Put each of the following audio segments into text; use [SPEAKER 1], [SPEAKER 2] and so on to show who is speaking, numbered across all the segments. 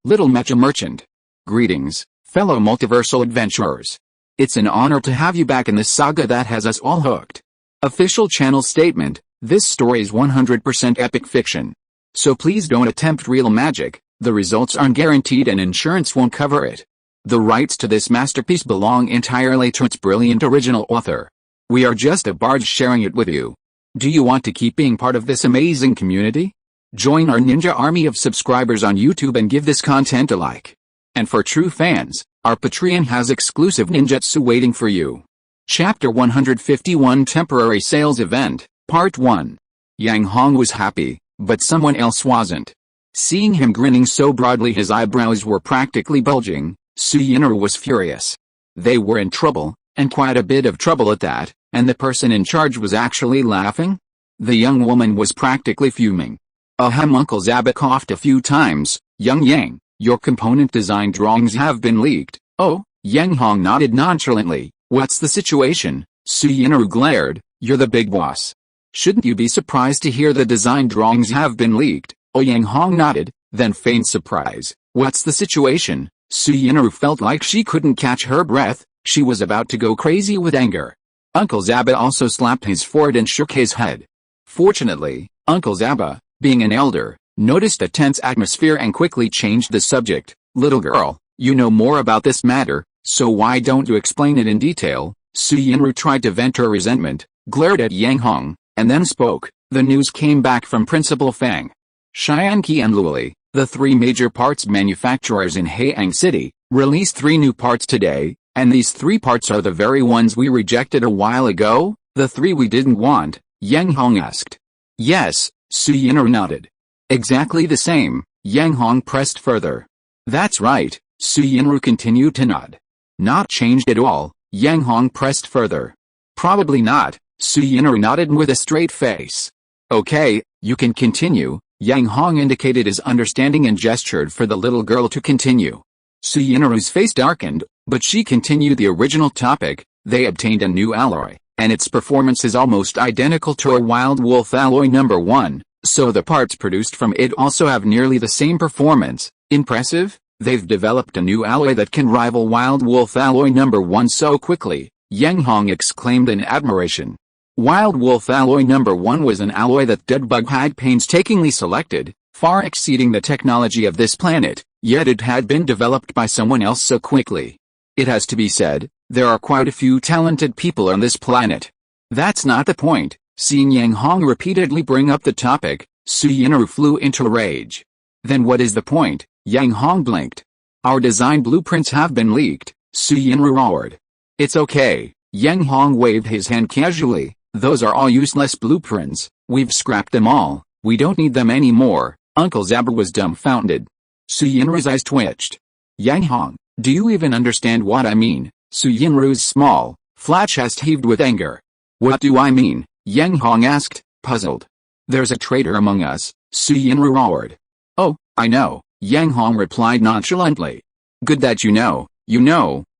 [SPEAKER 1] Little Mecha Merchant. Greetings, fellow multiversal adventurers. It's an honor to have you back in this saga that has us all hooked. Official channel statement, this story is 100% epic fiction. So please don't attempt real magic, the results aren't guaranteed and insurance won't cover it. The rights to this masterpiece belong entirely to its brilliant original author. We are just a barge sharing it with you. Do you want to keep being part of this amazing community? Join our ninja army of subscribers on YouTube and give this content a like. And for true fans, our Patreon has exclusive ninjutsu waiting for you. Chapter 151 Temporary Sales Event, Part 1. Yang Hong was happy, but someone else wasn't. Seeing him grinning so broadly his eyebrows were practically bulging, Suyinru was furious. They were in trouble, and quite a bit of trouble at that, and the person in charge was actually laughing? The young woman was practically fuming. Uncle Zaba coughed a few times. Young Yang, your component design drawings have been leaked. Oh, Yang Hong nodded nonchalantly. What's the situation? Suyinru glared. You're the big boss. Shouldn't you be surprised to hear the design drawings have been leaked? Oh, Yang Hong nodded, then feigned surprise. What's the situation? Suyinru felt like she couldn't catch her breath. She was about to go crazy with anger. Uncle Zaba also slapped his forehead and shook his head. Fortunately, Uncle Zaba, being an elder, noticed a tense atmosphere and quickly changed the subject. Little girl, you know more about this matter, so why don't you explain it in detail? Suyinru tried to vent her resentment, glared at Yang Hong, and then spoke. The news came back from Principal Fang. Xianqi and Luoli, the three major parts manufacturers in Haiyang City, released 3 new parts today, and these 3 parts are the very ones we rejected a while ago? The 3 we didn't want? Yang Hong asked. Yes, Suyinru nodded. Exactly the same, Yang Hong pressed further. That's right, Suyinru continued to nod. Not changed at all, Yang Hong pressed further. Probably not, Suyinru nodded with a straight face. Okay, you can continue, Yang Hong indicated his understanding and gestured for the little girl to continue. Suyinru's face darkened, but she continued the original topic. They obtained a new alloy, and its performance is almost identical to a Wild Wolf alloy number 1, so the parts produced from it also have nearly the same performance. Impressive? They've developed a new alloy that can rival Wild Wolf alloy number 1 so quickly, Yang Hong exclaimed in admiration. Wild Wolf alloy number 1 was an alloy that Deadbug had painstakingly selected, far exceeding the technology of this planet, yet it had been developed by someone else so quickly. It has to be said, there are quite a few talented people on this planet. That's not the point. Seeing Yang Hong repeatedly bring up the topic, Suyinru flew into a rage. Then what is the point? Yang Hong blinked. Our design blueprints have been leaked, Suyinru roared. It's okay, Yang Hong waved his hand casually. Those are all useless blueprints, we've scrapped them all, we don't need them anymore. Uncle Zaba was dumbfounded. Suyinru's eyes twitched. Yang Hong, do you even understand what I mean? Suyinru's small, flat chest heaved with anger. What do I mean? Yang Hong asked, puzzled. There's a traitor among us, Suyinru roared. Oh, I know, Yang Hong replied nonchalantly. Good that you know,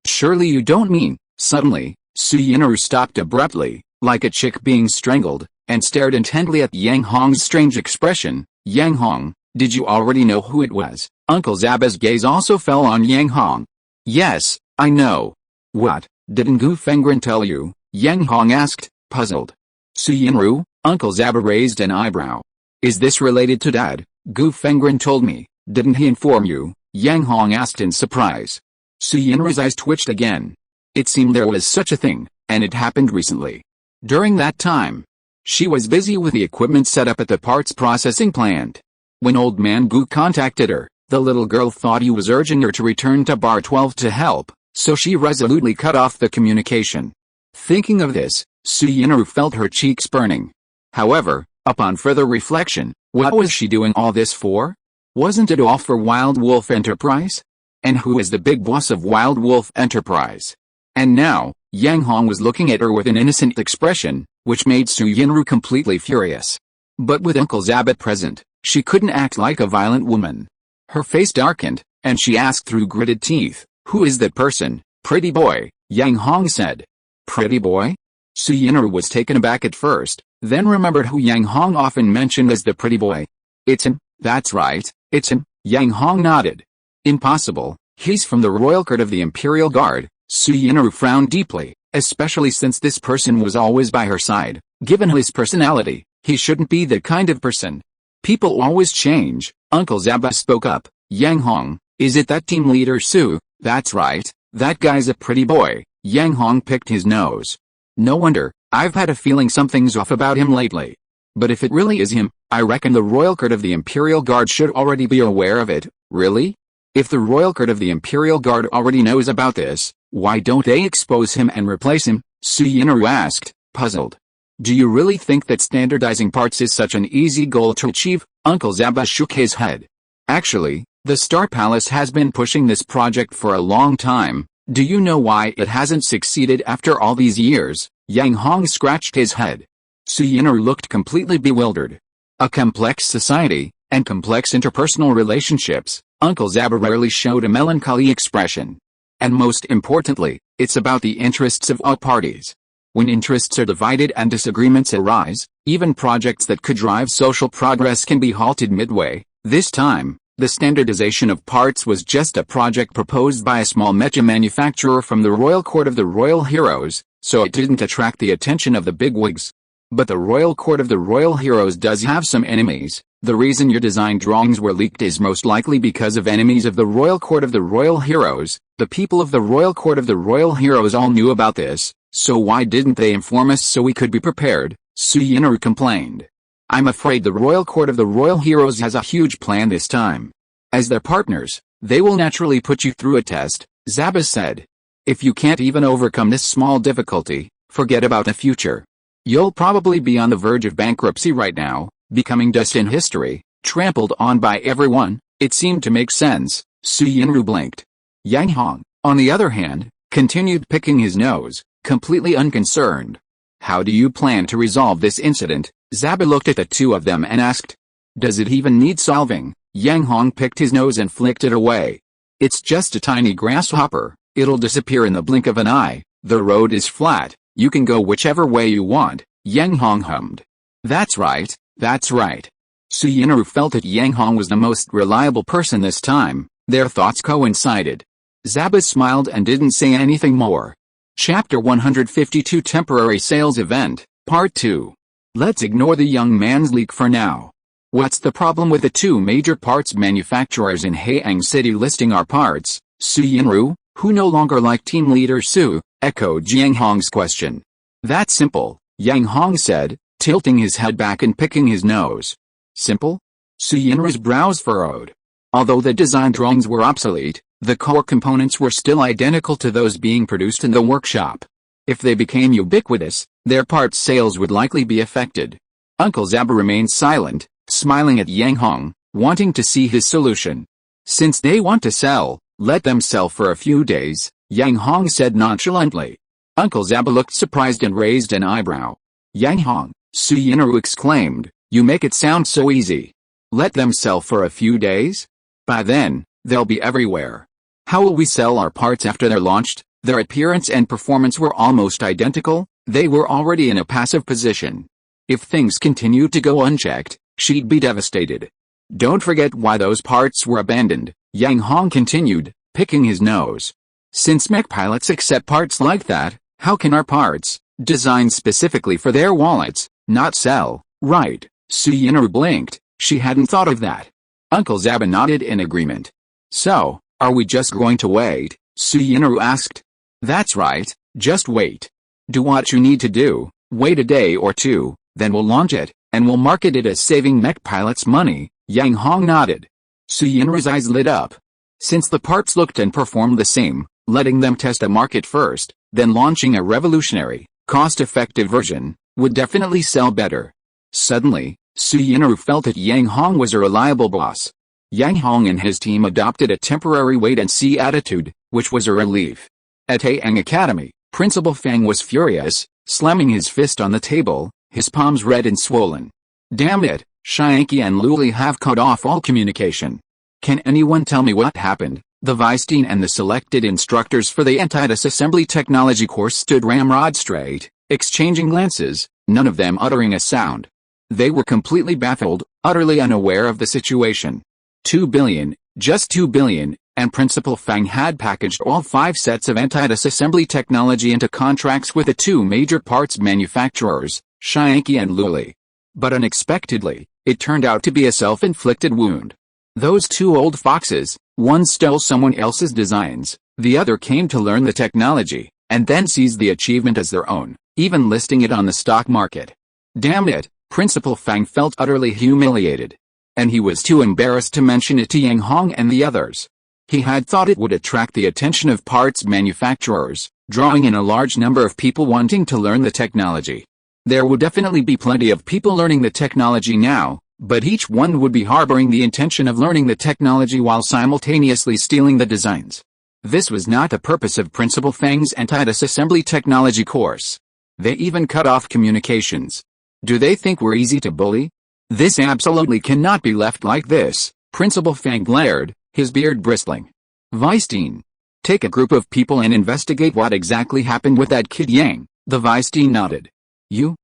[SPEAKER 1] surely you don't mean. Suddenly, Suyinru stopped abruptly, like a chick being strangled, and stared intently at Yang Hong's strange expression. Yang Hong, did you already know who it was? Uncle Zaba's gaze also fell on Yang Hong. Yes, I know. What, didn't Gu Fengren tell you? Yang Hong asked, puzzled. Suyinru, Uncle Zaba raised an eyebrow. Is this related to Dad? Gu Fengren told me, didn't he inform you? Yang Hong asked in surprise. Suyinru's eyes twitched again. It seemed there was such a thing, and it happened recently. During that time, she was busy with the equipment set up at the parts processing plant. When Old Man Gu contacted her, the little girl thought he was urging her to return to Bar 12 to help, so she resolutely cut off the communication. Thinking of this, Suyinru felt her cheeks burning. However, upon further reflection, what was she doing all this for? Wasn't it all for Wild Wolf Enterprise? And who is the big boss of Wild Wolf Enterprise? And now, Yang Hong was looking at her with an innocent expression, which made Suyinru completely furious. But with Uncle Zaba present, she couldn't act like a violent woman. Her face darkened, and she asked through gritted teeth, who is that person? Pretty boy, Yang Hong said. Pretty boy? Suyinru was taken aback at first, then remembered who Yang Hong often mentioned as the pretty boy. It's him, that's right, it's him, Yang Hong nodded. Impossible, he's from the royal court of the Imperial Guard. Suyinru frowned deeply, especially since this person was always by her side. Given his personality, he shouldn't be the kind of person. People always change. Uncle Zaba spoke up. Yang Hong, is it that team leader Su? That's right, that guy's a pretty boy. Yang Hong picked his nose. No wonder, I've had a feeling something's off about him lately. But if it really is him, I reckon the royal court of the Imperial Guard should already be aware of it. Really? If the royal court of the Imperial Guard already knows about this, why don't they expose him and replace him? Suyinru asked, puzzled. Do you really think that standardizing parts is such an easy goal to achieve? Uncle Zaba shook his head. Actually, the Star Palace has been pushing this project for a long time. Do you know why it hasn't succeeded after all these years? Yang Hong scratched his head. Suyinru looked completely bewildered. A complex society, and complex interpersonal relationships, Uncle Zaba rarely showed a melancholy expression. And most importantly, it's about the interests of all parties. When interests are divided and disagreements arise, even projects that could drive social progress can be halted midway. This time, the standardization of parts was just a project proposed by a small mecha manufacturer from the royal court of the royal heroes, so it didn't attract the attention of the bigwigs. But the royal court of the royal heroes does have some enemies. The reason your design drawings were leaked is most likely because of enemies of the royal court of the royal heroes. The people of the royal court of the royal heroes all knew about this. So why didn't they inform us so we could be prepared? Suyinru complained. I'm afraid the royal court of the royal heroes has a huge plan this time. As their partners, they will naturally put you through a test, Zaba said. If you can't even overcome this small difficulty, forget about the future. You'll probably be on the verge of bankruptcy right now, becoming dust in history, trampled on by everyone. It seemed to make sense. Suyinru blinked. Yang Hong, on the other hand, continued picking his nose, completely unconcerned. How do you plan to resolve this incident? Zaba looked at the two of them and asked. Does it even need solving? Yang Hong picked his nose and flicked it away. It's just a tiny grasshopper. It'll disappear in the blink of an eye. The road is flat. You can go whichever way you want. Yang Hong hummed. That's right, that's right. Suyinru felt that Yang Hong was the most reliable person this time. Their thoughts coincided. Zaba smiled and didn't say anything more. Chapter 152 Temporary Sales Event, Part 2. Let's ignore the young man's leak for now. What's the problem with the two major parts manufacturers in Haiyang City listing our parts? Suyinru, who no longer liked team leader Su, echoed Yang Hong's question. That's simple, Yang Hong said, tilting his head back and picking his nose. Simple? Suyinru's brows furrowed. Although the design drawings were obsolete, the core components were still identical to those being produced in the workshop. If they became ubiquitous, their parts sales would likely be affected. Uncle Zaba remained silent, smiling at Yang Hong, wanting to see his solution. Since they want to sell, let them sell for a few days, Yang Hong said nonchalantly. Uncle Zaba looked surprised and raised an eyebrow. Yang Hong, Suyinru exclaimed, you make it sound so easy. Let them sell for a few days? By then, they'll be everywhere. How will we sell our parts after they're launched? Their appearance and performance were almost identical. They were already in a passive position. If things continued to go unchecked, she'd be devastated. Don't forget why those parts were abandoned, Yang Hong continued, picking his nose. Since mech pilots accept parts like that, how can our parts, designed specifically for their wallets, not sell? Right, Suyinru blinked. She hadn't thought of that. Uncle Zaba nodded in agreement. So, are we just going to wait? Suyinru asked. That's right, just wait. Do what you need to do, wait a day or two, then we'll launch it, and we'll market it as saving mech pilots money. Yang Hong nodded. Suyinru's eyes lit up. Since the parts looked and performed the same, letting them test a market first, then launching a revolutionary, cost-effective version, would definitely sell better. Suddenly, Suyinru felt that Yang Hong was a reliable boss. Yang Hong and his team adopted a temporary wait-and-see attitude, which was a relief. At Haiyang Academy, Principal Fang was furious, slamming his fist on the table, his palms red and swollen. Damn it, Shianki and Luli have cut off all communication. Can anyone tell me what happened? The vice dean and the selected instructors for the anti-disassembly technology course stood ramrod straight, exchanging glances, none of them uttering a sound. They were completely baffled, utterly unaware of the situation. 2 billion, just 2 billion, and Principal Fang had packaged all 5 sets of anti-disassembly technology into contracts with the 2 major parts manufacturers, SYNOPSIS and Luli. But unexpectedly, it turned out to be a self-inflicted wound. Those 2 old foxes, one stole someone else's designs, the other came to learn the technology, and then seized the achievement as their own, even listing it on the stock market. Damn it, Principal Fang felt utterly humiliated. And he was too embarrassed to mention it to Yang Hong and the others. He had thought it would attract the attention of parts manufacturers, drawing in a large number of people wanting to learn the technology. There would definitely be plenty of people learning the technology now, but each one would be harboring the intention of learning the technology while simultaneously stealing the designs. This was not the purpose of Principal Fang's anti-disassembly technology course. They even cut off communications. Do they think we're easy to bully? This absolutely cannot be left like this, Principal Fang glared, his beard bristling. Vice-Dean. Take a group of people and investigate what exactly happened with that kid Yang. The Vice-Dean nodded. You,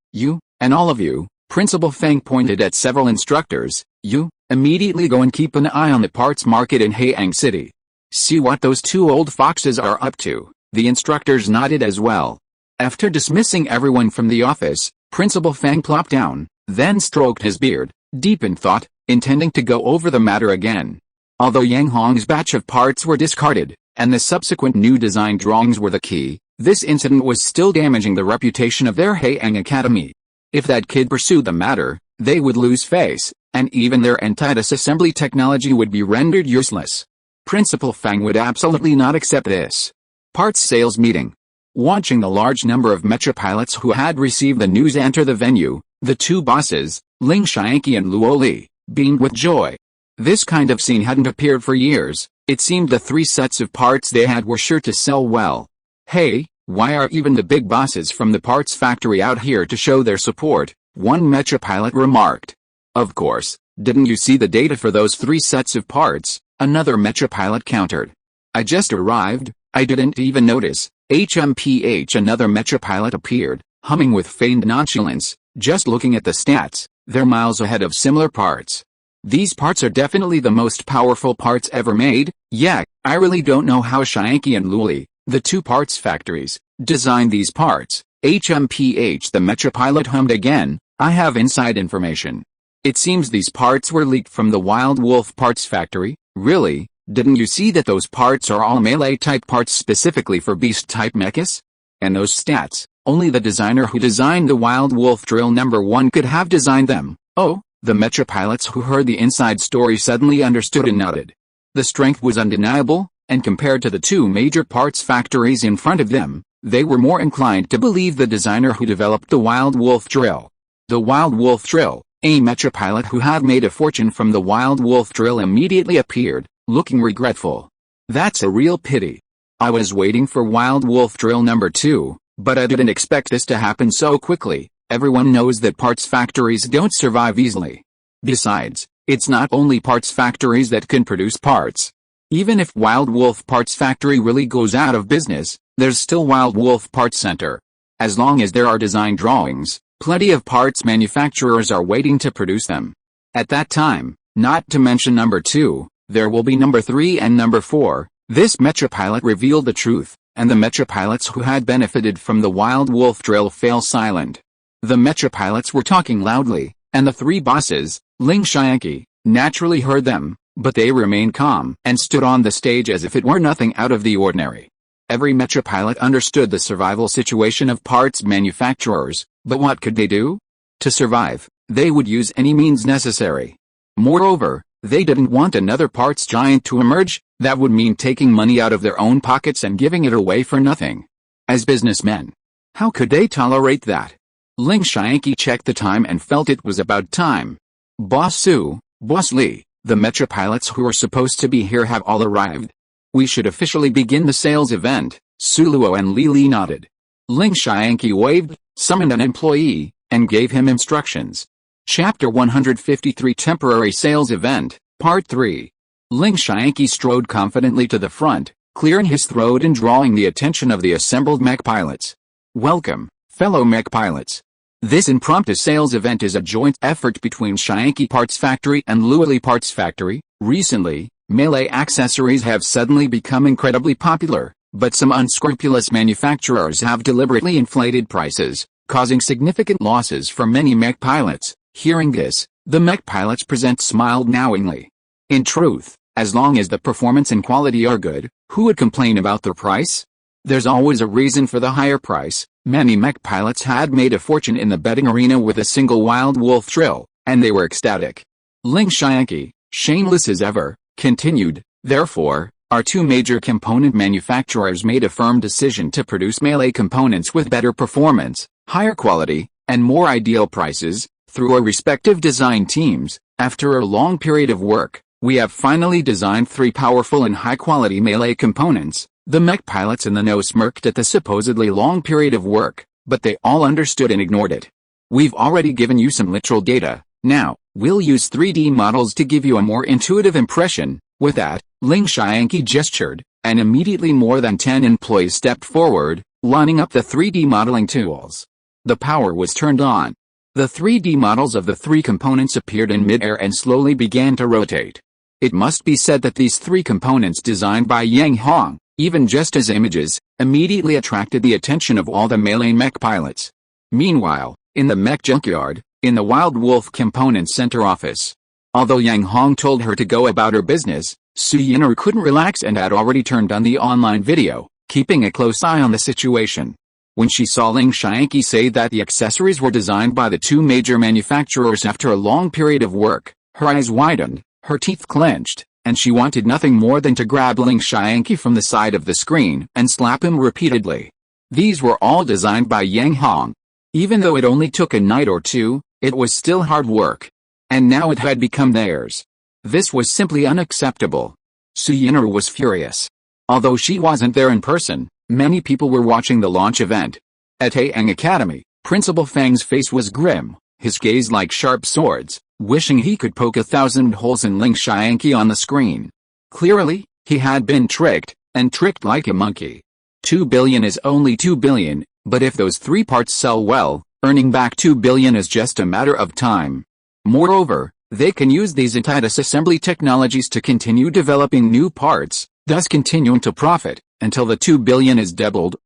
[SPEAKER 1] and all of you, Principal Fang pointed at several instructors, you, immediately go and keep an eye on the parts market in Haiyang City. See what those 2 old foxes are up to. The instructors nodded as well. After dismissing everyone from the office, Principal Fang plopped down, then stroked his beard, deep in thought, intending to go over the matter again. Although Yang Hong's batch of parts were discarded, and the subsequent new design drawings were the key, this incident was still damaging the reputation of their Haiyang Academy. If that kid pursued the matter, they would lose face, and even their anti-disassembly technology would be rendered useless. Principal Fang would absolutely not accept this. Parts sales meeting. Watching the large number of Mecha pilots who had received the news enter the venue, the 2 bosses, Ling Xianqi and Luo Li, beamed with joy. This kind of scene hadn't appeared for years. It seemed the 3 sets of parts they had were sure to sell well. Hey, why are even the big bosses from the parts factory out here to show their support? One Mecha pilot remarked. Of course, didn't you see the data for those 3 sets of parts? Another Mecha pilot countered. I just arrived, I didn't even notice. HMPH another Mecha pilot appeared, humming with feigned nonchalance, just looking at the stats, they're miles ahead of similar parts. These parts are definitely the most powerful parts ever made. Yeah, I really don't know how Xianqi and Luli, the 2 parts factories, designed these parts. HMPH the Mecha pilot hummed again, I have inside information. It seems these parts were leaked from the Wild Wolf parts factory. Really? Didn't you see that those parts are all melee-type parts specifically for beast-type mechas? And those stats, only the designer who designed the Wild Wolf drill number 1 could have designed them. Oh, the Mecha pilots who heard the inside story suddenly understood and nodded. The strength was undeniable, and compared to the 2 major parts factories in front of them, they were more inclined to believe the designer who developed the Wild Wolf drill. The Wild Wolf drill, a Mecha pilot who had made a fortune from the Wild Wolf drill immediately appeared, looking regretful. That's a real pity. I was waiting for Wild Wolf drill number 2, but I didn't expect this to happen so quickly. Everyone knows that parts factories don't survive easily. Besides, it's not only parts factories that can produce parts. Even if Wild Wolf Parts Factory really goes out of business, there's still Wild Wolf Parts Center. As long as there are design drawings, plenty of parts manufacturers are waiting to produce them. At that time, not to mention number 2, there will be number 3 and number 4. This Mecha pilot revealed the truth, and the Mecha pilots who had benefited from the Wild Wolf drill fell silent. The Mecha pilots were talking loudly, and the 3 bosses, Ling Xianqi, naturally heard them, but they remained calm and stood on the stage as if it were nothing out of the ordinary. Every Mecha pilot understood the survival situation of parts manufacturers, but what could they do? To survive, they would use any means necessary. Moreover, they didn't want another parts giant to emerge. That would mean taking money out of their own pockets and giving it away for nothing. As businessmen, how could they tolerate that? Ling Xianqi checked the time and felt it was about time. Boss Su, Boss Li, the Mecha pilots who are supposed to be here have all arrived. We should officially begin the sales event. Su Luo and Li Li nodded. Ling Xianqi waved, summoned an employee, and gave him instructions. Chapter 153 Temporary Sales Event, Part 3. Ling Xianqi strode confidently to the front, clearing his throat and drawing the attention of the assembled mech pilots. Welcome, fellow mech pilots. This impromptu sales event is a joint effort between Xianqi Parts Factory and Luoli Parts Factory. Recently, Melee accessories have suddenly become incredibly popular, but some unscrupulous manufacturers have deliberately inflated prices, causing significant losses for many mech pilots. Hearing this, the mech pilots present smiled knowingly. In truth, as long as the performance and quality are good, who would complain about the price? There's always a reason for the higher price. Many mech pilots had made a fortune in the betting arena with a single Wild Wolf trill, and they were ecstatic. Ling Xianqi, shameless as ever, continued, therefore, our two major component manufacturers made a firm decision to produce melee components with better performance, higher quality, and more ideal prices. Through our respective design teams, after a long period of work, we have finally designed 3 powerful and high-quality melee components. The mech pilots in the know smirked at the supposedly long period of work, but they all understood and ignored it. We've already given you some literal data. Now, we'll use 3D models to give you a more intuitive impression. With that, Ling Xianqi gestured, and immediately more than 10 employees stepped forward, lining up the 3D modeling tools. The power was turned on. The 3D models of the 3 components appeared in mid-air and slowly began to rotate. It must be said that these 3 components designed by Yang Hong, even just as images, immediately attracted the attention of all the melee mech pilots. Meanwhile, in the mech junkyard, in the Wild Wolf Component Center office. Although Yang Hong told her to go about her business, Su Yin'er couldn't relax and had already turned on the online video, keeping a close eye on the situation. When she saw Ling Xianqi say that the accessories were designed by the 2 major manufacturers after a long period of work, her eyes widened, her teeth clenched, and she wanted nothing more than to grab Ling Xianqi from the side of the screen and slap him repeatedly. These were all designed by Yang Hong. Even though it only took a night or 2, it was still hard work. And now it had become theirs. This was simply unacceptable. Su Yin'er was furious. Although she wasn't there in person, many people were watching the launch event. At Taeyang Academy, Principal Fang's face was grim, his gaze like sharp swords, wishing he could poke 1,000 holes in Ling Xianqi on the screen. Clearly, he had been tricked, and tricked like a monkey. 2 billion is only 2 billion, but if those 3 parts sell well, earning back 2 billion is just a matter of time. Moreover, they can use these entire assembly technologies to continue developing new parts, thus continuing to profit, until the 2 billion is doubled,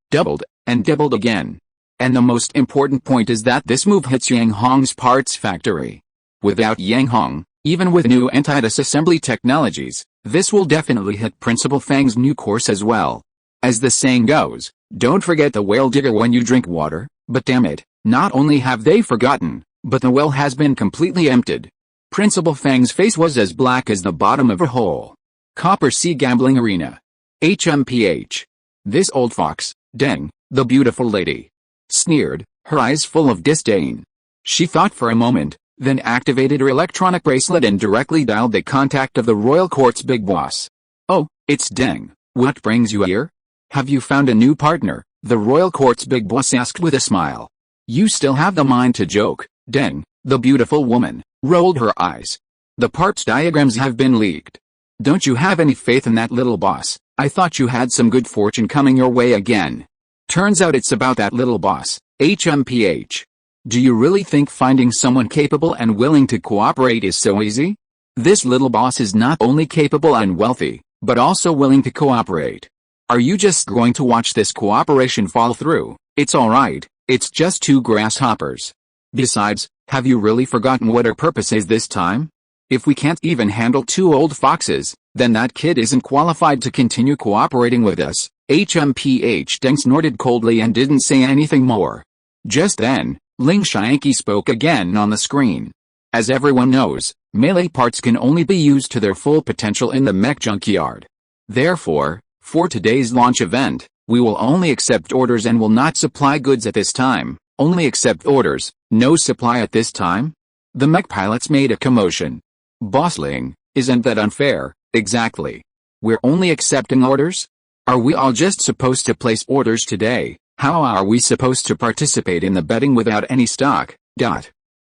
[SPEAKER 1] and doubled again. And the most important point is that this move hits Yang Hong's parts factory. Without Yang Hong, even with new anti-disassembly technologies, this will definitely hit Principal Fang's new course as well. As the saying goes, don't forget the whale digger when you drink water, but damn it, not only have they forgotten, but the well has been completely emptied. Principal Fang's face was as black as the bottom of a hole. Copper Sea Gambling Arena. HMPH. This old fox, Deng, the beautiful lady, sneered, her eyes full of disdain. She thought for a moment, then activated her electronic bracelet and directly dialed the contact of the Royal Court's big boss. Oh, it's Deng. What brings you here? Have you found a new partner? The Royal Court's big boss asked with a smile. You still have the mind to joke. Deng, the beautiful woman, rolled her eyes. The parts diagrams have been leaked. Don't you have any faith in that little boss? I thought you had some good fortune coming your way again. Turns out it's about that little boss, HMPH. Do you really think finding someone capable and willing to cooperate is so easy? This little boss is not only capable and wealthy, but also willing to cooperate. Are you just going to watch this cooperation fall through? It's alright, it's just 2 grasshoppers. Besides, have you really forgotten what our purpose is this time? If we can't even handle 2 old foxes, then that kid isn't qualified to continue cooperating with us. HMPH Deng snorted coldly and didn't say anything more. Just then, Ling Xianqi spoke again on the screen. As everyone knows, melee parts can only be used to their full potential in the mech junkyard. Therefore, for today's launch event, we will only accept orders and will not supply goods at this time. Only accept orders, no supply at this time? The mech pilots made a commotion. Boss Ling, isn't that unfair? Exactly. We're only accepting orders? Are we all just supposed to place orders today? How are we supposed to participate in the betting without any stock?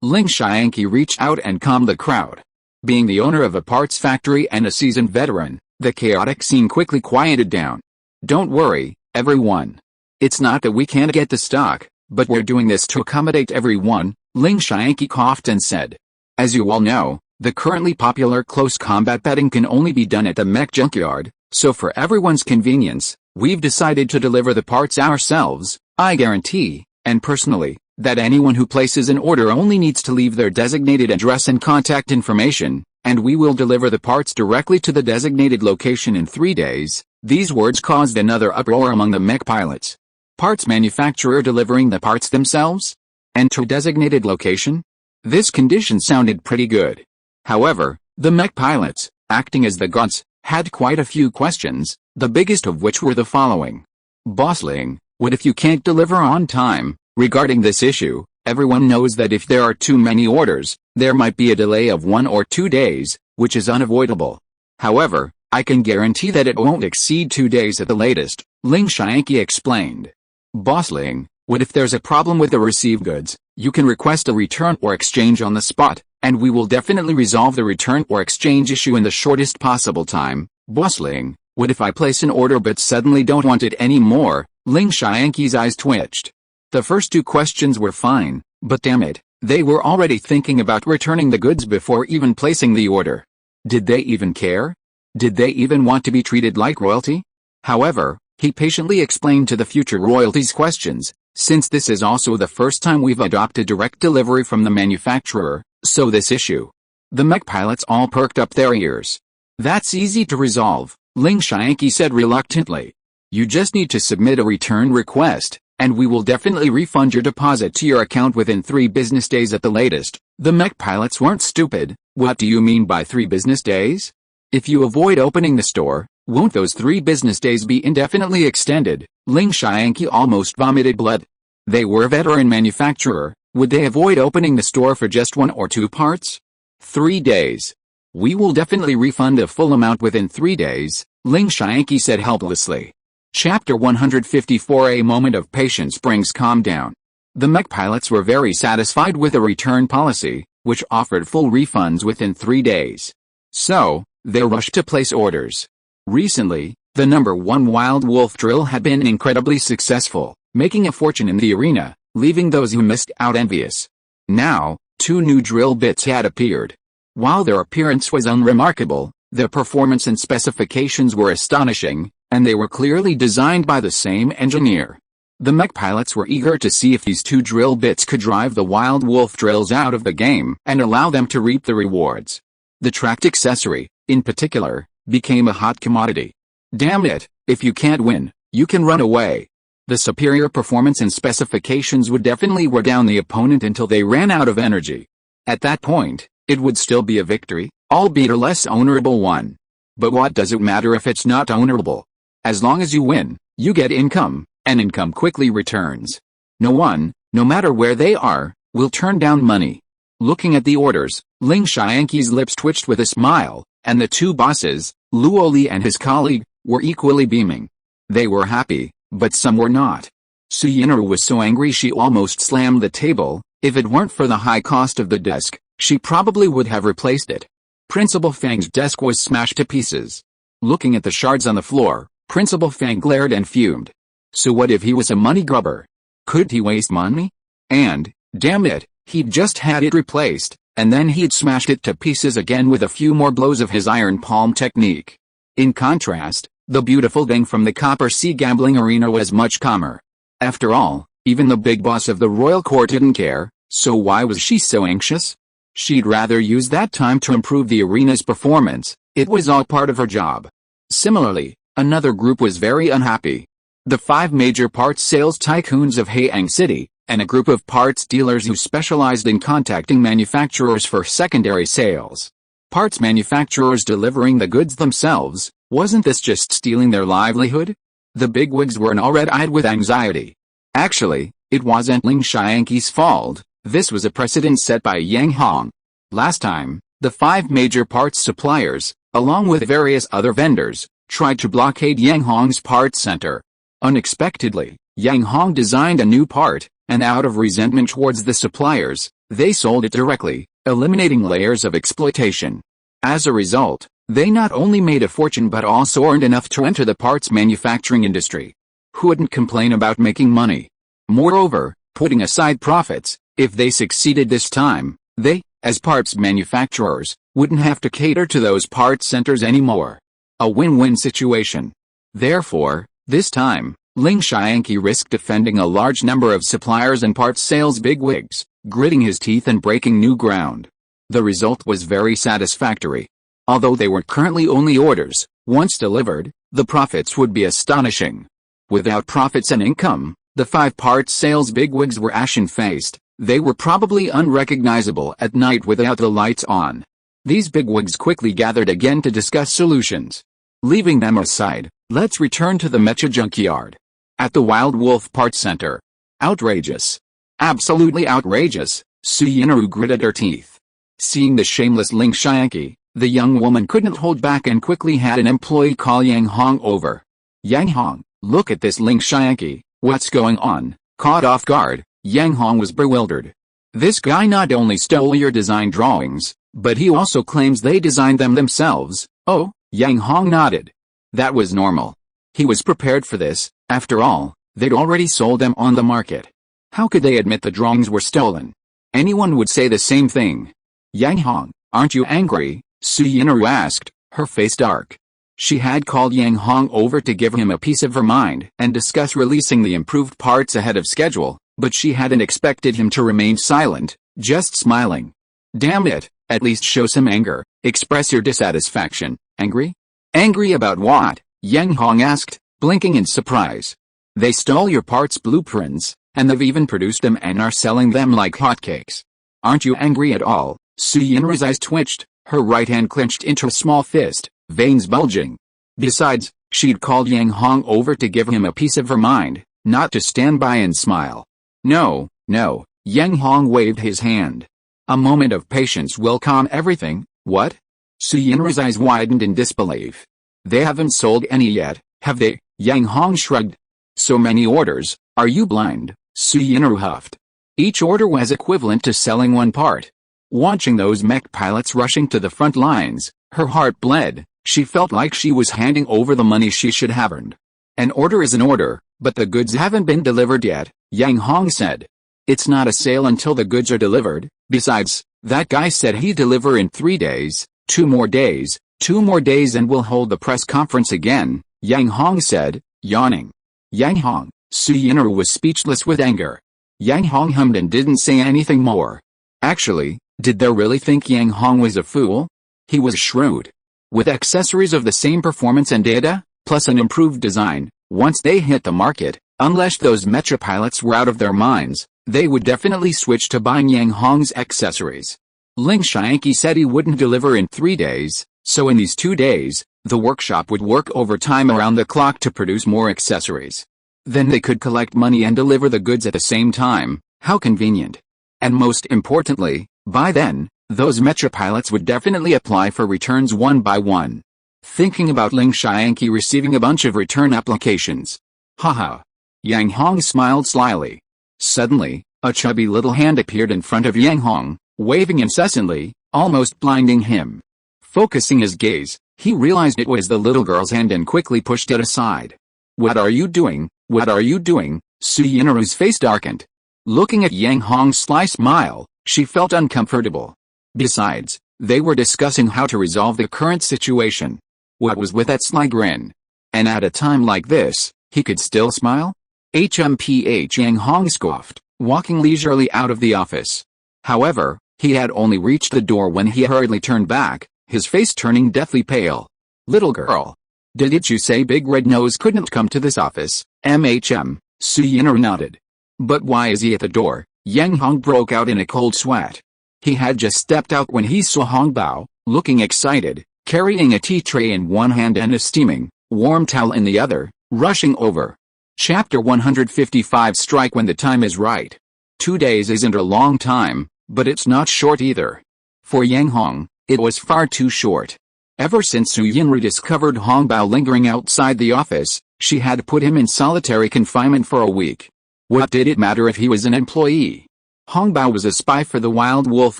[SPEAKER 1] Ling Xianqi reached out and calmed the crowd. Being the owner of a parts factory and a seasoned veteran, the chaotic scene quickly quieted down. Don't worry, everyone. It's not that we can't get the stock, but we're doing this to accommodate everyone, Ling Xianqi coughed and said. As you all know, The currently popular close combat betting can only be done at the mech junkyard, so for everyone's convenience, we've decided to deliver the parts ourselves. I guarantee, and personally, that anyone who places an order only needs to leave their designated address and contact information, and we will deliver the parts directly to the designated location in 3 days. These words caused another uproar among the mech pilots. Parts manufacturer delivering the parts themselves? And to designated location? This condition sounded pretty good. However, the mech pilots, acting as the gods, had quite a few questions, the biggest of which were the following. Bossling, what if you can't deliver on time? Regarding this issue, everyone knows that if there are too many orders, there might be a delay of 1 or 2 days, which is unavoidable. However, I can guarantee that it won't exceed 2 days at the latest, Ling Xianqi explained. Bossling, what if there's a problem with the received goods? You can request a return or exchange on the spot, and we will definitely resolve the return or exchange issue in the shortest possible time. Bossling, what if I place an order but suddenly don't want it anymore? Ling Xianqi's eyes twitched. The first 2 questions were fine, but damn it, they were already thinking about returning the goods before even placing the order. Did they even care? Did they even want to be treated like royalty? However, he patiently explained to the future royalties questions, since this is also the first time we've adopted direct delivery from the manufacturer, so this issue. The mech pilots all perked up their ears. That's easy to resolve, Ling Xianqi said reluctantly. You just need to submit a return request, and we will definitely refund your deposit to your account within 3 business days at the latest. The mech pilots weren't stupid. What do you mean by 3 business days? If you avoid opening the store, won't those 3 business days be indefinitely extended? Ling Xianqi almost vomited blood. They were a veteran manufacturer. Would they avoid opening the store for just 1 or 2 parts? 3 days. We will definitely refund the full amount within 3 days, Ling Xianqi said helplessly. Chapter 154. A moment of patience brings calm down. The mech pilots were very satisfied with the return policy, which offered full refunds within 3 days. So, they rushed to place orders. Recently, the #1 Wild Wolf drill had been incredibly successful, making a fortune in the arena, leaving those who missed out envious. Now, 2 new drill bits had appeared. While their appearance was unremarkable, their performance and specifications were astonishing, and they were clearly designed by the same engineer. The mech pilots were eager to see if these 2 drill bits could drive the Wild Wolf drills out of the game and allow them to reap the rewards. The tracked accessory, in particular, became a hot commodity. Damn it, if you can't win, you can run away. The superior performance and specifications would definitely wear down the opponent until they ran out of energy. At that point, it would still be a victory, albeit a less honorable one. But what does it matter if it's not honorable? As long as you win, you get income, and income quickly returns. No one, no matter where they are, will turn down money. Looking at the orders, Ling Xianqi's lips twitched with a smile, and the 2 bosses, Luoli and his colleague, were equally beaming. They were happy, but some were not. Su Yinru was so angry she almost slammed the table. If it weren't for the high cost of the desk, she probably would have replaced it. Principal Fang's desk was smashed to pieces. Looking at the shards on the floor, Principal Fang glared and fumed. So what if he was a money grubber? Could he waste money? And, damn it, he'd just had it replaced, and then he'd smashed it to pieces again with a few more blows of his iron palm technique. In contrast, the beautiful Deng from the Copper Sea gambling arena was much calmer. After all, even the big boss of the royal court didn't care, so why was she so anxious? She'd rather use that time to improve the arena's performance. It was all part of her job. Similarly, another group was very unhappy. The 5 major parts sales tycoons of Haiyang City, and a group of parts dealers who specialized in contacting manufacturers for secondary sales. Parts manufacturers delivering the goods themselves, wasn't this just stealing their livelihood? The bigwigs were all red-eyed with anxiety. Actually, it wasn't Ling Xianqi's fault. This was a precedent set by Yang Hong. Last time, the 5 major parts suppliers, along with various other vendors, tried to blockade Yang Hong's parts center. Unexpectedly, Yang Hong designed a new part, and out of resentment towards the suppliers, they sold it directly, eliminating layers of exploitation. As a result, they not only made a fortune but also earned enough to enter the parts manufacturing industry. Who wouldn't complain about making money? Moreover, putting aside profits, if they succeeded this time, they, as parts manufacturers, wouldn't have to cater to those parts centers anymore. A win-win situation. Therefore, this time, Ling Xiangqi risked offending a large number of suppliers and parts sales bigwigs, gritting his teeth and breaking new ground. The result was very satisfactory. Although they were currently only orders, once delivered, the profits would be astonishing. Without profits and income, the 5 parts sales bigwigs were ashen-faced. They were probably unrecognizable at night without the lights on. These bigwigs quickly gathered again to discuss solutions. Leaving them aside, let's return to the Mecha junkyard. At the Wild Wolf Parts Center. Outrageous. Absolutely outrageous, Su Yinru gritted her teeth. Seeing the shameless Ling Xiangqi, the young woman couldn't hold back and quickly had an employee call Yang Hong over. Yang Hong, look at this Ling Xiangqi, what's going on? Caught off guard, Yang Hong was bewildered. This guy not only stole your design drawings, but he also claims they designed them themselves. Oh, Yang Hong nodded. That was normal. He was prepared for this, after all, they'd already sold them on the market. How could they admit the drawings were stolen? Anyone would say the same thing. Yang Hong, aren't you angry? Su Yinru asked, her face dark. She had called Yang Hong over to give him a piece of her mind and discuss releasing the improved parts ahead of schedule, but she hadn't expected him to remain silent, just smiling. Damn it, at least show some anger, express your dissatisfaction. Angry? Angry about what? Yang Hong asked, blinking in surprise. They stole your parts blueprints, and they've even produced them and are selling them like hotcakes. Aren't you angry at all? Su Yinru's eyes twitched, her right hand clenched into a small fist, veins bulging. Besides, she'd called Yang Hong over to give him a piece of her mind, not to stand by and smile. No, no, Yang Hong waved his hand. A moment of patience will calm everything. What? Su Yinru's eyes widened in disbelief. They haven't sold any yet, have they? Yang Hong shrugged. So many orders, are you blind? Su Yinru huffed. Each order was equivalent to selling 1 part. Watching those mech pilots rushing to the front lines, her heart bled. She felt like she was handing over the money she should have earned. An order is an order, but the goods haven't been delivered yet, Yang Hong said. It's not a sale until the goods are delivered. Besides, that guy said he'd deliver in 3 days, 2 more days, 2 more days and we'll hold the press conference again, Yang Hong said, yawning. Yang Hong, Su Yinru was speechless with anger. Yang Hong hummed and didn't say anything more. Actually, did they really think Yang Hong was a fool? He was shrewd. With accessories of the same performance and data, plus an improved design, once they hit the market, unless those Mecha pilots were out of their minds, they would definitely switch to buying Yang Hong's accessories. Ling Xiangqi said he wouldn't deliver in 3 days, so in these 2 days, the workshop would work overtime around the clock to produce more accessories. Then they could collect money and deliver the goods at the same time. How convenient. And most importantly, by then, those Mecha pilots would definitely apply for returns one by one. Thinking about Ling Xiangqi receiving a bunch of return applications. Haha. Yang Hong smiled slyly. Suddenly, a chubby little hand appeared in front of Yang Hong, waving incessantly, almost blinding him. Focusing his gaze, he realized it was the little girl's hand and quickly pushed it aside. What are you doing? What are you doing? Su Yinru's face darkened. Looking at Yang Hong's sly smile, she felt uncomfortable. Besides, they were discussing how to resolve the current situation. What was with that sly grin? And at a time like this, he could still smile? HMPH Yang Hong scoffed, walking leisurely out of the office. However, he had only reached the door when he hurriedly turned back, his face turning deathly pale. Little girl. Didn't you say Big Red Nose couldn't come to this office? Su Yinru nodded. But why is he at the door? Yang Hong broke out in a cold sweat. He had just stepped out when he saw Hong Bao, looking excited, carrying a tea tray in one hand and a steaming, warm towel in the other, rushing over. Chapter 155 Strike when the time is right. 2 days isn't a long time, but it's not short either. For Yang Hong, it was far too short. Ever since Su Yinru discovered Hong Bao lingering outside the office, she had put him in solitary confinement for a week. What did it matter if he was an employee? Hong Bao was a spy for the Wild Wolf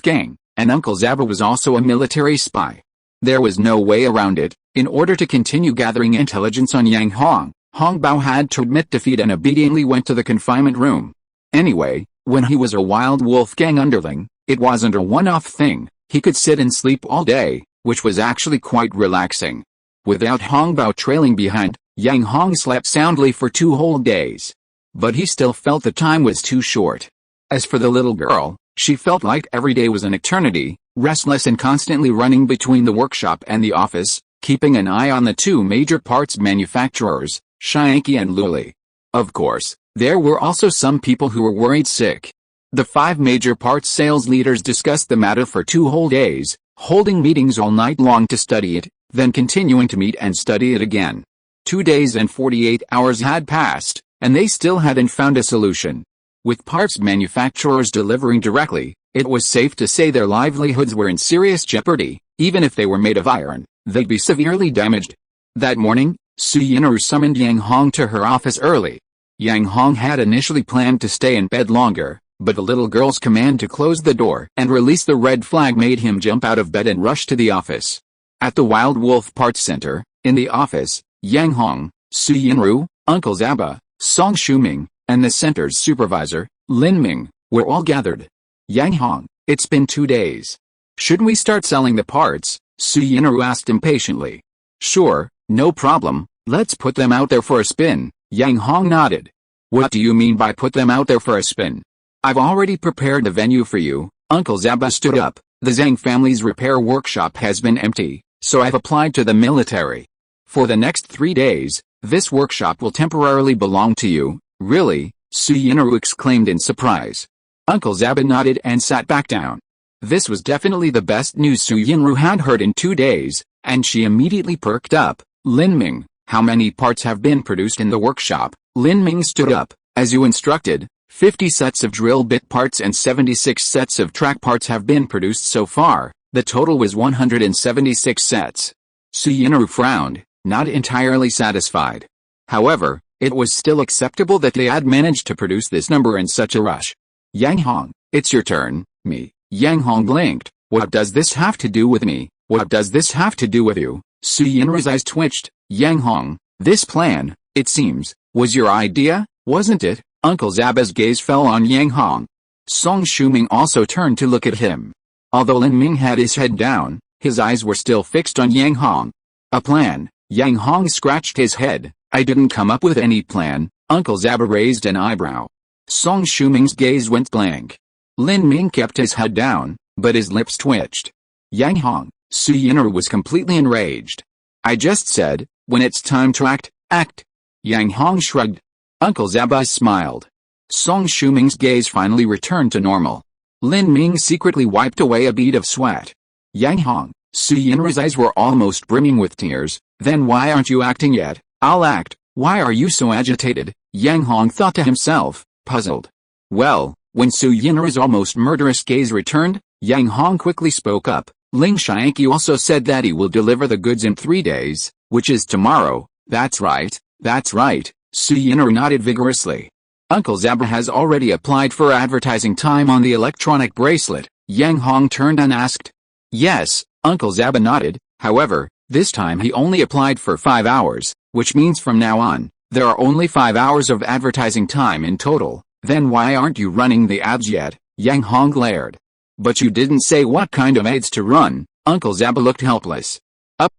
[SPEAKER 1] Gang, and Uncle Zaba was also a military spy. There was no way around it. In order to continue gathering intelligence on Yang Hong, Hong Bao had to admit defeat and obediently went to the confinement room. Anyway, when he was a Wild Wolf Gang underling, it wasn't a one-off thing. He could sit and sleep all day, which was actually quite relaxing. Without Hongbao trailing behind, Yang Hong slept soundly for 2 whole days. But he still felt the time was too short. As for the little girl, she felt like every day was an eternity, restless and constantly running between the workshop and the office, keeping an eye on the 2 major parts manufacturers, Shianki and Luli. Of course, there were also some people who were worried sick. The 5 major parts sales leaders discussed the matter for 2 whole days, holding meetings all night long to study it, then continuing to meet and study it again. 2 days and 48 hours had passed, and they still hadn't found a solution. With parts manufacturers delivering directly, it was safe to say their livelihoods were in serious jeopardy. Even if they were made of iron, they'd be severely damaged. That morning, Su Yinru summoned Yang Hong to her office early. Yang Hong had initially planned to stay in bed longer, but the little girl's command to close the door and release the red flag made him jump out of bed and rush to the office. At the Wild Wolf Parts Center, in the office, Yang Hong, Su Yinru, Uncle Zaba, Song Shuming, and the center's supervisor, Lin Ming, were all gathered. Yang Hong, it's been 2 days. Shouldn't we start selling the parts? Su Yinru asked impatiently. Sure, no problem, let's put them out there for a spin, Yang Hong nodded. What do you mean by put them out there for a spin? I've already prepared a venue for you. Uncle Zaba stood up. The Zhang family's repair workshop has been empty, so I've applied to the military. For the next 3 days, this workshop will temporarily belong to you. Really? Su Yinru exclaimed in surprise. Uncle Zaba nodded and sat back down. This was definitely the best news Su Yinru had heard in 2 days, and she immediately perked up. Lin Ming, how many parts have been produced in the workshop? Lin Ming stood up. As you instructed, 50 sets of drill bit parts and 76 sets of track parts have been produced so far. The total was 176 sets. Su Yinru frowned, not entirely satisfied. However, it was still acceptable that they had managed to produce this number in such a rush. Yang Hong, it's your turn. Me. Yang Hong blinked. What does this have to do with me? What does this have to do with you? Su Yinru's eyes twitched. Yang Hong, this plan, it seems, was your idea, wasn't it? Uncle Zaba's gaze fell on Yang Hong. Song Shuming also turned to look at him. Although Lin Ming had his head down, his eyes were still fixed on Yang Hong. A plan? Yang Hong scratched his head. I didn't come up with any plan. Uncle Zaba raised an eyebrow. Song Shuming's gaze went blank. Lin Ming kept his head down, but his lips twitched. Yang Hong, Su Yinru was completely enraged. I just said, when it's time to act, act. Yang Hong shrugged. Uncle Zaba smiled. Song Shuming's gaze finally returned to normal. Lin Ming secretly wiped away a bead of sweat. Yang Hong, Su Yinru's eyes were almost brimming with tears. Then why aren't you acting yet? I'll act. Why are you so agitated? Yang Hong thought to himself, puzzled. Well, when Su Yinru's almost murderous gaze returned, Yang Hong quickly spoke up. Ling Shianki also said that he will deliver the goods in 3 days, which is tomorrow. That's right, that's right. Su Yinru nodded vigorously. Uncle Zaba has already applied for advertising time on the electronic bracelet. Yang Hong turned and asked. Yes, Uncle Zaba nodded. However, this time he only applied for 5 hours, which means from now on, there are only 5 hours of advertising time in total. Then why aren't you running the ads yet? Yang Hong glared. But you didn't say what kind of ads to run. Uncle Zaba looked helpless.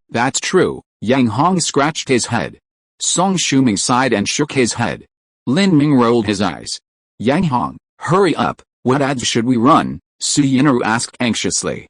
[SPEAKER 1] That's true. Yang Hong scratched his head. Song Shuming sighed and shook his head. Lin Ming rolled his eyes. Yang Hong, hurry up, what ads should we run? Su Yinru asked anxiously.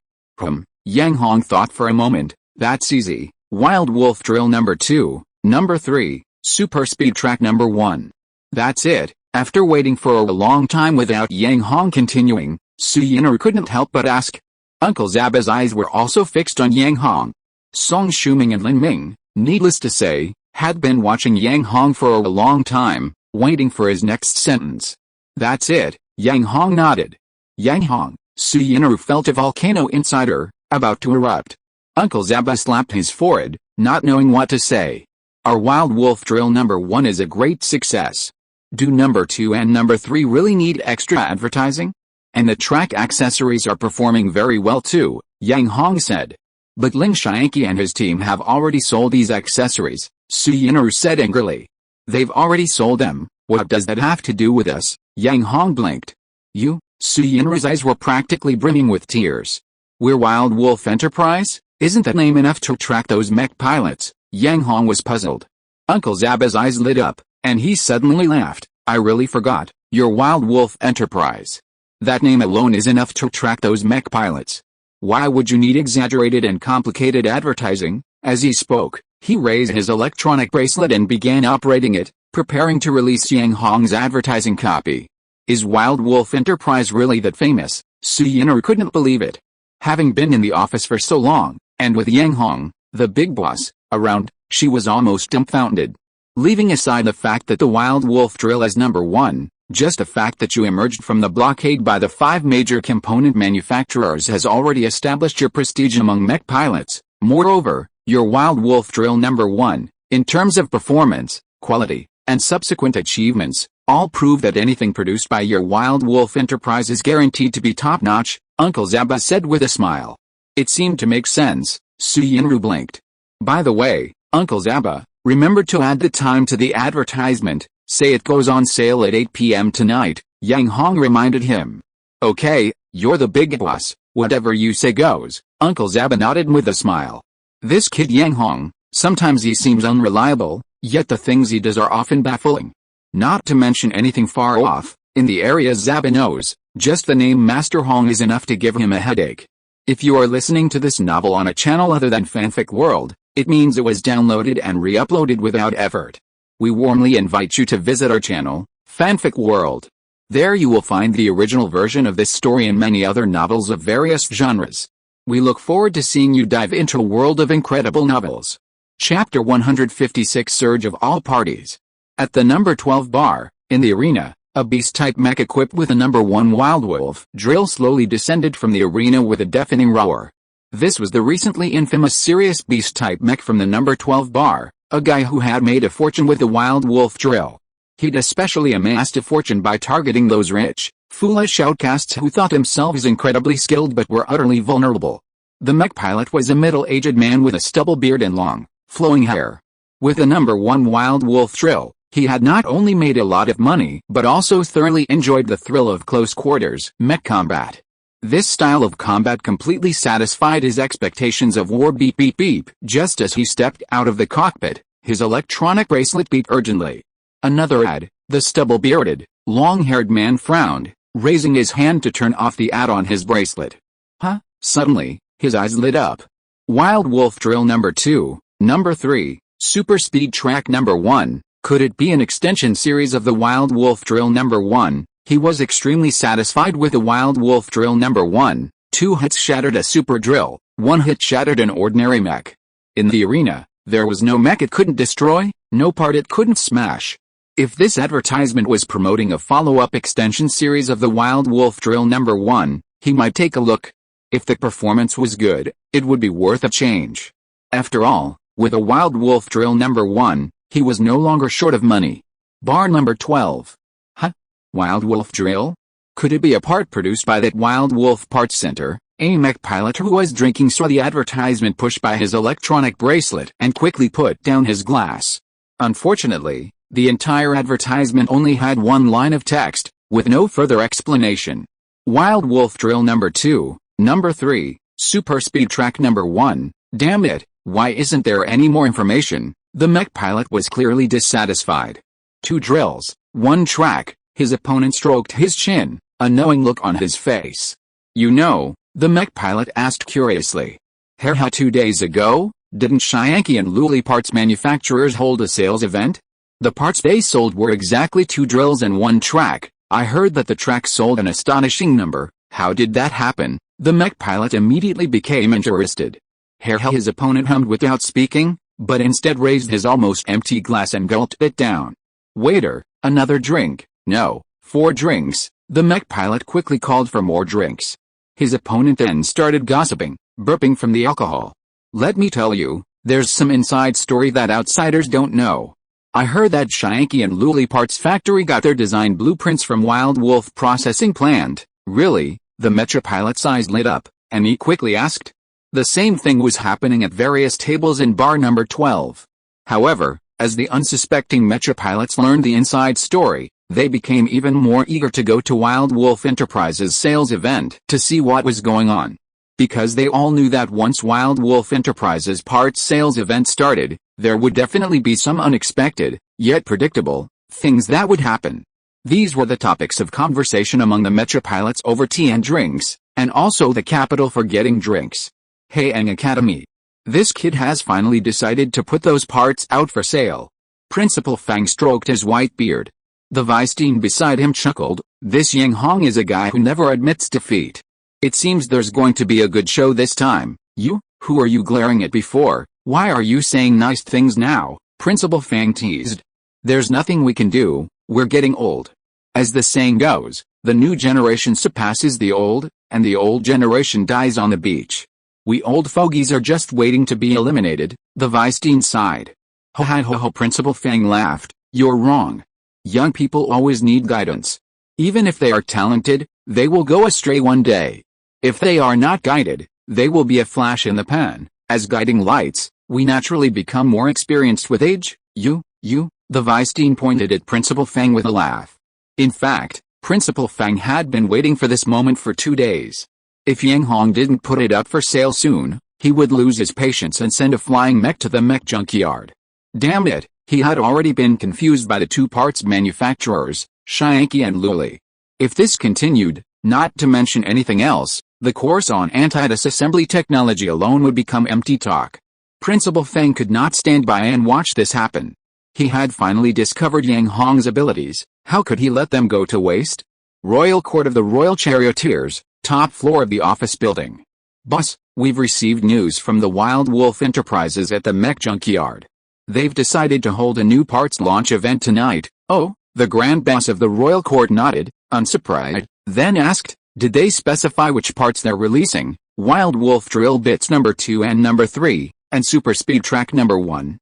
[SPEAKER 1] Yang Hong thought for a moment. That's easy. Wild Wolf Drill number 2, number 3, Super Speed Track number 1. That's it. After waiting for a long time without Yang Hong continuing, Su Yinru couldn't help but ask. Uncle Zaba's eyes were also fixed on Yang Hong. Song Shuming and Lin Ming, needless to say, had been watching Yang Hong for a long time, waiting for his next sentence. That's it. Yang Hong nodded. Yang Hong, Su Yinru felt a volcano inside her, about to erupt. Uncle Zaba slapped his forehead, not knowing what to say. Our Wild Wolf Drill number 1 is a great success. Do number 2 and number 3 really need extra advertising? And the track accessories are performing very well too, Yang Hong said. But Ling Shianki and his team have already sold these accessories, Su Yinru said angrily. They've already sold them. What does that have to do with us? Yang Hong blinked. You? Su Yinru's eyes were practically brimming with tears. We're Wild Wolf Enterprise? Isn't that name enough to track those mech pilots? Yang Hong was puzzled. Uncle Zaba's eyes lit up, and he suddenly laughed. I really forgot. You're Wild Wolf Enterprise. That name alone is enough to track those mech pilots. Why would you need exaggerated and complicated advertising? As he spoke, he raised his electronic bracelet and began operating it, preparing to release Yang Hong's advertising copy. Is Wild Wolf Enterprise really that famous? Su Yinru couldn't believe it. Having been in the office for so long, and with Yang Hong, the big boss, around, she was almost dumbfounded. Leaving aside the fact that the Wild Wolf drill is number one, just the fact that you emerged from the blockade by the 5 major component manufacturers has already established your prestige among mech pilots. Moreover, your Wild Wolf drill number one, in terms of performance, quality, and subsequent achievements, all prove that anything produced by your Wild Wolf Enterprise is guaranteed to be top-notch, Uncle Zaba said with a smile. It seemed to make sense. Su Yinru blinked. By the way, Uncle Zaba, remember to add the time to the advertisement. Say it goes on sale at 8 p.m. tonight, Yang Hong reminded him. Okay, you're the big boss, whatever you say goes, Uncle Zaba nodded with a smile. This kid Yang Hong, sometimes he seems unreliable, yet the things he does are often baffling. Not to mention anything far off, in the areas Zaba knows, just the name Master Hong is enough to give him a headache. If you are listening to this novel on a channel other than Fanfic World, it means it was downloaded and re-uploaded without effort. We warmly invite you to visit our channel, Fanfic World. There you will find the original version of this story and many other novels of various genres. We look forward to seeing you dive into a world of incredible novels. Chapter 156 Surge of All Parties. At the number 12 bar, in the arena, a beast-type mech equipped with a number 1 Wild Wolf drill slowly descended from the arena with a deafening roar. This was the recently infamous Sirius beast-type mech from the number 12 bar, a guy who had made a fortune with the Wild Wolf drill. He'd especially amassed a fortune by targeting those rich, foolish outcasts who thought themselves incredibly skilled but were utterly vulnerable. The mech pilot was a middle-aged man with a stubble beard and long, flowing hair. With the number 1 Wild Wolf drill, he had not only made a lot of money but also thoroughly enjoyed the thrill of close quarters mech combat. This style of combat completely satisfied his expectations of war. Beep beep beep. Just as he stepped out of the cockpit, his electronic bracelet beeped urgently. Another ad. The stubble-bearded, long-haired man frowned, raising his hand to turn off the ad on his bracelet. Huh? Suddenly, his eyes lit up. Wild Wolf drill number 2, number 3, super speed track number 1. Could it be an extension series of the Wild Wolf drill number 1? He was extremely satisfied with the Wild Wolf drill number 1. 2 hits shattered a super drill, 1 hit shattered an ordinary mech. In the arena, there was no mech it couldn't destroy, no part it couldn't smash. If this advertisement was promoting a follow-up extension series of the Wild Wolf drill number 1, he might take a look. If the performance was good, it would be worth a change. After all, with a Wild Wolf drill number 1, he was no longer short of money. Bar number 12. Huh? Wild Wolf drill? Could it be a part produced by that Wild Wolf Parts Center? A mech pilot who was drinking saw the advertisement pushed by his electronic bracelet and quickly put down his glass. Unfortunately, the entire advertisement only had one line of text, with no further explanation. Wild Wolf drill number 2, number 3, super speed track number 1. Damn it, why isn't there any more information? The mech pilot was clearly dissatisfied. 2 drills, 1 track. His opponent stroked his chin, a knowing look on his face. You know, the mech pilot asked curiously. Haha, 2 days ago, didn't Shayanki and Luli parts manufacturers hold a sales event? The parts they sold were exactly 2 drills and 1 track. I heard that the track sold an astonishing number. How did that happen? The mech pilot immediately became interested. Haha, his opponent hummed without speaking, but instead raised his almost empty glass and gulped it down. Waiter, another drink. No, 4 drinks. The mech pilot quickly called for more drinks. His opponent then started gossiping, burping from the alcohol. Let me tell you, there's some inside story that outsiders don't know. I heard that Shayanki and Luli Parts Factory got their design blueprints from Wild Wolf Processing Plant. Really? The Mecha pilot's eyes lit up, and he quickly asked. The same thing was happening at various tables in bar number 12. However, as the unsuspecting Mecha pilots learned the inside story, they became even more eager to go to Wild Wolf Enterprises' sales event to see what was going on. because they all knew that once Wild Wolf Enterprises parts sales event started, there would definitely be some unexpected, yet predictable, things that would happen. These were the topics of conversation among the Mecha pilots over tea and drinks, and also the capital for getting drinks. Haeang Academy. This kid has finally decided to put those parts out for sale. Principal Fang stroked his white beard. The vice dean beside him chuckled. This Yang Hong is a guy who never admits defeat. It seems there's going to be a good show this time. You, who are you glaring at before? Why are you saying nice things now? Principal Fang teased. There's nothing we can do, we're getting old. As the saying goes, the new generation surpasses the old, and the old generation dies on the beach. We old fogies are just waiting to be eliminated, the vice dean sighed. Ho ho ho ho, Principal Fang laughed. You're wrong. Young people always need guidance. Even if they are talented, they will go astray one day. If they are not guided, they will be a flash in the pan. As guiding lights, we naturally become more experienced with age. You, the vice dean pointed at Principal Fang with a laugh. In fact, Principal Fang had been waiting for this moment for 2 days. If Yang Hong didn't put it up for sale soon, he would lose his patience and send a flying mech to the mech junkyard. Damn it, he had already been confused by the two parts manufacturers, Shianki and Luli. If this continued, not to mention anything else, the course on anti-disassembly technology alone would become empty talk. Principal Fang could not stand by and watch this happen. He had finally discovered Yang Hong's abilities. How could he let them go to waste? Royal Court of the Royal Charioteers, top floor of the office building. Boss, we've received news from the Wild Wolf Enterprises at the mech junkyard. They've decided to hold a new parts launch event tonight. Oh, the Grand Boss of the Royal Court nodded, unsurprised, then asked, did they specify which parts they're releasing? Wild Wolf drill bits number 2 and number 3, and super speed track number 1,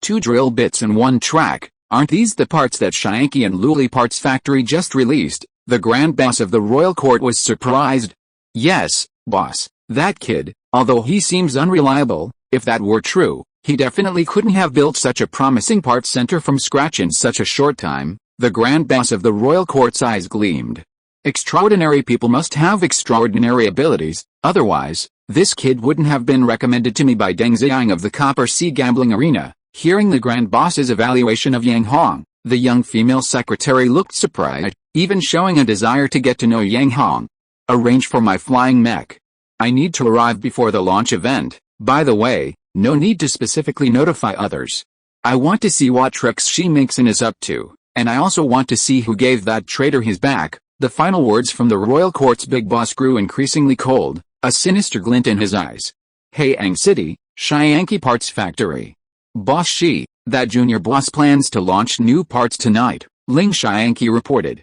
[SPEAKER 1] 2 drill bits and 1 track, aren't these the parts that Shianki and Luli Parts Factory just released? The Grand Boss of the Royal Court was surprised. Yes, boss, that kid, although he seems unreliable, if that were true, he definitely couldn't have built such a promising parts center from scratch in such a short time. The Grand Boss of the Royal Court's eyes gleamed. Extraordinary people must have extraordinary abilities, otherwise, this kid wouldn't have been recommended to me by Deng Xiang of the Copper Sea Gambling Arena. Hearing the Grand Boss's evaluation of Yang Hong, the young female secretary looked surprised, even showing a desire to get to know Yang Hong. Arrange for my flying mech. I need to arrive before the launch event. By the way, no need to specifically notify others. I want to see what tricks Shi Mingxin is up to, and I also want to see who gave that traitor his back. The final words from the Royal Court's big boss grew increasingly cold, a sinister glint in his eyes. Haeang City, Shianki Parts Factory. Boss Shi, that junior boss plans to launch new parts tonight, Ling Shianki reported.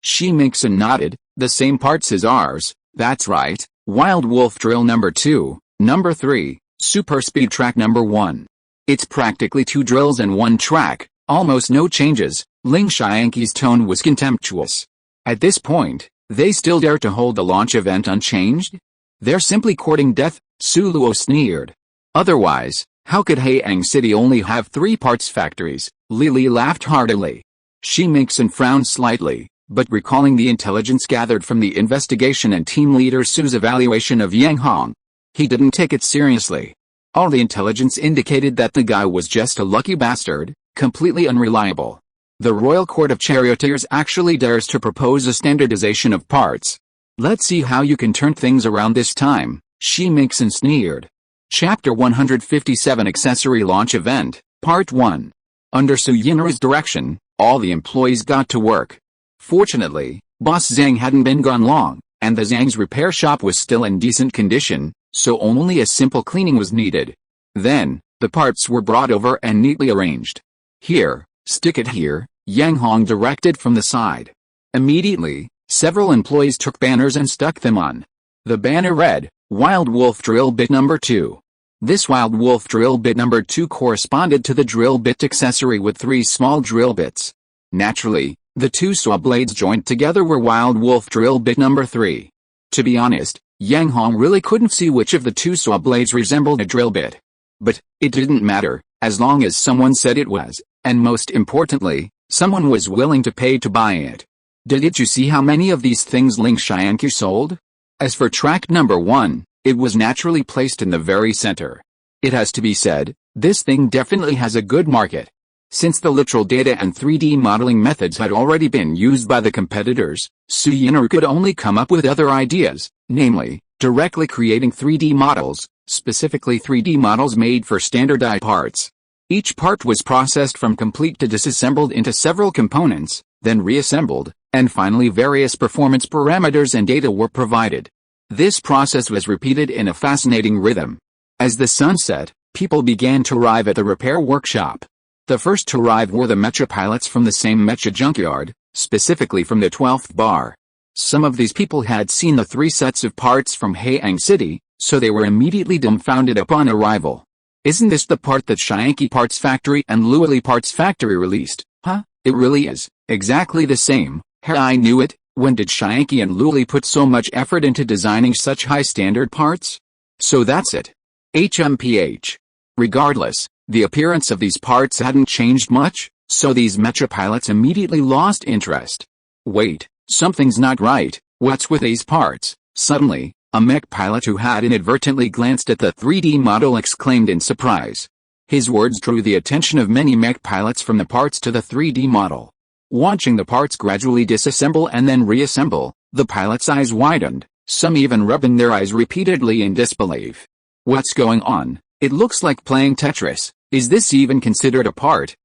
[SPEAKER 1] Shi Mingxin nodded, the same parts as ours, that's right, Wild Wolf drill number 2, number 3, super speed track number 1. It's practically 2 drills and 1 track, almost no changes. Ling Shianki's tone was contemptuous. At this point, they still dare to hold the launch event unchanged? They're simply courting death, Su Luo sneered. Otherwise, how could Haeang City only have 3 parts factories? Li laughed heartily. Shi Mingxin frowned slightly, but recalling the intelligence gathered from the investigation and team leader Su's evaluation of Yang Hong, he didn't take it seriously. All the intelligence indicated that the guy was just a lucky bastard, completely unreliable. The Royal Court of Charioteers actually dares to propose a standardization of parts. Let's see how you can turn things around this time, Shi Mingxin sneered. Chapter 157 Accessory Launch Event, Part 1. Under Su Yinru's direction, all the employees got to work. Fortunately, Boss Zhang hadn't been gone long, and the Zhang's repair shop was still in decent condition, so only a simple cleaning was needed. Then, the parts were brought over and neatly arranged. Here, stick it here, Yang Hong directed from the side. Immediately, several employees took banners and stuck them on. The banner read, Wild Wolf Drill Bit Number 2. This Wild Wolf Drill Bit Number 2 corresponded to the drill bit accessory with 3 small drill bits. Naturally, the 2 saw blades joined together were Wild Wolf Drill Bit Number 3. To be honest, Yang Hong really couldn't see which of the 2 saw blades resembled a drill bit. But, it didn't matter, as long as someone said it was, and most importantly, someone was willing to pay to buy it. Did you see how many of these things Ling Shianki sold? As for track number 1, it was naturally placed in the very center. It has to be said, this thing definitely has a good market. Since the literal data and 3D modeling methods had already been used by the competitors, Suyinru could only come up with other ideas, namely, directly creating 3D models, specifically 3D models made for standardized parts. Each part was processed from complete to disassembled into several components, then reassembled, and finally various performance parameters and data were provided. This process was repeated in a fascinating rhythm. As the sun set, people began to arrive at the repair workshop. The first to arrive were the Mecha pilots from the same Mecha junkyard, specifically from the 12th bar. Some of these people had seen the 3 sets of parts from Haiyang City, so they were immediately dumbfounded upon arrival. Isn't this the part that Shianki Parts Factory and Luoli Parts Factory released? Huh? It really is. Exactly the same. I knew it. When did Shianki and Luoli put so much effort into designing such high standard parts? So that's it. HMPH. Regardless, the appearance of these parts hadn't changed much, so these Mecha pilots immediately lost interest. Wait, something's not right. What's with these parts? Suddenly, a mech pilot who had inadvertently glanced at the 3D model exclaimed in surprise. His words drew the attention of many mech pilots from the parts to the 3D model. Watching the parts gradually disassemble and then reassemble, the pilot's eyes widened, some even rubbing their eyes repeatedly in disbelief. What's going on? It looks like playing Tetris. Is this even considered a part?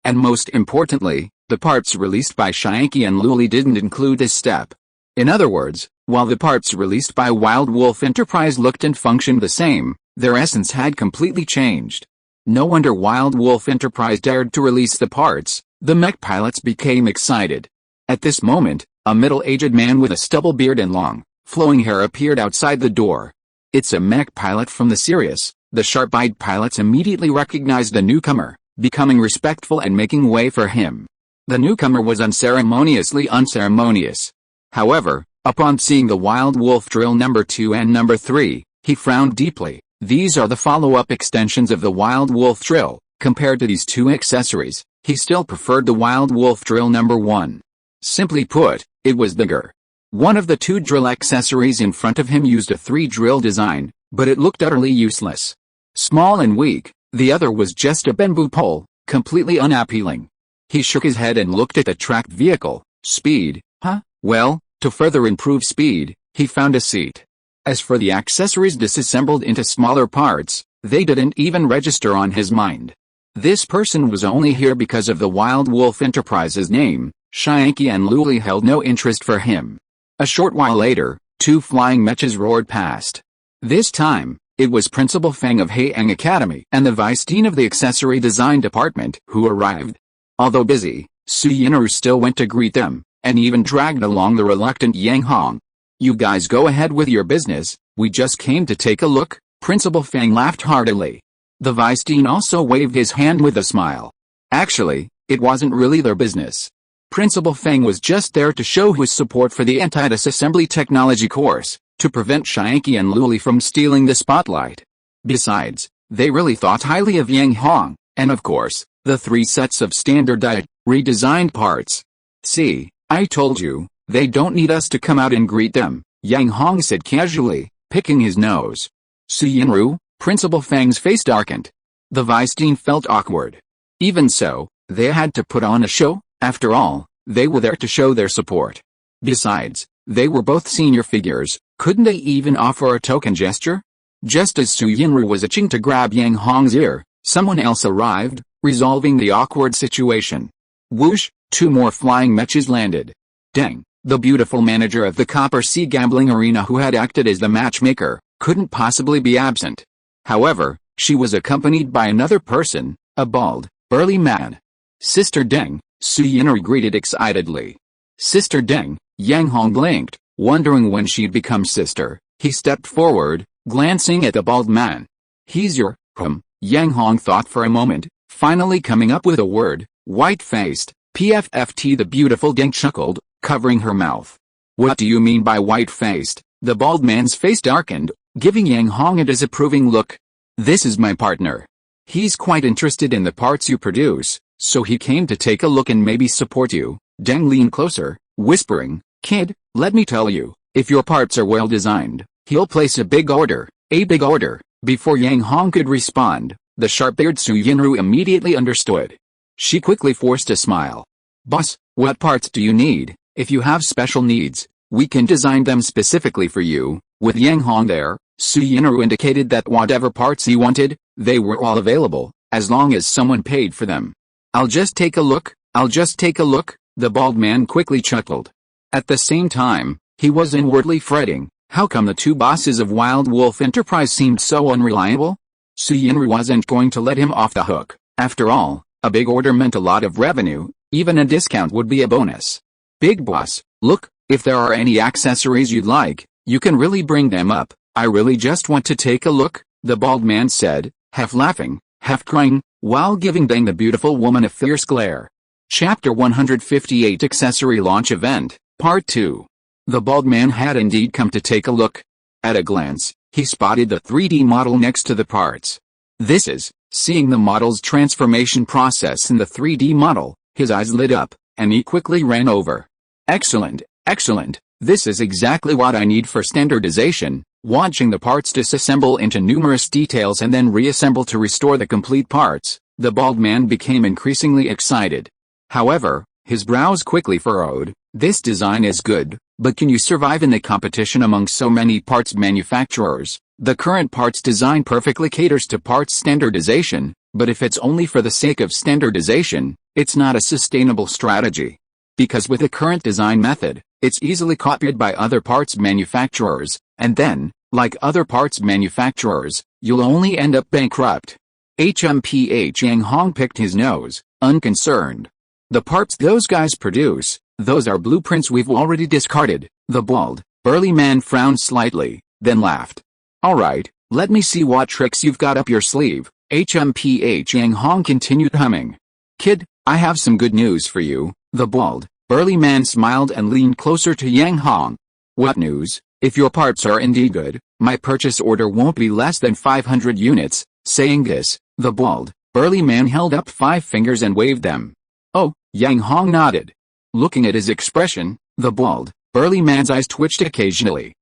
[SPEAKER 1] And most importantly, the parts released by Shianki and Luoli didn't include this step. In other words, while the parts released by Wild Wolf Enterprise looked and functioned the same, their essence had completely changed. No wonder Wild Wolf Enterprise dared to release the parts. The mech pilots became excited. At this moment, a middle-aged man with a stubble beard and long, flowing hair appeared outside the door. It's a mech pilot from the Sirius. The sharp-eyed pilots immediately recognized the newcomer, becoming respectful and making way for him. The newcomer was unceremoniously unceremonious. However, upon seeing the Wild Wolf drill number 2 and number 3, he frowned deeply. These are the follow-up extensions of the Wild Wolf drill. Compared to these 2 accessories, he still preferred the Wild Wolf drill number 1. Simply put, it was bigger. One of the 2 drill accessories in front of him used a 3-drill design, but it looked utterly useless. Small and weak, the other was just a bamboo pole, completely unappealing. He shook his head and looked at the tracked vehicle. Speed, huh? Well, to further improve speed, he found a seat. As for the accessories disassembled into smaller parts, they didn't even register on his mind. This person was only here because of the Wild Wolf Enterprise's name. Shianki and Luoli held no interest for him. A short while later, 2 flying mechas roared past. This time, it was Principal Feng of Haiyang Academy and the Vice Dean of the Accessory Design Department who arrived. Although busy, Suyinru still went to greet them, and even dragged along the reluctant Yang Hong. You guys go ahead with your business, we just came to take a look. Principal Feng laughed heartily. The Vice Dean also waved his hand with a smile. Actually, it wasn't really their business. Principal Feng was just there to show his support for the anti-disassembly technology course, to prevent Shianki and Luoli from stealing the spotlight. Besides, they really thought highly of Yang Hong, and of course, the 3 sets of standardized, redesigned parts. See, I told you, they don't need us to come out and greet them, Yang Hong said casually, picking his nose. Suyinru, Principal Feng's face darkened. The Vice Dean felt awkward. Even so, they had to put on a show. After all, they were there to show their support. Besides, they were both senior figures, couldn't they even offer a token gesture? Just as Suyinru was itching to grab Yang Hong's ear, someone else arrived, resolving the awkward situation. Whoosh, 2 more flying mechas landed. Deng, the beautiful manager of the Copper Sea gambling arena who had acted as the matchmaker, couldn't possibly be absent. However, she was accompanied by another person, a bald, burly man. Sister Deng, Suyinru greeted excitedly. Sister Deng, Yang Hong blinked, wondering when she'd become sister. He stepped forward, glancing at the bald man. He's your, Yang Hong thought for a moment, finally coming up with a word, white-faced, PFFT. The beautiful Deng chuckled, covering her mouth. What do you mean by white-faced? The bald man's face darkened, giving Yang Hong a disapproving look. This is my partner. He's quite interested in the parts you produce, so he came to take a look and maybe support you. Deng leaned closer, whispering, Kid, let me tell you, If your parts are well designed, he'll place a big order. Before Yang Hong could respond, the sharp-eared Su Yinru immediately understood. She quickly forced a smile. Boss, what parts do you need? If you have special needs, we can design them specifically for you. With Yang Hong there, Su Yinru indicated that whatever parts he wanted, they were all available, as long as someone paid for them. I'll just take a look, the bald man quickly chuckled. At the same time, he was inwardly fretting. How come the two bosses of Wild Wolf Enterprise seemed so unreliable? Su Yinru wasn't going to let him off the hook. After all, a big order meant a lot of revenue, even a discount would be a bonus. Big boss, look, if there are any accessories you'd like, you can really bring them up. I really just want to take a look, the bald man said, half laughing, half crying, while giving Deng the beautiful woman a fierce glare. Chapter 158 Accessory Launch Event, Part 2. The bald man had indeed come to take a look. At a glance, he spotted the 3D model next to the parts. Seeing the model's transformation process in the 3D model, his eyes lit up, and he quickly ran over. Excellent, this is exactly what I need for standardization. Watching the parts disassemble into numerous details and then reassemble to restore the complete parts, the bald man became increasingly excited. However, his brows quickly furrowed. This design is good, but can you survive in the competition among so many parts manufacturers? The current parts design perfectly caters to parts standardization, but if it's only for the sake of standardization, it's not a sustainable strategy. Because with the current design method, it's easily copied by other parts manufacturers, and then, like other parts manufacturers, you'll only end up bankrupt. Yang Hong picked his nose, unconcerned. The parts those guys produce, those are blueprints we've already discarded. The bald, burly man frowned slightly, then laughed. Alright, let me see what tricks you've got up your sleeve. Yang Hong continued humming. Kid, I have some good news for you. The bald, burly man smiled and leaned closer to Yang Hong. What news? If your parts are indeed good, my purchase order won't be less than 500 units. Saying this, the bald, burly man held up 5 fingers and waved them. Oh, Yang Hong nodded. Looking at his expression, the bald, burly man's eyes twitched occasionally.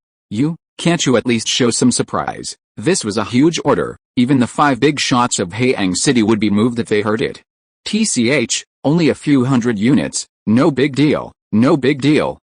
[SPEAKER 1] Can't you at least show some surprise? This was a huge order. Even the 5 big shots of Haiyang City would be moved if they heard it. TCH, only a few hundred units, no big deal.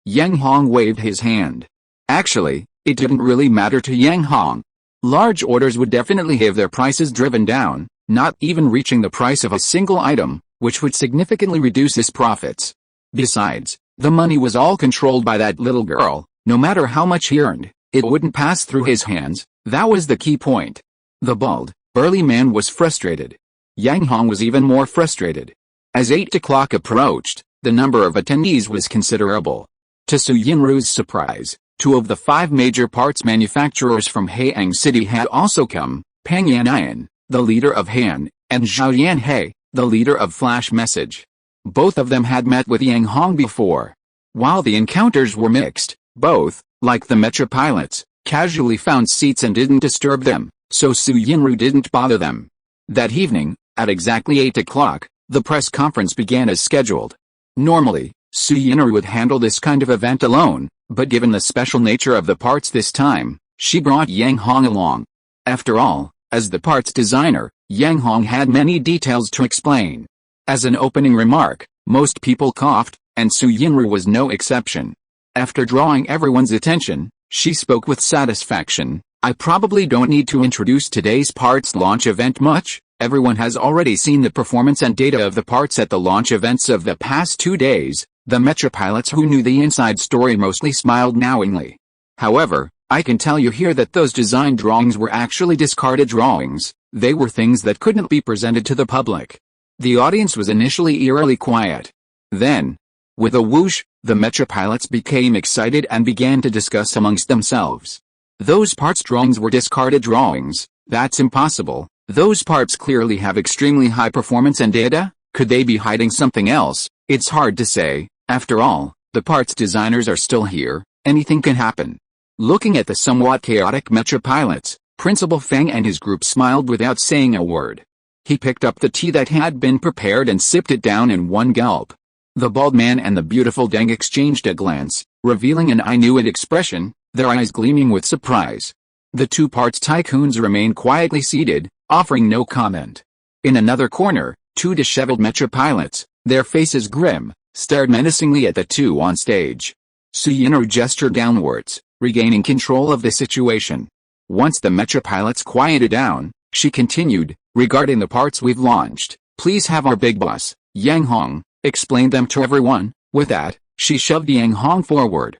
[SPEAKER 1] Yang Hong waved his hand. Actually, it didn't really matter to Yang Hong. Large orders would definitely have their prices driven down, not even reaching the price of a single item, which would significantly reduce his profits. Besides, the money was all controlled by that little girl. No matter how much he earned, it wouldn't pass through his hands. That was the key point. The bald, burly man was frustrated. Yang Hong was even more frustrated. As 8 o'clock approached, the number of attendees was considerable. To Su Yinru's surprise, 2 of the 5 major parts manufacturers from Haiyang City had also come, Pang Yanian, the leader of Han, and Zhao Yanhei, the leader of Flash Message. Both of them had met with Yang Hong before. While the encounters were mixed, both, like the Mecha pilots, casually found seats and didn't disturb them, so Su Yinru didn't bother them. That evening, at exactly 8 o'clock, the press conference began as scheduled. Normally, Su Yinru would handle this kind of event alone, but given the special nature of the parts this time, she brought Yang Hong along. After all, as the parts designer, Yang Hong had many details to explain. As an opening remark, most people coughed, and Su Yinru was no exception. After drawing everyone's attention, she spoke with satisfaction. I probably don't need to introduce today's parts launch event much. Everyone has already seen the performance and data of the parts at the launch events of the past 2 days. The Mecha pilots who knew the inside story mostly smiled knowingly. However, I can tell you here that those design drawings were actually discarded drawings. They were things that couldn't be presented to the public. The audience was initially eerily quiet. Then, with a whoosh, the Mecha pilots became excited and began to discuss amongst themselves. Those parts drawings were discarded drawings. That's impossible. Those parts clearly have extremely high performance and data. Could they be hiding something else? It's hard to say. After all, the parts designers are still here. Anything can happen. Looking at the somewhat chaotic Mecha pilots, Principal Feng and his group smiled without saying a word. He picked up the tea that had been prepared and sipped it down in one gulp. The bald man and the beautiful Deng exchanged a glance, revealing an "I knew it" expression, their eyes gleaming with surprise. The two parts tycoons remain quietly seated, offering no comment. In another corner, two disheveled Mecha pilots, their faces grim, stared menacingly at the two on stage. Suyinru gestured downwards, regaining control of the situation. Once the Mecha pilots quieted down, she continued, "Regarding the parts we've launched, please have our big boss, Yang Hong, explain them to everyone." With that, she shoved Yang Hong forward.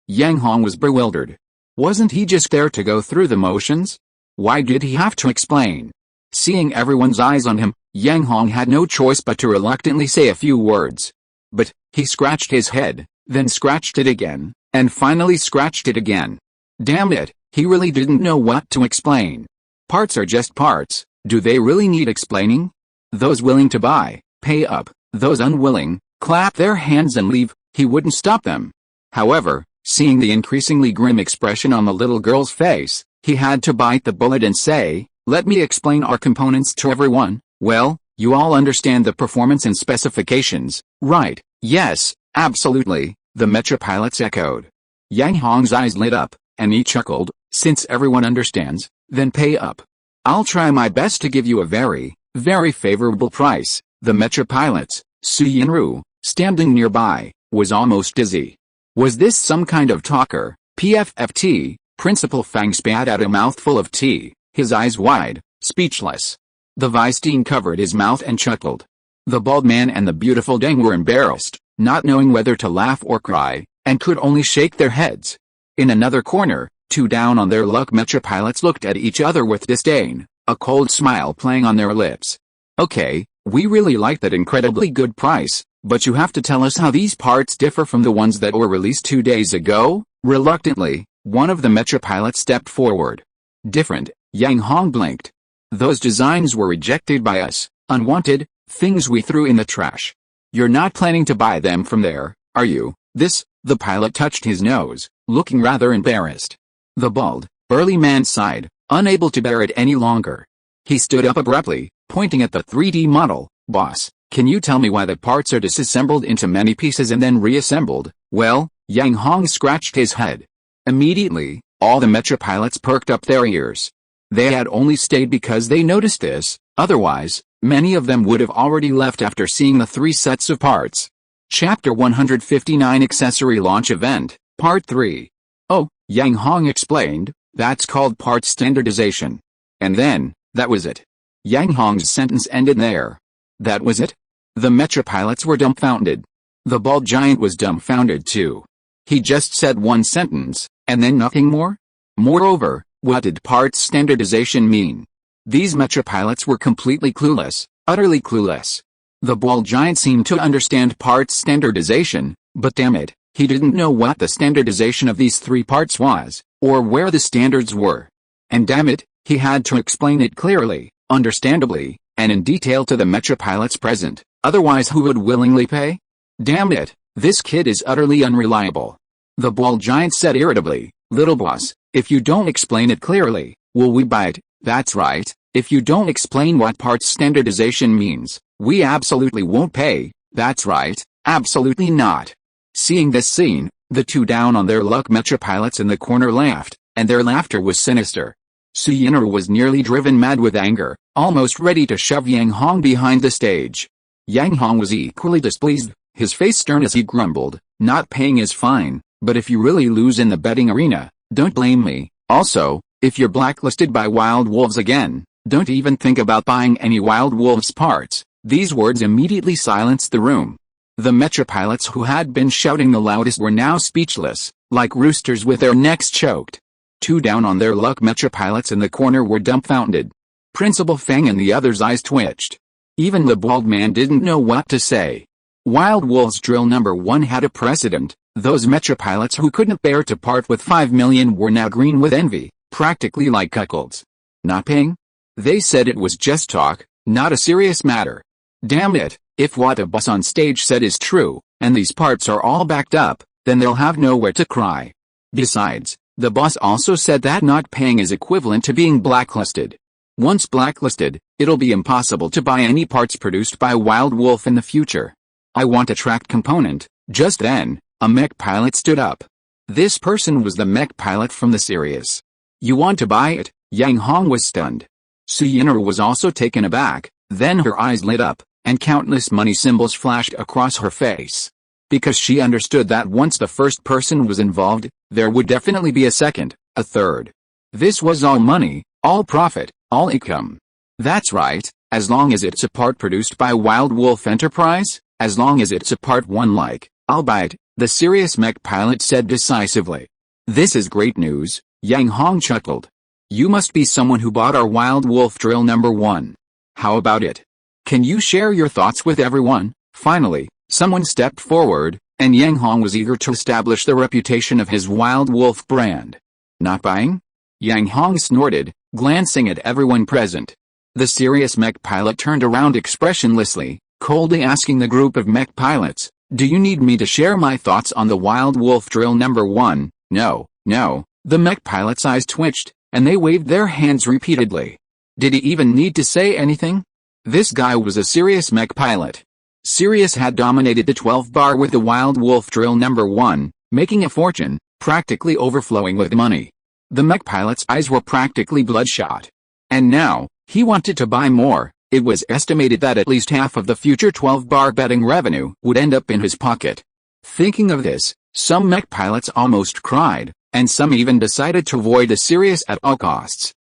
[SPEAKER 1] Yang Hong was bewildered. Wasn't he just there to go through the motions? Why did he have to explain? Seeing everyone's eyes on him, Yang Hong had no choice but to reluctantly say a few words. But, he scratched his head, then scratched it again, and finally scratched it again. Damn it, he really didn't know what to explain. Parts are just parts, do they really need explaining? Those willing to buy, pay up, those unwilling, clap their hands and leave, he wouldn't stop them. However, seeing the increasingly grim expression on the little girl's face, he had to bite the bullet and say, "Let me explain our components to everyone." "Well, you all understand the performance and specifications, right?" "Yes, absolutely," the Mecha pilots echoed. Yang Hong's eyes lit up, and he chuckled, "Since everyone understands, then pay up. I'll try my best to give you a very, very favorable price." The Mecha pilots, Suyinru, standing nearby, was almost dizzy. Was this some kind of talker? PFFT, Principal Fang spat out a mouthful of tea, his eyes wide, speechless. The Vice Dean covered his mouth and chuckled. The bald man and the beautiful Deng were embarrassed, not knowing whether to laugh or cry, and could only shake their heads. In another corner, two down on their luck Mecha pilots looked at each other with disdain, a cold smile playing on their lips. "Okay, we really like that incredibly good price, but you have to tell us how these parts differ from the ones that were released 2 days ago?" Reluctantly, one of the Mecha pilots stepped forward. "Different," Yang Hong blinked. "Those designs were rejected by us, unwanted, things we threw in the trash. You're not planning to buy them from there, are you?" The pilot touched his nose, looking rather embarrassed. The bald, burly man sighed, unable to bear it any longer. He stood up abruptly, pointing at the 3D model. "Boss, can you tell me why the parts are disassembled into many pieces and then reassembled?" "Well," Yang Hong scratched his head. Immediately, all the Mecha pilots perked up their ears. They had only stayed because they noticed this, otherwise, many of them would have already left after seeing the 3 sets of parts. Chapter 159 Accessory Launch Event, Part 3. "Oh," Yang Hong explained, "that's called part standardization." And then, that was it. Yang Hong's sentence ended there. That was it? The Mecha pilots were dumbfounded. The bald giant was dumbfounded too. He just said one sentence, and then nothing more? Moreover, what did parts standardization mean? These Mecha pilots were completely clueless, utterly clueless. The bald giant seemed to understand parts standardization, but damn it, he didn't know what the standardization of these 3 parts was, or where the standards were. And damn it, he had to explain it clearly, understandably, and in detail to the Mecha pilots present, otherwise who would willingly pay? Damn it, this kid is utterly unreliable. The bald giant said irritably, "Little boss, if you don't explain it clearly, will we buy it?" "That's right, if you don't explain what parts standardization means, we absolutely won't pay." "That's right, absolutely not." Seeing this scene, the two down on their luck Mecha pilots in the corner laughed, and their laughter was sinister. Suyinru was nearly driven mad with anger, almost ready to shove Yang Hong behind the stage. Yang Hong was equally displeased, his face stern as he grumbled, "Not paying is fine, but if you really lose in the betting arena, don't blame me. Also, if you're blacklisted by Wild Wolves again, don't even think about buying any Wild Wolves parts." These words immediately silenced the room. The Mecha pilots who had been shouting the loudest were now speechless, like roosters with their necks choked. Two down on their luck Mecha pilots in the corner were dumbfounded. Principal Fang and the others' eyes twitched. Even the bald man didn't know what to say. Wild Wolves drill number 1 had a precedent. Those Mecha pilots who couldn't bear to part with 5 million were now green with envy, practically like cuckolds. Not paying? They said it was just talk, not a serious matter. Damn it, if what a boss on stage said is true, and these parts are all backed up, then they'll have nowhere to cry. Besides, the boss also said that not paying is equivalent to being blacklisted. Once blacklisted, it'll be impossible to buy any parts produced by Wild Wolf in the future. I want a tracked component. Just then, A mech pilot stood up. This person was the mech pilot from the series. You want to buy it? Yang Hong was stunned. Su Yin'er was also taken aback, then her eyes lit up, and countless money symbols flashed across her face. Because she understood that once the first person was involved, there would definitely be a second, a third. This was all money, all profit, all income. That's right, as long as it's a part produced by Wild Wolf Enterprise, as long as it's a part one like, I'll buy it, the serious mech pilot said decisively. This is great news, Yang Hong chuckled. You must be someone who bought our Wild Wolf drill number 1. How about it? Can you share your thoughts with everyone? Finally, someone stepped forward, and Yang Hong was eager to establish the reputation of his Wild Wolf brand. Not buying? Yang Hong snorted, glancing at everyone present. The serious mech pilot turned around expressionlessly, coldly asking the group of mech pilots, do you need me to share my thoughts on the Wild Wolf drill number 1? No, no. The mech pilot's eyes twitched, and they waved their hands repeatedly. Did he even need to say anything? This guy was a serious mech pilot. Sirius had dominated the 12 bar with the Wild Wolf drill number 1, making a fortune, practically overflowing with money. The mech pilot's eyes were practically bloodshot. And now, he wanted to buy more. It was estimated that at least half of the future 12 bar betting revenue would end up in his pocket. Thinking of this, some mech pilots almost cried, and some even decided to avoid the Sirius at all costs.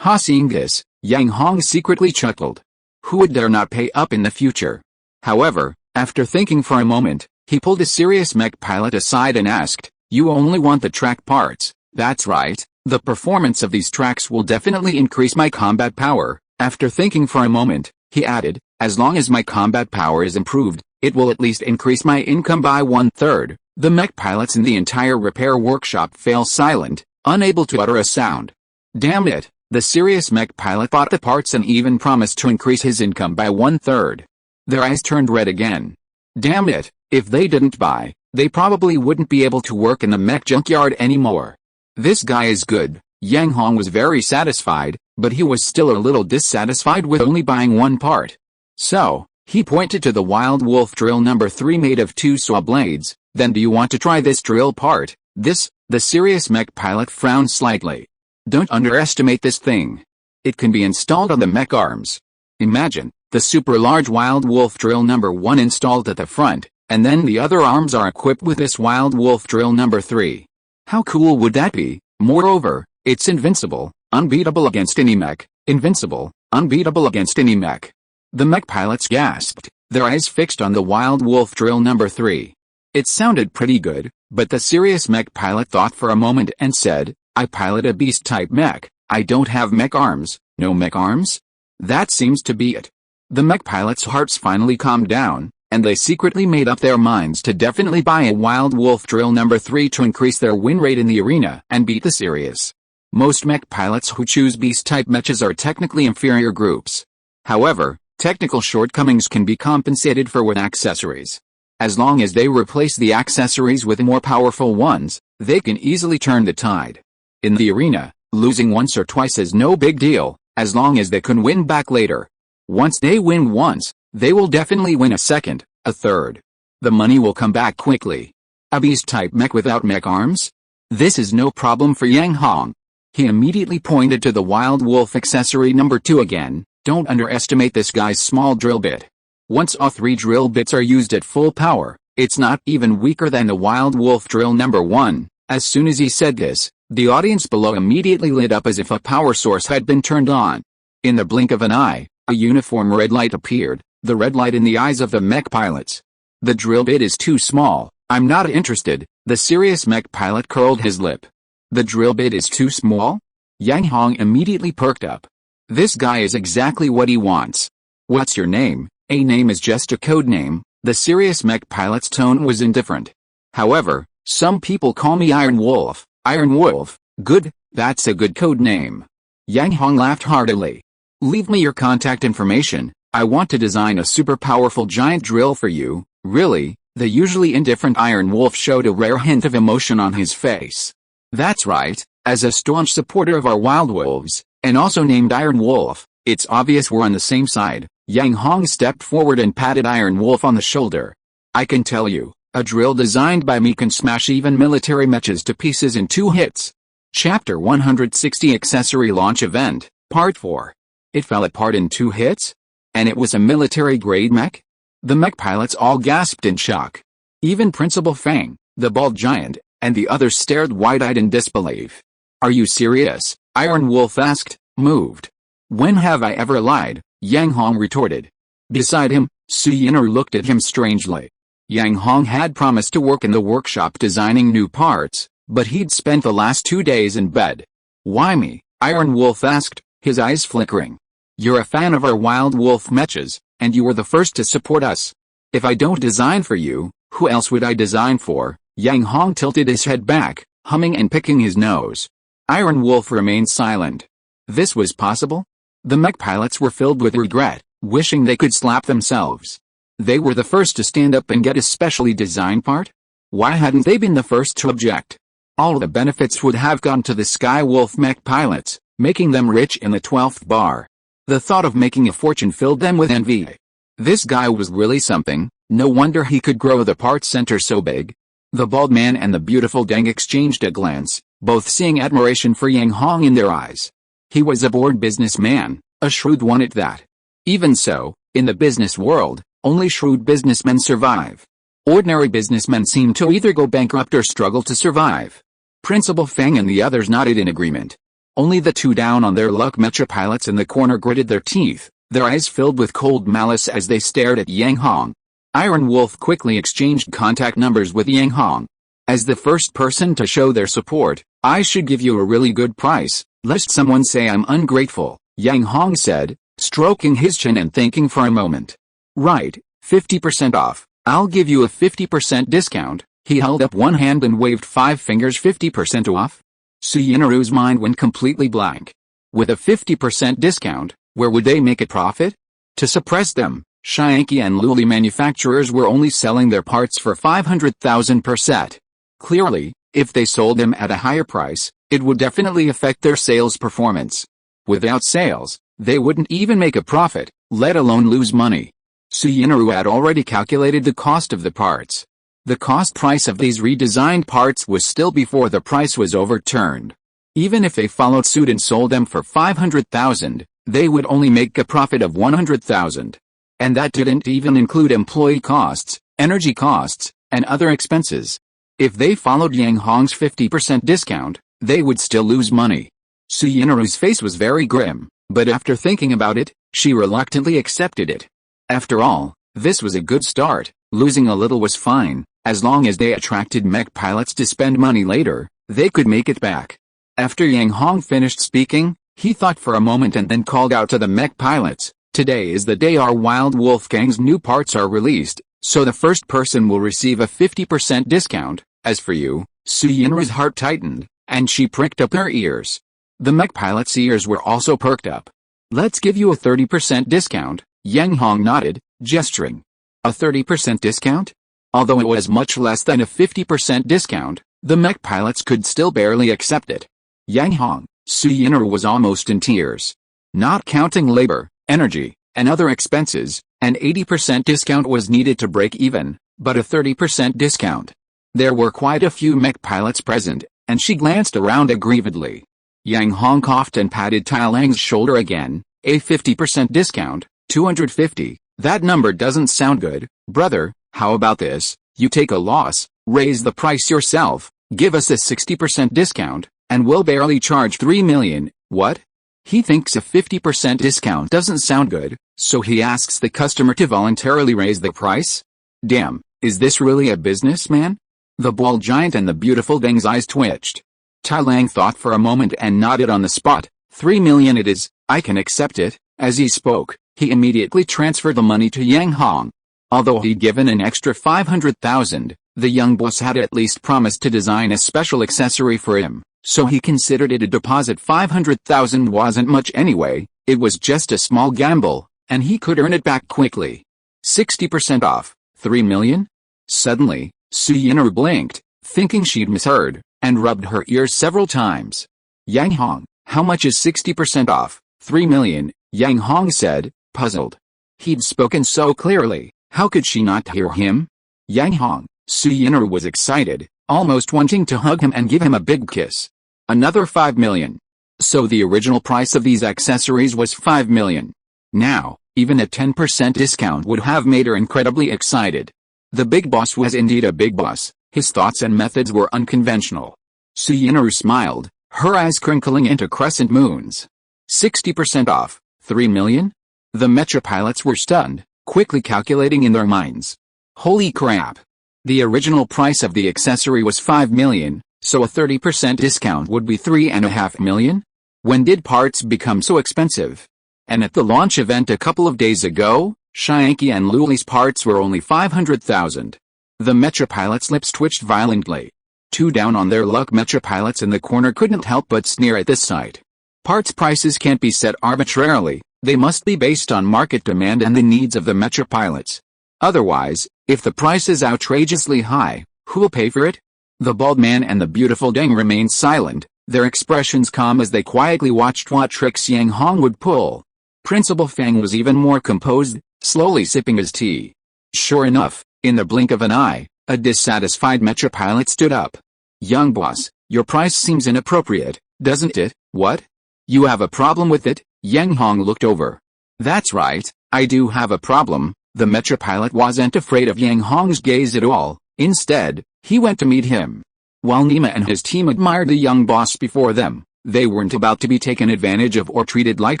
[SPEAKER 1] Seeing this, Yang Hong secretly chuckled. Who would dare not pay up in the future? However, after thinking for a moment, he pulled the serious mech pilot aside and asked, you only want the track parts? That's right, the performance of these tracks will definitely increase my combat power. After thinking for a moment, he added, as long as my combat power is improved, it will at least increase my income by 1/3. The mech pilots in the entire repair workshop fell silent, unable to utter a sound. Damn it, the serious mech pilot bought the parts and even promised to increase his income by 1/3. Their eyes turned red again. Damn it, if they didn't buy, they probably wouldn't be able to work in the mech junkyard anymore. This guy is good. Yang Hong was very satisfied, but he was still a little dissatisfied with only buying one part. So, he pointed to the Wild Wolf drill number 3 made of 2 saw blades. Then do you want to try this drill part? This, the serious mech pilot frowned slightly. Don't underestimate this thing. It can be installed on the mech arms. Imagine, the super large Wild Wolf drill number 1 installed at the front, and then the other arms are equipped with this Wild Wolf drill number 3. How cool would that be? Moreover, it's invincible, unbeatable against any mech, invincible, unbeatable against any mech. The mech pilots gasped, their eyes fixed on the Wild Wolf drill number 3. It sounded pretty good, but the serious mech pilot thought for a moment and said, I pilot a beast-type mech, I don't have mech arms. No mech arms? That seems to be it. The mech pilots' hearts finally calmed down, and they secretly made up their minds to definitely buy a Wild Wolf drill number 3 to increase their win rate in the arena and beat the Sirius. Most mech pilots who choose beast-type mechas are technically inferior groups. However, technical shortcomings can be compensated for with accessories. As long as they replace the accessories with more powerful ones, they can easily turn the tide. In the arena, losing once or twice is no big deal, as long as they can win back later. Once they win once, they will definitely win a second, a third. The money will come back quickly. A beast-type mech without mech arms? This is no problem for Yang Hong. He immediately pointed to the Wild Wolf accessory number 2 again. Don't underestimate this guy's small drill bit. Once all 3 drill bits are used at full power, it's not even weaker than the Wild Wolf drill number 1. As soon as he said this, the audience below immediately lit up as if a power source had been turned on. In the blink of an eye, a uniform red light appeared, the red light in the eyes of the mech pilots. The drill bit is too small, I'm not interested, the serious mech pilot curled his lip. The drill bit is too small? Yang Hong immediately perked up. This guy is exactly what he wants. What's your name? A name is just a code name. The serious mech pilot's tone was indifferent. However, some people call me Iron Wolf. Iron Wolf, good, that's a good code name. Yang Hong laughed heartily. Leave me your contact information, I want to design a super powerful giant drill for you. Really? The usually indifferent Iron Wolf showed a rare hint of emotion on his face. That's right, as a staunch supporter of our Wild Wolves, and also named Iron Wolf, it's obvious we're on the same side. Yang Hong stepped forward and patted Iron Wolf on the shoulder. I can tell you, A drill designed by me can smash even military mechas to pieces in 2 hits. Chapter 160 Accessory Launch Event, Part 4. It fell apart in 2 hits? And it was a military-grade mech? The mech pilots all gasped in shock. Even Principal Fang, the bald giant, and the others stared wide-eyed in disbelief. Are you serious? Iron Wolf asked, moved. When have I ever lied? Yang Hong retorted. Beside him, Su Yinru looked at him strangely. Yang Hong had promised to work in the workshop designing new parts, but he'd spent the last 2 days in bed. Why me? Iron Wolf asked, his eyes flickering. You're a fan of our Wild Wolf mechas, and you were the first to support us. If I don't design for you, who else would I design for? Yang Hong tilted his head back, humming and picking his nose. Iron Wolf remained silent. This was possible? The mech pilots were filled with regret, wishing they could slap themselves. They were the first to stand up and get a specially designed part? Why hadn't they been the first to object? All the benefits would have gone to the Sky Wolf mech pilots, making them rich in the 12th bar. The thought of making a fortune filled them with envy. This guy was really something, no wonder he could grow the parts center so big. The bald man and the beautiful Deng exchanged a glance, both seeing admiration for Yang Hong in their eyes. He was a bored businessman, a shrewd one at that. Even so, in the business world, only shrewd businessmen survive. Ordinary businessmen seem to either go bankrupt or struggle to survive. Principal Fang and the others nodded in agreement. Only the 2 down on their luck mecha pilots in the corner gritted their teeth, their eyes filled with cold malice as they stared at Yang Hong. Iron Wolf quickly exchanged contact numbers with Yang Hong. As the first person to show their support, I should give you a really good price, lest someone say I'm ungrateful, Yang Hong said, stroking his chin and thinking for a moment. Right, 50% off, I'll give you a 50% discount. He held up one hand and waved 5 fingers. 50% off? Su Yinru's mind went completely blank. With a 50% discount, where would they make a profit? To suppress them, Shianki and Luli manufacturers were only selling their parts for 500,000 per set. Clearly, if they sold them at a higher price, it would definitely affect their sales performance. Without sales, they wouldn't even make a profit, let alone lose money. Su Yinru had already calculated the cost of the parts. The cost price of these redesigned parts was still before the price was overturned. Even if they followed suit and sold them for 500,000, they would only make a profit of 100,000. And that didn't even include employee costs, energy costs, and other expenses. If they followed Yang Hong's 50% discount, they would still lose money. Su Yinru's face was very grim, but after thinking about it, she reluctantly accepted it. After all, this was a good start. Losing a little was fine, as long as they attracted mech pilots to spend money later, they could make it back. After Yang Hong finished speaking, he thought for a moment and then called out to the mech pilots, today is the day our Wild Wolf Gang's new parts are released, so the first person will receive a 50% discount. As for you, Su Yinru's heart tightened, and she pricked up her ears. The mech pilot's ears were also perked up. Let's give you a 30% discount, Yang Hong nodded, gesturing. A 30% discount? Although it was much less than a 50% discount, the mech pilots could still barely accept it. Yang Hong, Su Yinru was almost in tears. Not counting labor, energy, and other expenses, an 80% discount was needed to break even, but a 30% discount. There were quite a few mech pilots present, and she glanced around aggrievedly. Yang Hong coughed and patted Tai Lang's shoulder again. A 50% discount, 250, that number doesn't sound good, brother. How about this, you take a loss, raise the price yourself, give us a 60% discount, and we'll barely charge 3 million, what? He thinks a 50% discount doesn't sound good, so he asks the customer to voluntarily raise the price? Damn, is this really a businessman? The bald giant and the beautiful Deng's eyes twitched. Tai Lang thought for a moment and nodded on the spot. 3 million it is, I can accept it. As he spoke, he immediately transferred the money to Yang Hong. Although he'd given an extra 500,000, the young boss had at least promised to design a special accessory for him, so he considered it a deposit. 500,000 wasn't much anyway, it was just a small gamble, and he could earn it back quickly. 60% off, 3 million? Suddenly, Su Yinru blinked, thinking she'd misheard, and rubbed her ears several times. Yang Hong, how much is 60% off? 3 million, Yang Hong said, puzzled. He'd spoken so clearly, how could she not hear him? Yang Hong, Suyinru was excited, almost wanting to hug him and give him a big kiss. Another 5 million. So the original price of these accessories was 5 million. Now, even a 10% discount would have made her incredibly excited. The big boss was indeed a big boss, his thoughts and methods were unconventional. Suyinru smiled, her eyes crinkling into crescent moons. 60% off, 3 million? The Mecha pilots were stunned, quickly calculating in their minds. Holy crap! The original price of the accessory was 5 million, so a 30% discount would be 3.5 million? When did parts become so expensive? And at the launch event a couple of days ago, Shianki and Luli's parts were only 500,000. The Mecha pilots' lips twitched violently. Two down on their luck Mecha pilots in the corner couldn't help but sneer at this sight. Parts prices can't be set arbitrarily, they must be based on market demand and the needs of the Mecha pilots. Otherwise, if the price is outrageously high, who'll pay for it? The bald man and the beautiful Deng remained silent, their expressions calm as they quietly watched what tricks Yang Hong would pull. Principal Fang was even more composed, slowly sipping his tea. Sure enough, in the blink of an eye, a dissatisfied Mecha pilot stood up. Young boss, your price seems inappropriate, doesn't it? What? You have a problem with it? Yang Hong looked over. That's right, I do have a problem. The Mecha pilot wasn't afraid of Yang Hong's gaze at all, instead, he went to meet him. While Nima and his team admired the young boss before them, they weren't about to be taken advantage of or treated like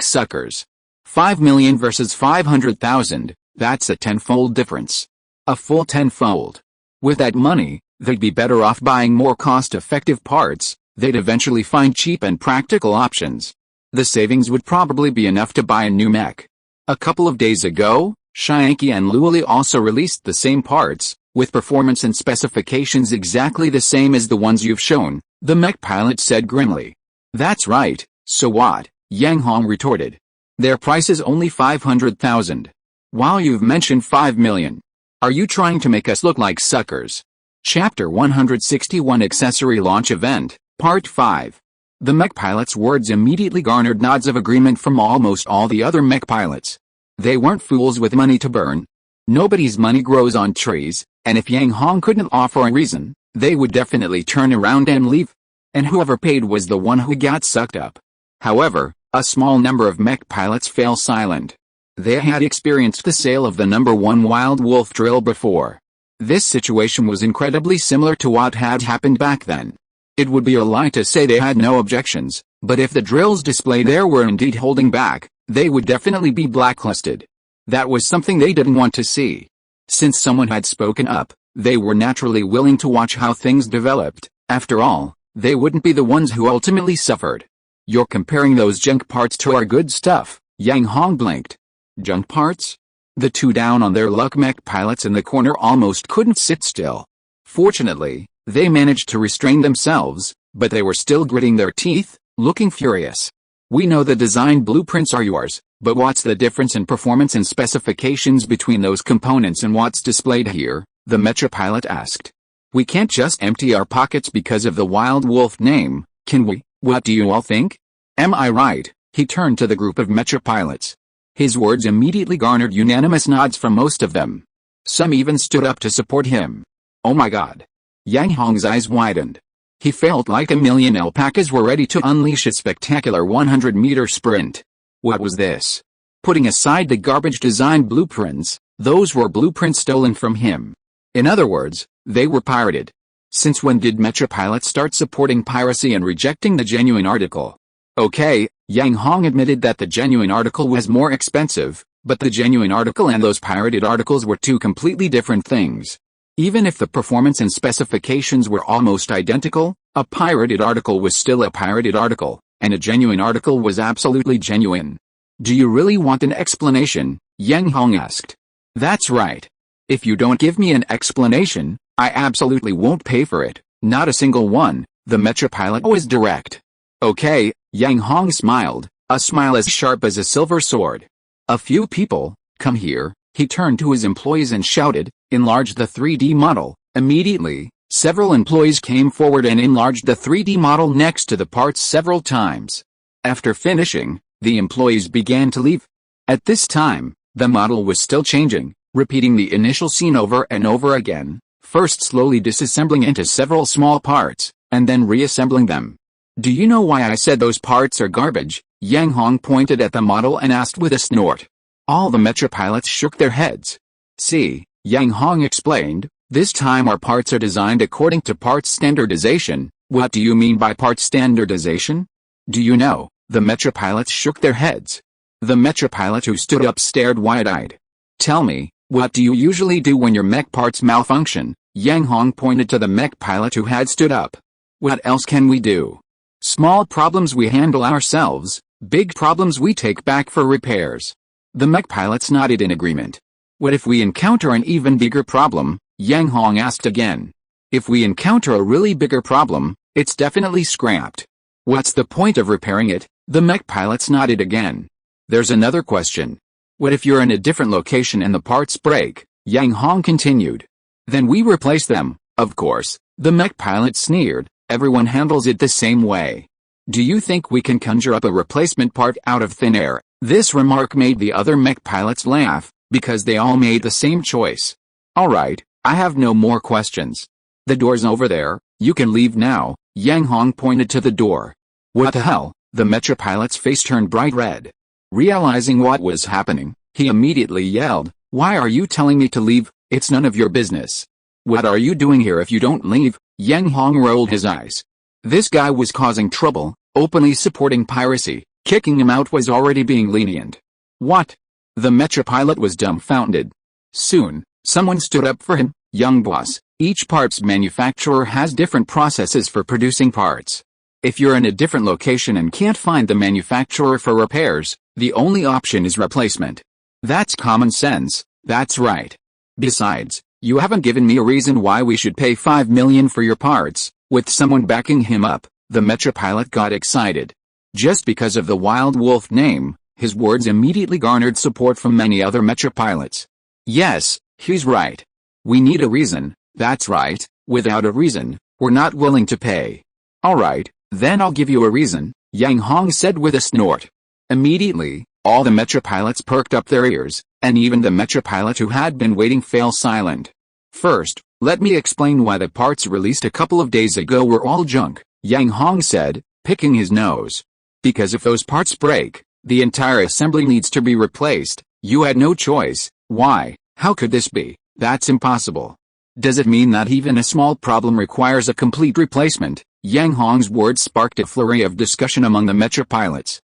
[SPEAKER 1] suckers. 5 million versus 500,000, that's a tenfold difference. A full tenfold. With that money, they'd be better off buying more cost-effective parts, they'd eventually find cheap and practical options. The savings would probably be enough to buy a new mech. A couple of days ago, Shianki and Luli also released the same parts, with performance and specifications exactly the same as the ones you've shown, the mech pilot said grimly. That's right, so what? Yang Hong retorted. Their price is only 500,000. While you've mentioned 5 million. Are you trying to make us look like suckers? Chapter 161 Accessory Launch Event, Part 5. The mech pilot's words immediately garnered nods of agreement from almost all the other mech pilots. They weren't fools with money to burn. Nobody's money grows on trees, and if Yang Hong couldn't offer a reason, they would definitely turn around and leave. And whoever paid was the one who got sucked up. However, a small number of mech pilots fell silent. They had experienced the sale of the #1 Wild Wolf drill before. This situation was incredibly similar to what had happened back then. It would be a lie to say they had no objections, but if the drills displayed there were indeed holding back, they would definitely be blacklisted. That was something they didn't want to see. Since someone had spoken up, they were naturally willing to watch how things developed. After all, they wouldn't be the ones who ultimately suffered. You're comparing those junk parts to our good stuff, Yang Hong blinked. Junk parts? The two down on their luck mech pilots in the corner almost couldn't sit still. Fortunately, they managed to restrain themselves, but they were still gritting their teeth, looking furious. We know the design blueprints are yours, but what's the difference in performance and specifications between those components and what's displayed here? The Mecha pilot asked. We can't just empty our pockets because of the Wild Wolf name, can we? What do you all think? Am I right? He turned to the group of Mecha pilots. His words immediately garnered unanimous nods from most of them. Some even stood up to support him. Oh my god. Yang Hong's eyes widened. He felt like a million alpacas were ready to unleash a spectacular 100-meter sprint. What was this? Putting aside the garbage design blueprints, those were blueprints stolen from him. In other words, they were pirated. Since when did Mecha pilots start supporting piracy and rejecting the genuine article? Okay, Yang Hong admitted that the genuine article was more expensive, but the genuine article and those pirated articles were two completely different things. Even if the performance and specifications were almost identical, a pirated article was still a pirated article, and a genuine article was absolutely genuine. Do you really want an explanation? Yang Hong asked. That's right. If you don't give me an explanation, I absolutely won't pay for it, not a single one. The Mecha pilot was direct. Okay, Yang Hong smiled, a smile as sharp as a silver sword. A few people, come here. He turned to his employees and shouted, enlarge the 3D model. Immediately, several employees came forward and enlarged the 3D model next to the parts several times. After finishing, the employees began to leave. At this time, the model was still changing, repeating the initial scene over and over again. first slowly disassembling into several small parts, and then reassembling them. Do you know why I said those parts are garbage? Yang Hong pointed at the model and asked with a snort. All the Mecha pilots shook their heads. See, Yang Hong explained, this time our parts are designed according to parts standardization. What do you mean by parts standardization? Do you know? The Mecha pilots shook their heads. The Mecha pilot who stood up stared wide-eyed. Tell me, what do you usually do when your mech parts malfunction? Yang Hong pointed to the mech pilot who had stood up. What else can we do? Small problems we handle ourselves, big problems we take back for repairs. The mech pilots nodded in agreement. What if we encounter an even bigger problem? Yang Hong asked again. If we encounter a really bigger problem, it's definitely scrapped. What's the point of repairing it? The mech pilots nodded again. There's another question. What if you're in a different location and the parts break? Yang Hong continued. Then we replace them, of course. The mech pilot sneered. Everyone handles it the same way. Do you think we can conjure up a replacement part out of thin air? This remark made the other mech pilots laugh, because they all made the same choice. Alright, I have no more questions. The door's over there, you can leave now. Yang Hong pointed to the door. What the hell? The Mecha pilot's face turned bright red. Realizing what was happening, he immediately yelled, Why are you telling me to leave? It's none of your business. What are you doing here if you don't leave? Yang Hong rolled his eyes. This guy was causing trouble, openly supporting piracy. Kicking him out was already being lenient. What? The Mecha pilot was dumbfounded. Soon, someone stood up for him. Young boss, each parts manufacturer has different processes for producing parts. If you're in a different location and can't find the manufacturer for repairs, the only option is replacement. That's common sense, that's right. Besides, you haven't given me a reason why we should pay 5 million for your parts. With someone backing him up, the Mecha pilot got excited. Just because of the Wild Wolf name, his words immediately garnered support from many other Mecha pilots. Yes, he's right. We need a reason, that's right. Without a reason, we're not willing to pay. Alright, then I'll give you a reason, Yang Hong said with a snort. Immediately, all the Mecha pilots perked up their ears, and even the Mecha pilot who had been waiting fell silent. First, let me explain why the parts released a couple of days ago were all junk, Yang Hong said, picking his nose. Because if those parts break, the entire assembly needs to be replaced. You had no choice. Why? How could this be? That's impossible. Does it mean that even a small problem requires a complete replacement? Yang Hong's words sparked a flurry of discussion among the Mecha pilots.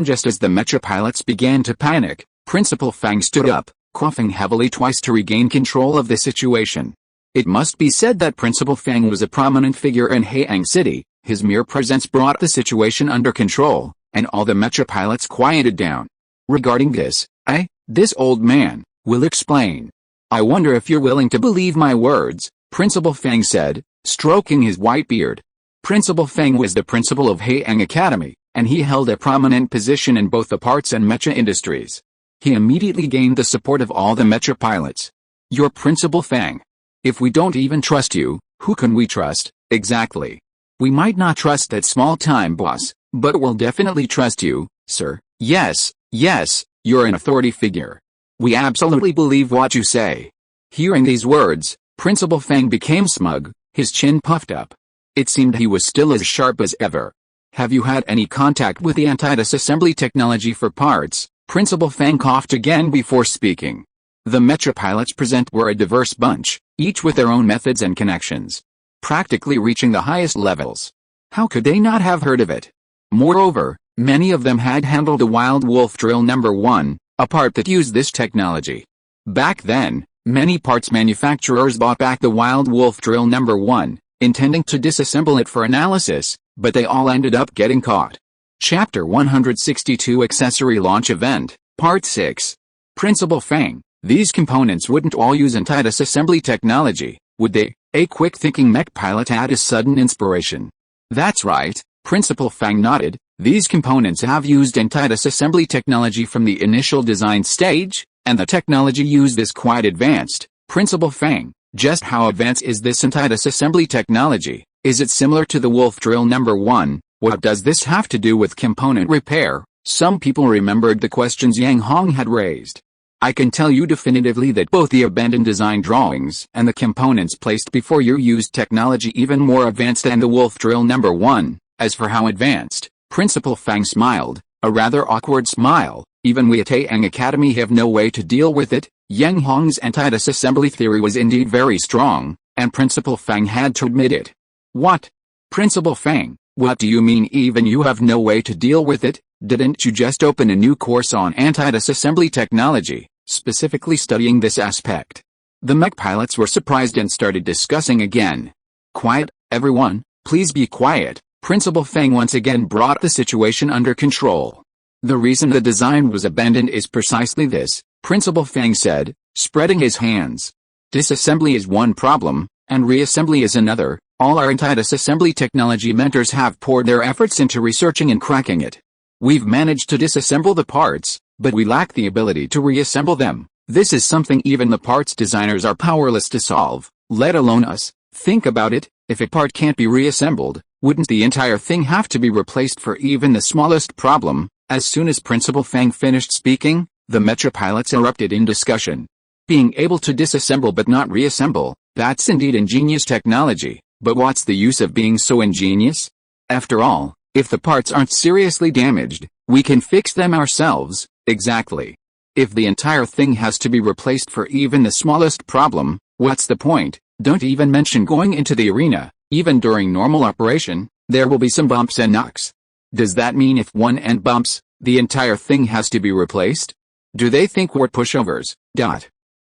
[SPEAKER 1] Just as the Mecha pilots began to panic, Principal Fang stood up, coughing heavily twice to regain control of the situation. It must be said that Principal Fang was a prominent figure in Haiyang City. His mere presence brought the situation under control, and all the Mecha pilots quieted down. Regarding this, this old man, will explain. I wonder if you're willing to believe my words, Principal Fang said, stroking his white beard. Principal Fang was the principal of Haiyang Academy, and he held a prominent position in both the parts and Mecha industries. He immediately gained the support of all the Mecha pilots. You're Principal Fang. If we don't even trust you, who can we trust? Exactly. We might not trust that small-time boss, but we'll definitely trust you, sir. Yes, you're an authority figure. We absolutely believe what you say. Hearing these words, Principal Fang became smug, his chin puffed up. It seemed he was still as sharp as ever. Have you had any contact with the anti-disassembly technology for parts? Principal Fang coughed again before speaking. The Mecha pilots present were a diverse bunch, each with their own methods and connections, practically reaching the highest levels. How could they not have heard of it? Moreover, many of them had handled the Wild Wolf Drill No. 1, a part that used this technology. Back then, many parts manufacturers bought back the Wild Wolf Drill No. 1, intending to disassemble it for analysis, but they all ended up getting caught. Chapter 162 Accessory Launch Event, Part 6. Principal Fang, these components wouldn't all use anti-disassembly technology, would they? A quick-thinking mech pilot had a sudden inspiration. That's right, Principal Fang nodded. These components have used anti-disassembly technology from the initial design stage, and the technology used is quite advanced. Principal Fang, just how advanced is this anti-disassembly technology? Is it similar to the Wolf Drill No. 1? What does this have to do with component repair? Some people remembered the questions Yang Hong had raised. I can tell you definitively that both the abandoned design drawings and the components placed before you used technology even more advanced than the wolf drill number 1. As for how advanced, Principal Fang smiled, a rather awkward smile. Even we at Taeyang Academy have no way to deal with it. Yang Hong's anti-disassembly theory was indeed very strong, and Principal Fang had to admit it. What? Principal Fang, what do you mean even you have no way to deal with it? Didn't you just open a new course on anti-disassembly technology, specifically studying this aspect? The mech pilots were surprised and started discussing again. Quiet, everyone, please be quiet. Principal Fang once again brought the situation under control. The reason the design was abandoned is precisely this, Principal Fang said, spreading his hands. Disassembly is one problem, and reassembly is another. All our anti-disassembly technology mentors have poured their efforts into researching and cracking it. We've managed to disassemble the parts, but we lack the ability to reassemble them. This is something even the parts designers are powerless to solve, let alone us. Think about it, if a part can't be reassembled, wouldn't the entire thing have to be replaced for even the smallest problem? As soon as Principal Fang finished speaking, the Mecha pilots erupted in discussion. Being able to disassemble but not reassemble, that's indeed ingenious technology, but what's the use of being so ingenious? After all, if the parts aren't seriously damaged, we can fix them ourselves. Exactly. If the entire thing has to be replaced for even the smallest problem, what's the point? Don't even mention going into the arena. Even during normal operation, there will be some bumps and knocks. Does that mean if one end bumps, the entire thing has to be replaced? Do they think we're pushovers?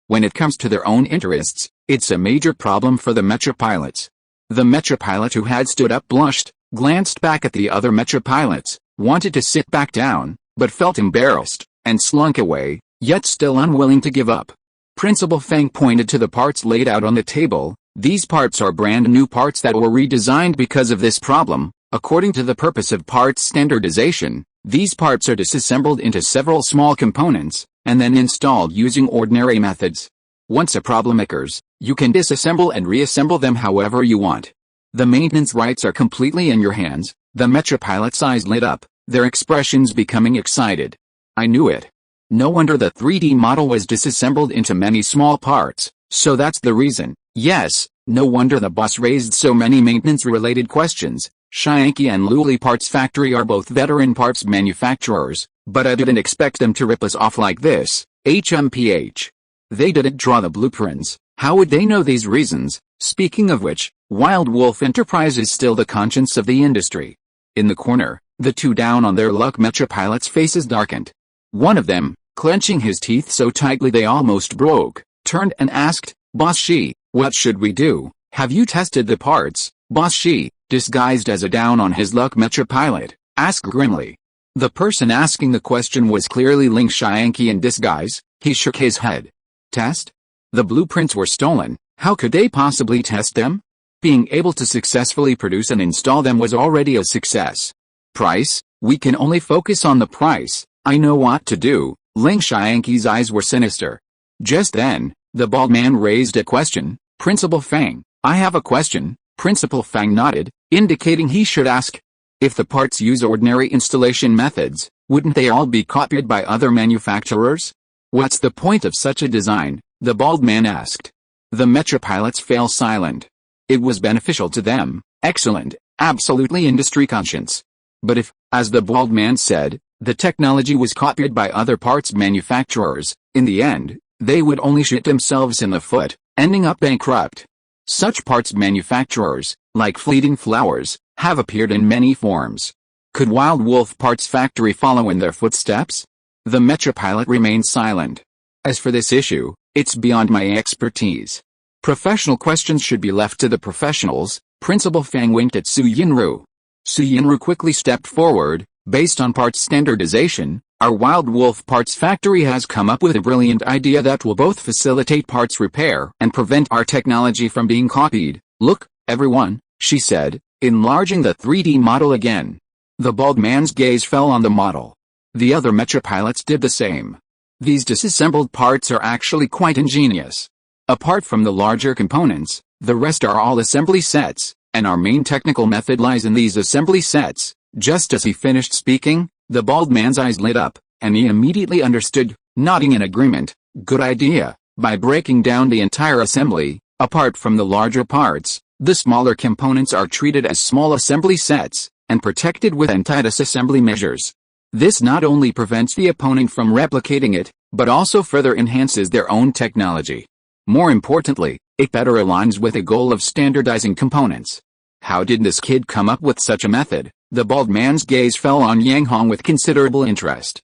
[SPEAKER 1] When it comes to their own interests, it's a major problem for the Mecha pilots. The Mecha pilot who had stood up blushed, glanced back at the other Mecha pilots, wanted to sit back down, but felt embarrassed, and slunk away, yet still unwilling to give up. Principal Fang pointed to the parts laid out on the table. These parts are brand new parts that were redesigned because of this problem. According to the purpose of parts standardization, these parts are disassembled into several small components, and then installed using ordinary methods. Once a problem occurs, you can disassemble and reassemble them however you want. The maintenance rights are completely in your hands. The Mecha pilot's eyes lit up, their expressions becoming excited. I knew it. No wonder the 3D model was disassembled into many small parts, so that's the reason. Yes, no wonder the boss raised so many maintenance-related questions. Shianki and Luli Parts Factory are both veteran parts manufacturers, but I didn't expect them to rip us off like this. HMPH. They didn't draw the blueprints. How would they know these reasons? Speaking of which, Wild Wolf Enterprise is still the conscience of the industry. In the corner, the two down on their luck Mecha pilots' faces darkened. One of them, clenching his teeth so tightly they almost broke, turned and asked, Boss Shi, what should we do? Have you tested the parts? Boss Shi, disguised as a down on his luck Mecha pilot, asked grimly. The person asking the question was clearly Ling Shianki in disguise. He shook his head. Test? The blueprints were stolen. How could they possibly test them? Being able to successfully produce and install them was already a success. Price? We can only focus on the price. I know what to do. Ling Shianki's eyes were sinister. Just then, the bald man raised a question. Principal Fang, I have a question. Principal Fang nodded, indicating he should ask. If the parts use ordinary installation methods, wouldn't they all be copied by other manufacturers? What's the point of such a design? The bald man asked. The Mecha pilots fell silent. It was beneficial to them. Excellent, absolutely industry conscience. But if, as the bald man said, the technology was copied by other parts manufacturers, in the end, they would only shoot themselves in the foot, ending up bankrupt. Such parts manufacturers, like Fleeting Flowers, have appeared in many forms. Could Wild Wolf Parts Factory follow in their footsteps? The Mecha pilot remained silent. As for this issue, it's beyond my expertise. Professional questions should be left to the professionals. Principal Fang winked at Su Yinru. Su Yinru quickly stepped forward. Based on parts standardization, our Wild Wolf Parts Factory has come up with a brilliant idea that will both facilitate parts repair and prevent our technology from being copied. Look, everyone, she said, enlarging the 3D model again. The bald man's gaze fell on the model. The other Mecha pilots did the same. These disassembled parts are actually quite ingenious. Apart from the larger components, the rest are all assembly sets, and our main technical method lies in these assembly sets. Just as he finished speaking, the bald man's eyes lit up, and he immediately understood. Nodding in agreement, Good idea. By breaking down the entire assembly, apart from the larger parts, the smaller components are treated as small assembly sets, and protected with anti-disassembly measures. This not only prevents the opponent from replicating it, but also further enhances their own technology. More importantly, it better aligns with the goal of standardizing components. How did this kid come up with such a method? The bald man's gaze fell on Yang Hong with considerable interest.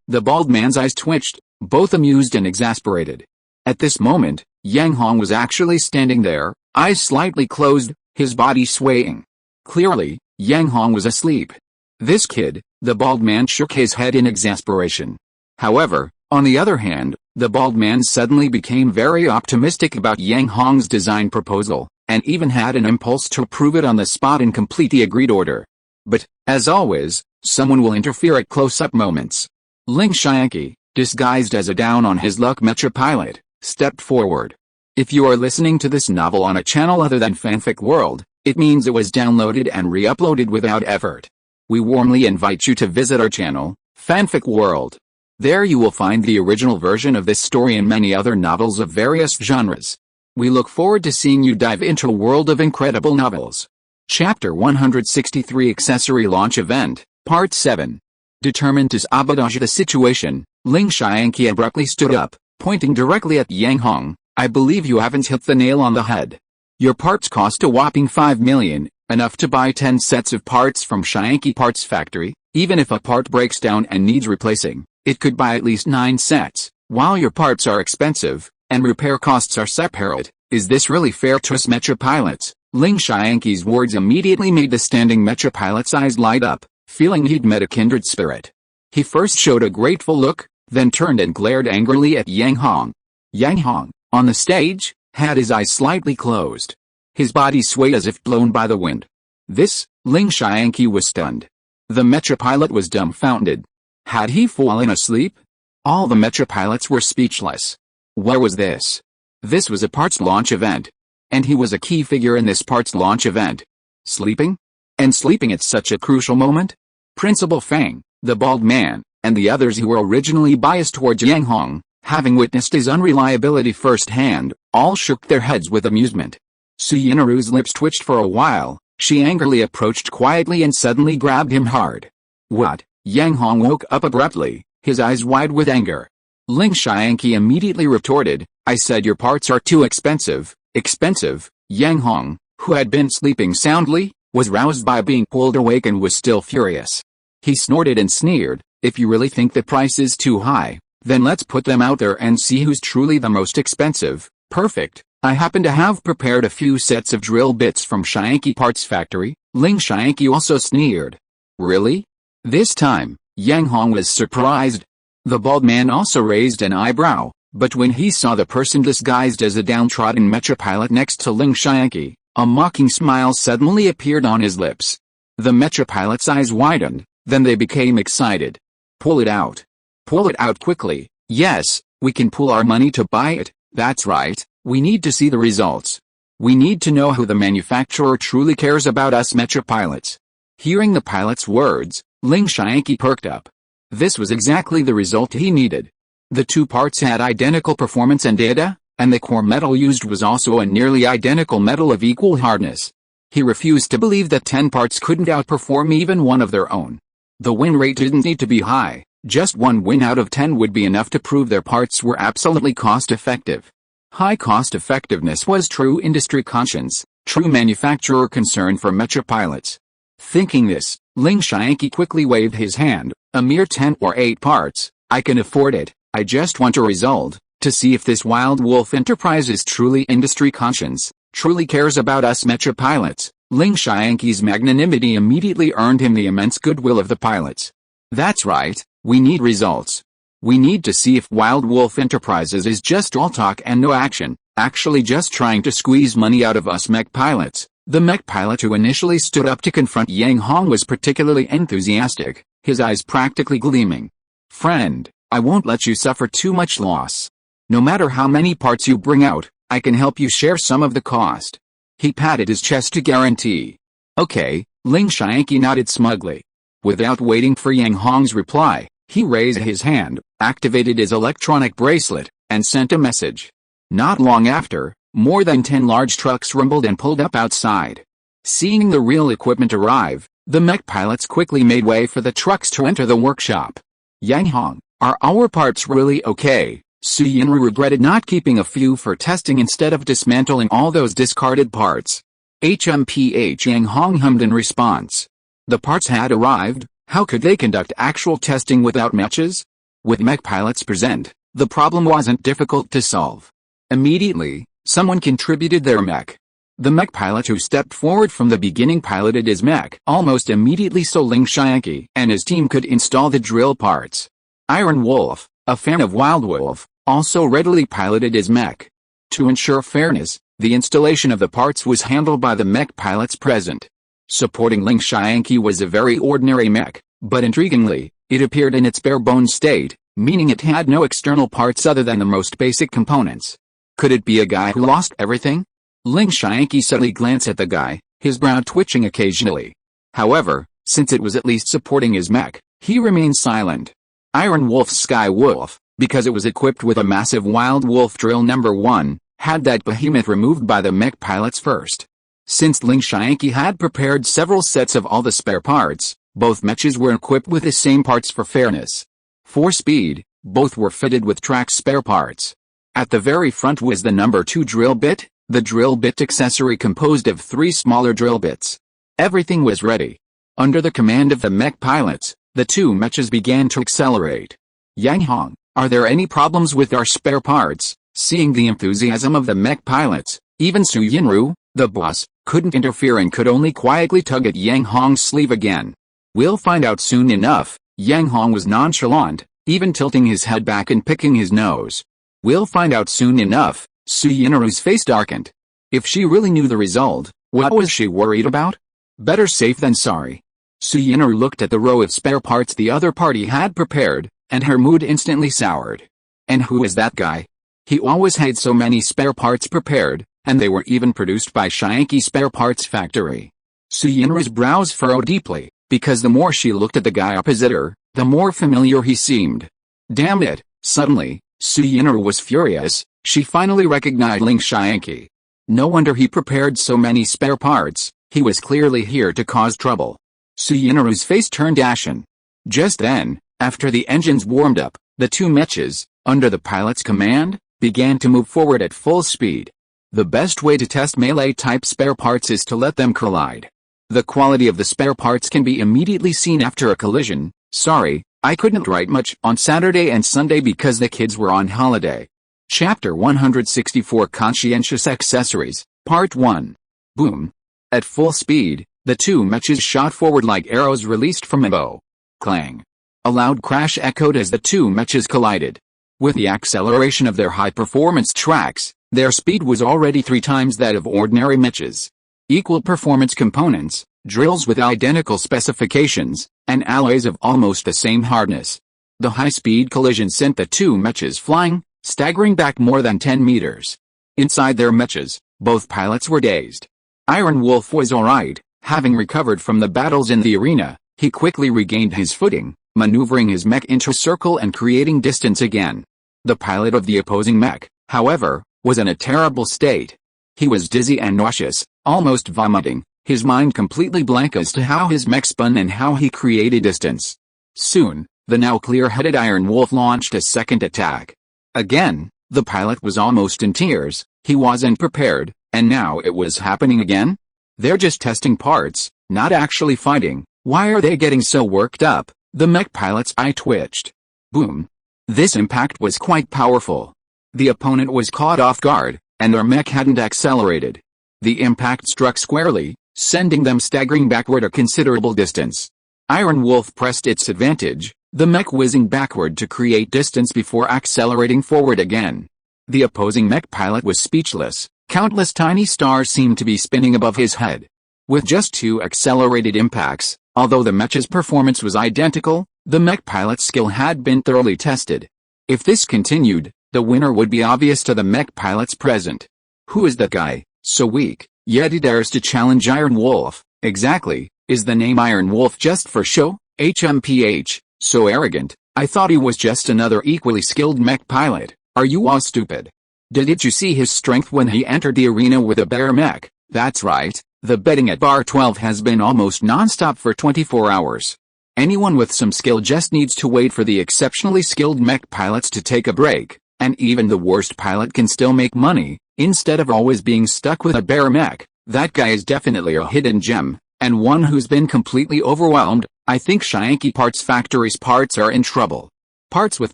[SPEAKER 1] The bald man's eyes twitched, both amused and exasperated. At this moment, Yang Hong was actually standing there, eyes slightly closed, his body swaying. Clearly, Yang Hong was asleep. This kid, the bald man shook his head in exasperation. However, on the other hand, the bald man suddenly became very optimistic about Yang Hong's design proposal, and even had an impulse to approve it on the spot and complete the agreed order. But, as always, someone will interfere at close-up moments. Ling Xianqi, disguised as a down-on-his-luck Mecha pilot, stepped forward. If you are listening to this novel on a channel other than Fanfic World, it means it was downloaded and re-uploaded without effort. We warmly invite you to visit our channel, Fanfic World. There you will find the original version of this story and many other novels of various genres. We look forward to seeing you dive into a world of incredible novels. Chapter 163 Accessory Launch Event, Part 7. Determined to sabotage the situation, Ling Xianqi abruptly stood up, pointing directly at Yang Hong. I believe you haven't hit the nail on the head. Your parts cost a whopping 5 million, enough to buy 10 sets of parts from Xianqi Parts Factory. Even if a part breaks down and needs replacing, it could buy at least 9 sets. While your parts are expensive, and repair costs are separate, is this really fair to us Mecha pilots? Ling Xianqi's words immediately made the standing Mecha pilot's eyes light up, feeling he'd met a kindred spirit. He first showed a grateful look, then turned and glared angrily at Yang Hong. Yang Hong, on the stage, had his eyes slightly closed. His body swayed as if blown by the wind. Ling Xianqi was stunned. The Mecha pilot was dumbfounded. Had he fallen asleep? All the Mecha pilots were speechless. What was this? This was a parts launch event. And he was a key figure in this parts launch event. Sleeping? And sleeping at such a crucial moment? Principal Fang, the bald man, and the others who were originally biased towards Yang Hong, having witnessed his unreliability firsthand, all shook their heads with amusement. Su Yinaru's lips twitched for a while. She angrily approached quietly and suddenly grabbed him hard. What? Yang Hong woke up abruptly, his eyes wide with anger. Ling Xianqi immediately retorted, I said your parts are too expensive. Expensive? Yang Hong, who had been sleeping soundly, was roused by being pulled awake and was still furious. He snorted and sneered, if you really think the price is too high, then let's put them out there and see who's truly the most expensive. Perfect. I happen to have prepared a few sets of drill bits from Xianqi Parts Factory. Ling Xianqi also sneered. Really? This time, Yang Hong was surprised. The bald man also raised an eyebrow, but when he saw the person disguised as a downtrodden Mecha pilot next to Ling Xianqi, a mocking smile suddenly appeared on his lips. The Mecha pilot's eyes widened, then they became excited. Pull it out. Pull it out quickly. Yes, we can pool our money to buy it. That's right. We need to see the results. We need to know who the manufacturer truly cares about us Mecha pilots. Hearing the pilot's words, Ling Xianqi perked up. This was exactly the result he needed. The two parts had identical performance and data, and the core metal used was also a nearly identical metal of equal hardness. He refused to believe that 10 parts couldn't outperform even one of their own. The win rate didn't need to be high, just 1 win out of 10 would be enough to prove their parts were absolutely cost-effective. High cost-effectiveness was true industry conscience, true manufacturer concern for Mecha pilots. Thinking this, Ling Xianqi quickly waved his hand, a mere 10 or 8 parts, I can afford it, I just want a result, to see if this Wild Wolf Enterprise is truly industry conscience, truly cares about us Mecha pilots. Ling Xianqi's magnanimity immediately earned him the immense goodwill of the pilots. That's right, we need results. We need to see if Wild Wolf Enterprises is just all talk and no action, actually just trying to squeeze money out of us mech pilots. The mech pilot who initially stood up to confront Yang Hong was particularly enthusiastic, his eyes practically gleaming. Friend, I won't let you suffer too much loss. No matter how many parts you bring out, I can help you share some of the cost. He patted his chest to guarantee. Okay, Ling Xianqi nodded smugly. Without waiting for Yang Hong's reply, he raised his hand, activated his electronic bracelet, and sent a message. Not long after, more than 10 large trucks rumbled and pulled up outside. Seeing the real equipment arrive, the mech pilots quickly made way for the trucks to enter the workshop. Yang Hong, are our parts really okay? Su Yinru regretted not keeping a few for testing instead of dismantling all those discarded parts. HMPH Yang Hong hummed in response. The parts had arrived, how could they conduct actual testing without mechas? With mech pilots present, the problem wasn't difficult to solve. Immediately, someone contributed their mech. The mech pilot who stepped forward from the beginning piloted his mech almost immediately so Ling Xianqi and his team could install the drill parts. Iron Wolf, a fan of Wild Wolf, also readily piloted his mech. To ensure fairness, the installation of the parts was handled by the mech pilots present. Supporting Ling Xianqi was a very ordinary mech, but intriguingly, it appeared in its bare-bones state, meaning it had no external parts other than the most basic components. Could it be a guy who lost everything? Ling Xianqi suddenly glanced at the guy, his brow twitching occasionally. However, since it was at least supporting his mech, he remained silent. Iron Wolf's Sky Wolf, because it was equipped with a massive Wild Wolf drill number 1, had that behemoth removed by the mech pilots first. Since Ling Xianqi had prepared several sets of all the spare parts, both mechas were equipped with the same parts for fairness. For speed, both were fitted with track spare parts. At the very front was the number 2 drill bit, the drill bit accessory composed of 3 smaller drill bits. Everything was ready. Under the command of the mech pilots, the 2 mechas began to accelerate. Yang Hong, are there any problems with our spare parts? Seeing the enthusiasm of the mech pilots, even Su Yinru, the boss, couldn't interfere and could only quietly tug at Yang Hong's sleeve again. We'll find out soon enough. Yang Hong was nonchalant, even tilting his head back and picking his nose. We'll find out soon enough. Su Yinru's face darkened. If she really knew the result, what was she worried about? Better safe than sorry. Su Yinru looked at the row of spare parts the other party had prepared, and her mood instantly soured. And who is that guy? He always had so many spare parts prepared, and they were even produced by Xianqi Spare Parts Factory. Su Yinru's brows furrowed deeply, because the more she looked at the guy opposite her, the more familiar he seemed. Damn it, suddenly, Su Yinru was furious. She finally recognized Ling Xianqi. No wonder he prepared so many spare parts, he was clearly here to cause trouble. Su Yinru's face turned ashen. Just then, after the engines warmed up, the 2 mechas, under the pilot's command, began to move forward at full speed. The best way to test melee-type spare parts is to let them collide. The quality of the spare parts can be immediately seen after a collision. Sorry, I couldn't write much on Saturday and Sunday because the kids were on holiday. Chapter 164 Conscientious Accessories, Part 1. Boom. At full speed, the 2 mechas shot forward like arrows released from a bow. Clang. A loud crash echoed as the 2 mechas collided. With the acceleration of their high-performance tracks, their speed was already 3 times that of ordinary mechas. Equal performance components, drills with identical specifications, and alloys of almost the same hardness. The high-speed collision sent the 2 mechas flying, staggering back more than 10 meters. Inside their mechas, both pilots were dazed. Iron Wolf was alright, having recovered from the battles in the arena, he quickly regained his footing, maneuvering his mech into a circle and creating distance again. The pilot of the opposing mech, however, was in a terrible state. He was dizzy and nauseous, almost vomiting, his mind completely blank as to how his mech spun and how he created distance. Soon, the now clear-headed Iron Wolf launched a second attack. Again, the pilot was almost in tears, he wasn't prepared, and now it was happening again? They're just testing parts, not actually fighting, why are they getting so worked up? The mech pilot's eye twitched. Boom. This impact was quite powerful. The opponent was caught off guard, and their mech hadn't accelerated. The impact struck squarely, sending them staggering backward a considerable distance. Iron Wolf pressed its advantage, the mech whizzing backward to create distance before accelerating forward again. The opposing mech pilot was speechless, countless tiny stars seemed to be spinning above his head. With just 2 accelerated impacts, although the mecha's performance was identical, the mech pilot's skill had been thoroughly tested. If this continued, the winner would be obvious to the mech pilots present. Who is that guy, so weak, yet he dares to challenge Iron Wolf? Exactly, is the name Iron Wolf just for show? HMPH, so arrogant, I thought he was just another equally skilled mech pilot. Are you all stupid? Didn't you see his strength when he entered the arena with a bear mech? That's right, the betting at bar 12 has been almost non-stop for 24 hours. Anyone with some skill just needs to wait for the exceptionally skilled mech pilots to take a break, and even the worst pilot can still make money, instead of always being stuck with a bear mech. That guy is definitely a hidden gem, and one who's been completely overwhelmed. I think Syanky Parts Factory's parts are in trouble. Parts with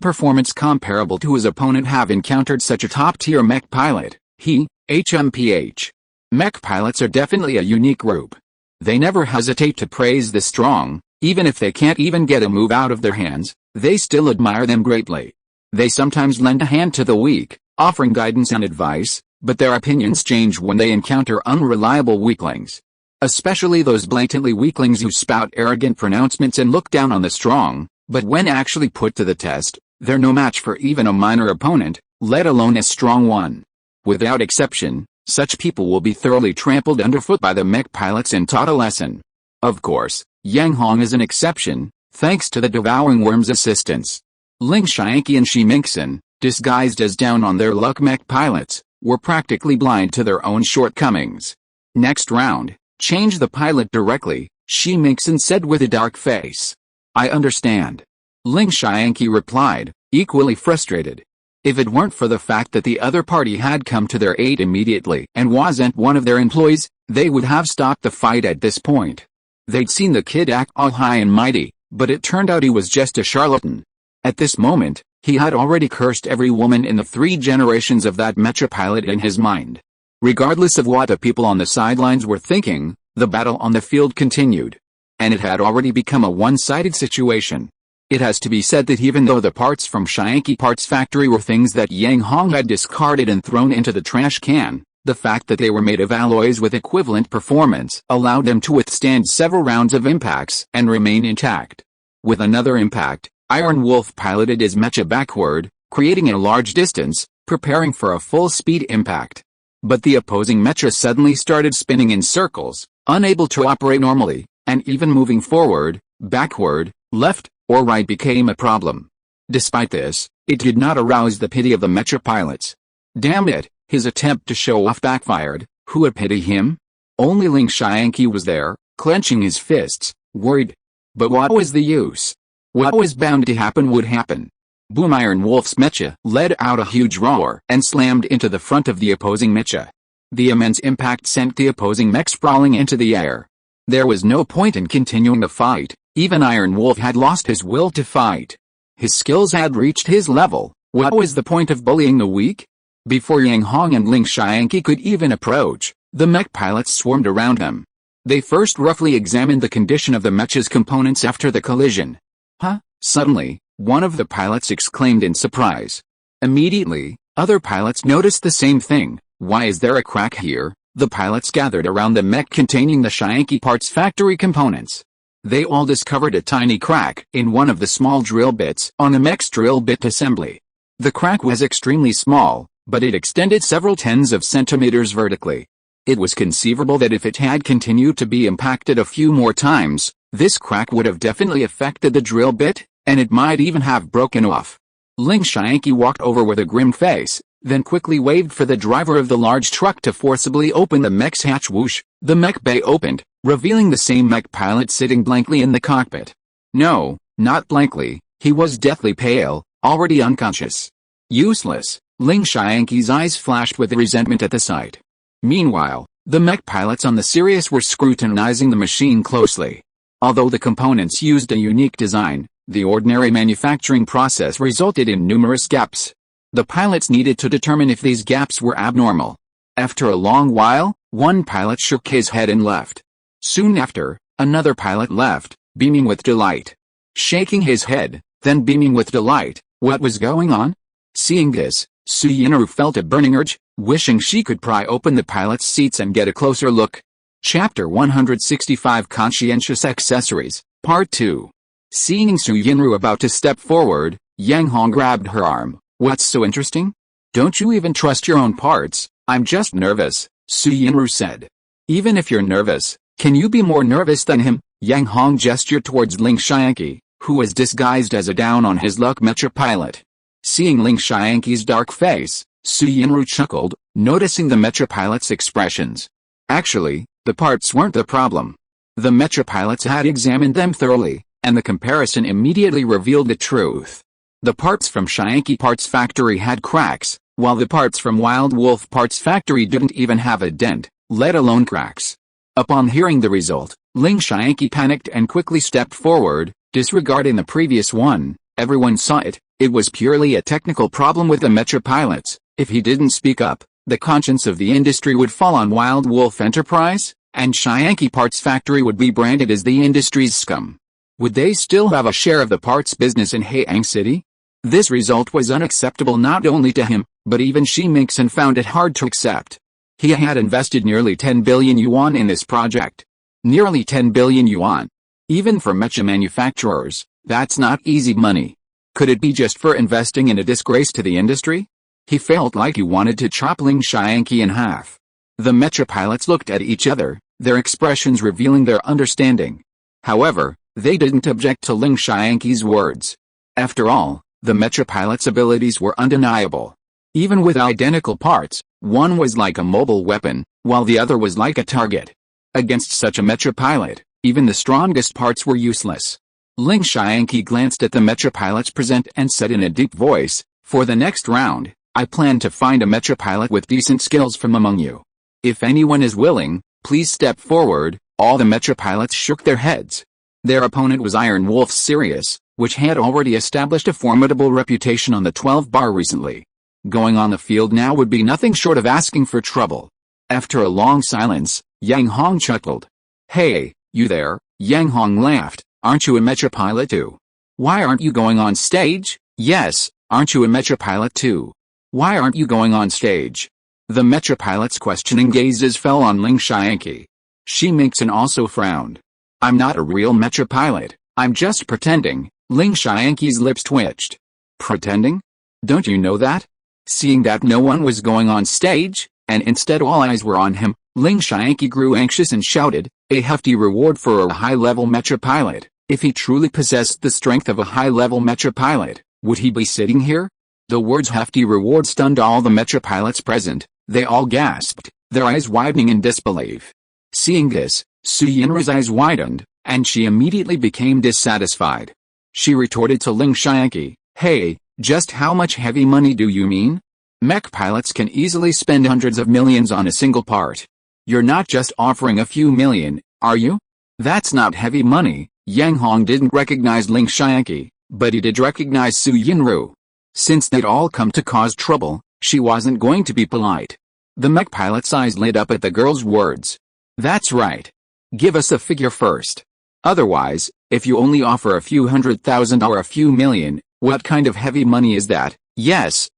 [SPEAKER 1] performance comparable to his opponent have encountered such a top-tier mech pilot. HMPH. Mech pilots are definitely a unique group. They never hesitate to praise the strong, even if they can't even get a move out of their hands, they still admire them greatly. They sometimes lend a hand to the weak, offering guidance and advice, but their opinions change when they encounter unreliable weaklings. Especially those blatantly weaklings who spout arrogant pronouncements and look down on the strong, but when actually put to the test, they're no match for even a minor opponent, let alone a strong one. Without exception, such people will be thoroughly trampled underfoot by the mech pilots and taught a lesson. Of course, Yang Hong is an exception, thanks to the Devouring Worm's assistance. Ling Syanky and Shi Mingxin, disguised as down-on-their-luck mech pilots, were practically blind to their own shortcomings. Next round, change the pilot directly, Shi Mingxin said with a dark face. I understand. Ling Syanky replied, equally frustrated. If it weren't for the fact that the other party had come to their aid immediately and wasn't one of their employees, they would have stopped the fight at this point. They'd seen the kid act all high and mighty, but it turned out he was just a charlatan. At this moment, he had already cursed every woman in the 3 generations of that Mecha pilot in his mind. Regardless of what the people on the sidelines were thinking, the battle on the field continued. And it had already become a one-sided situation. It has to be said that even though the parts from Syanky Parts Factory were things that Yang Hong had discarded and thrown into the trash can, the fact that they were made of alloys with equivalent performance allowed them to withstand several rounds of impacts and remain intact. With another impact, Iron Wolf piloted his mecha backward, creating a large distance, preparing for a full-speed impact. But the opposing mecha suddenly started spinning in circles, unable to operate normally, and even moving forward, backward, left, or right became a problem. Despite this, it did not arouse the pity of the mecha pilots. Damn it, his attempt to show off backfired. Who would pity him? Only Ling Syanky was there, clenching his fists, worried. But what was the use? What was bound to happen would happen. Boom! Iron Wolf's mecha let out a huge roar and slammed into the front of the opposing mecha. The immense impact sent the opposing mech sprawling into the air. There was no point in continuing the fight. Even Iron Wolf had lost his will to fight. His skills had reached his level. What was the point of bullying the weak? Before Yang Hong and Ling Syanky could even approach, the mech pilots swarmed around them. They first roughly examined the condition of the mecha's components after the collision. Huh? Suddenly, one of the pilots exclaimed in surprise. Immediately, other pilots noticed the same thing. Why is there a crack here? The pilots gathered around the mech containing the Syanky Parts Factory components. They all discovered a tiny crack in one of the small drill bits on the mech's drill bit assembly. The crack was extremely small, but it extended several tens of centimeters vertically. It was conceivable that if it had continued to be impacted a few more times, this crack would have definitely affected the drill bit, and it might even have broken off. Ling Syanky walked over with a grim face, then quickly waved for the driver of the large truck to forcibly open the mech's hatch. Whoosh! The mech bay opened, revealing the same mech pilot sitting blankly in the cockpit. No, not blankly, he was deathly pale, already unconscious. Useless. Ling Syanky's eyes flashed with resentment at the sight. Meanwhile, the mech pilots on the Sirius were scrutinizing the machine closely. Although the components used a unique design, the ordinary manufacturing process resulted in numerous gaps. The pilots needed to determine if these gaps were abnormal. After a long while, one pilot shook his head and left. Soon after, another pilot left, beaming with delight. Shaking his head, then beaming with delight. What was going on? Seeing this, Su Yinru felt a burning urge, wishing she could pry open the pilots' seats and get a closer look. Chapter 165 Conscientious Accessories, Part 2. Seeing Su Yinru about to step forward, Yang Hong grabbed her arm. What's so interesting? Don't you even trust your own parts? I'm just nervous, Su Yinru said. Even if you're nervous, can you be more nervous than him? Yang Hong gestured towards Ling Syanky, who was disguised as a down-on-his-luck mecha pilot. Seeing Ling Xiangqi's dark face, Su Yinru chuckled, noticing the Mecha pilot's expressions. Actually, the parts weren't the problem. The Mecha pilots had examined them thoroughly, and the comparison immediately revealed the truth. The parts from Xiangqi Parts Factory had cracks, while the parts from Wild Wolf Parts Factory didn't even have a dent, let alone cracks. Upon hearing the result, Ling Xiangqi panicked and quickly stepped forward, disregarding the previous one. Everyone saw it. It was purely a technical problem with the Mecha pilots. If he didn't speak up, the conscience of the industry would fall on Wild Wolf Enterprise, and Xiangqi Parts Factory would be branded as the industry's scum. Would they still have a share of the parts business in Haiyang City? This result was unacceptable not only to him, but even Shi Mingxin found it hard to accept. He had invested nearly 10 billion yuan in this project. Nearly 10 billion yuan. Even for mecha manufacturers, that's not easy money. Could it be just for investing in a disgrace to the industry? He felt like he wanted to chop Ling Xiangqi in half. The Mecha pilots looked at each other, their expressions revealing their understanding. However, they didn't object to Ling Xiangqi's words. After all, the Mecha pilot's abilities were undeniable. Even with identical parts, one was like a mobile weapon, while the other was like a target. Against such a Mecha pilot, even the strongest parts were useless. Ling Xiangqi glanced at the Mecha pilots present and said in a deep voice, "For the next round, I plan to find a Mecha pilot with decent skills from among you. If anyone is willing, please step forward." All the Mecha pilots shook their heads. Their opponent was Iron Wolf Sirius, which had already established a formidable reputation on the 12 bar recently. Going on the field now would be nothing short of asking for trouble. After a long silence, Yang Hong chuckled. "Hey, you there?" Yang Hong laughed. "Aren't you a Mecha pilot too? Why aren't you going on stage?" "Yes, aren't you a Mecha pilot too? Why aren't you going on stage?" The Mecha pilot's questioning gazes fell on Ling Xiangqi. Shi Mingxin also frowned. "I'm not a real Mecha pilot, I'm just pretending." Ling Xiangqi's lips twitched. "Pretending? Don't you know that?" Seeing that no one was going on stage, and instead all eyes were on him, Ling Xiangqi grew anxious and shouted, "A hefty reward for a high-level Mecha pilot. If he truly possessed the strength of a high-level Mecha pilot, would he be sitting here?" The words hefty reward stunned all the Mecha pilots present. They all gasped, their eyes widening in disbelief. Seeing this, Su Yinru's eyes widened, and she immediately became dissatisfied. She retorted to Ling Xiangqi, "Hey, just how much heavy money do you mean? Mech pilots can easily spend hundreds of millions on a single part. You're not just offering a few million, are you? That's not heavy money." Yang Hong didn't recognize Ling Xiangqi, but he did recognize Su Yinru. Since they'd all come to cause trouble, she wasn't going to be polite. The mech pilot's eyes lit up at the girl's words. "That's right. Give us a figure first. Otherwise, if you only offer a few 100,000 or a few million, what kind of heavy money is that?" Yes,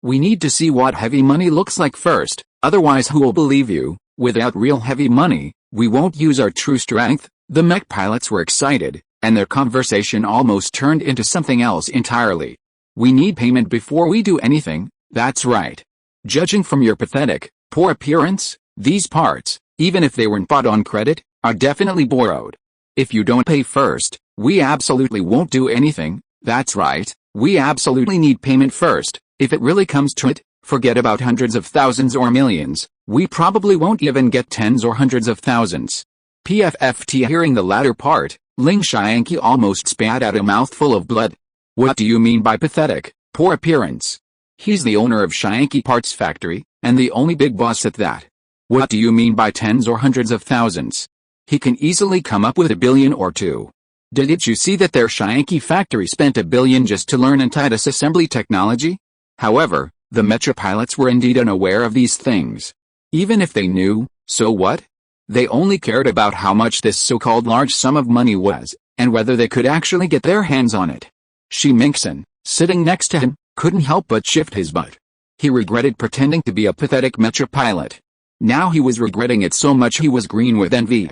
[SPEAKER 1] we need to see what heavy money looks like first, otherwise who will believe you? Without real heavy money, we won't use our true strength." The mech pilots were excited, and their conversation almost turned into something else entirely. "We need payment before we do anything." "That's right. Judging from your pathetic, poor appearance, these parts, even if they weren't bought on credit, are definitely borrowed. If you don't pay first, we absolutely won't do anything." "That's right, we absolutely need payment first. If it really comes to it, forget about hundreds of thousands or millions, we probably won't even get tens or hundreds of thousands." PFFT. Hearing the latter part, Ling Xiangqi almost spat out a mouthful of blood. "What do you mean by pathetic, poor appearance? He's the owner of Xiangqi Parts Factory, and the only big boss at that. What do you mean by tens or hundreds of thousands? He can easily come up with $1 billion or $2 billion. Didn't you see that their Xiangqi factory spent $1 billion just to learn anti-TIS assembly technology?" However, the Mecha pilots were indeed unaware of these things. Even if they knew, so what? They only cared about how much this so-called large sum of money was, and whether they could actually get their hands on it. Shi Mingxin, sitting next to him, couldn't help but shift his butt. He regretted pretending to be a pathetic Mecha pilot. Now he was regretting it so much he was green with envy.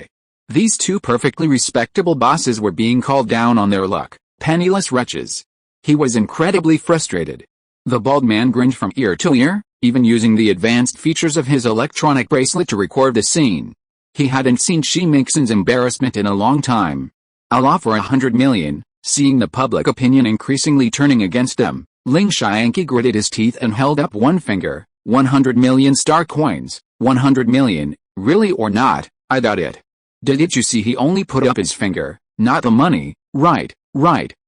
[SPEAKER 1] These two perfectly respectable bosses were being called down on their luck, penniless wretches. He was incredibly frustrated. The bald man grinned from ear to ear, even using the advanced features of his electronic bracelet to record the scene. He hadn't seen Shi Mingxin's embarrassment in a long time. "I'll offer 100 million, seeing the public opinion increasingly turning against them. Ling Xiangqi gritted his teeth and held up one finger. 100 million star coins. 100 million, really or not, I doubt it. Didn't you see he only put up his finger, not the money? Right.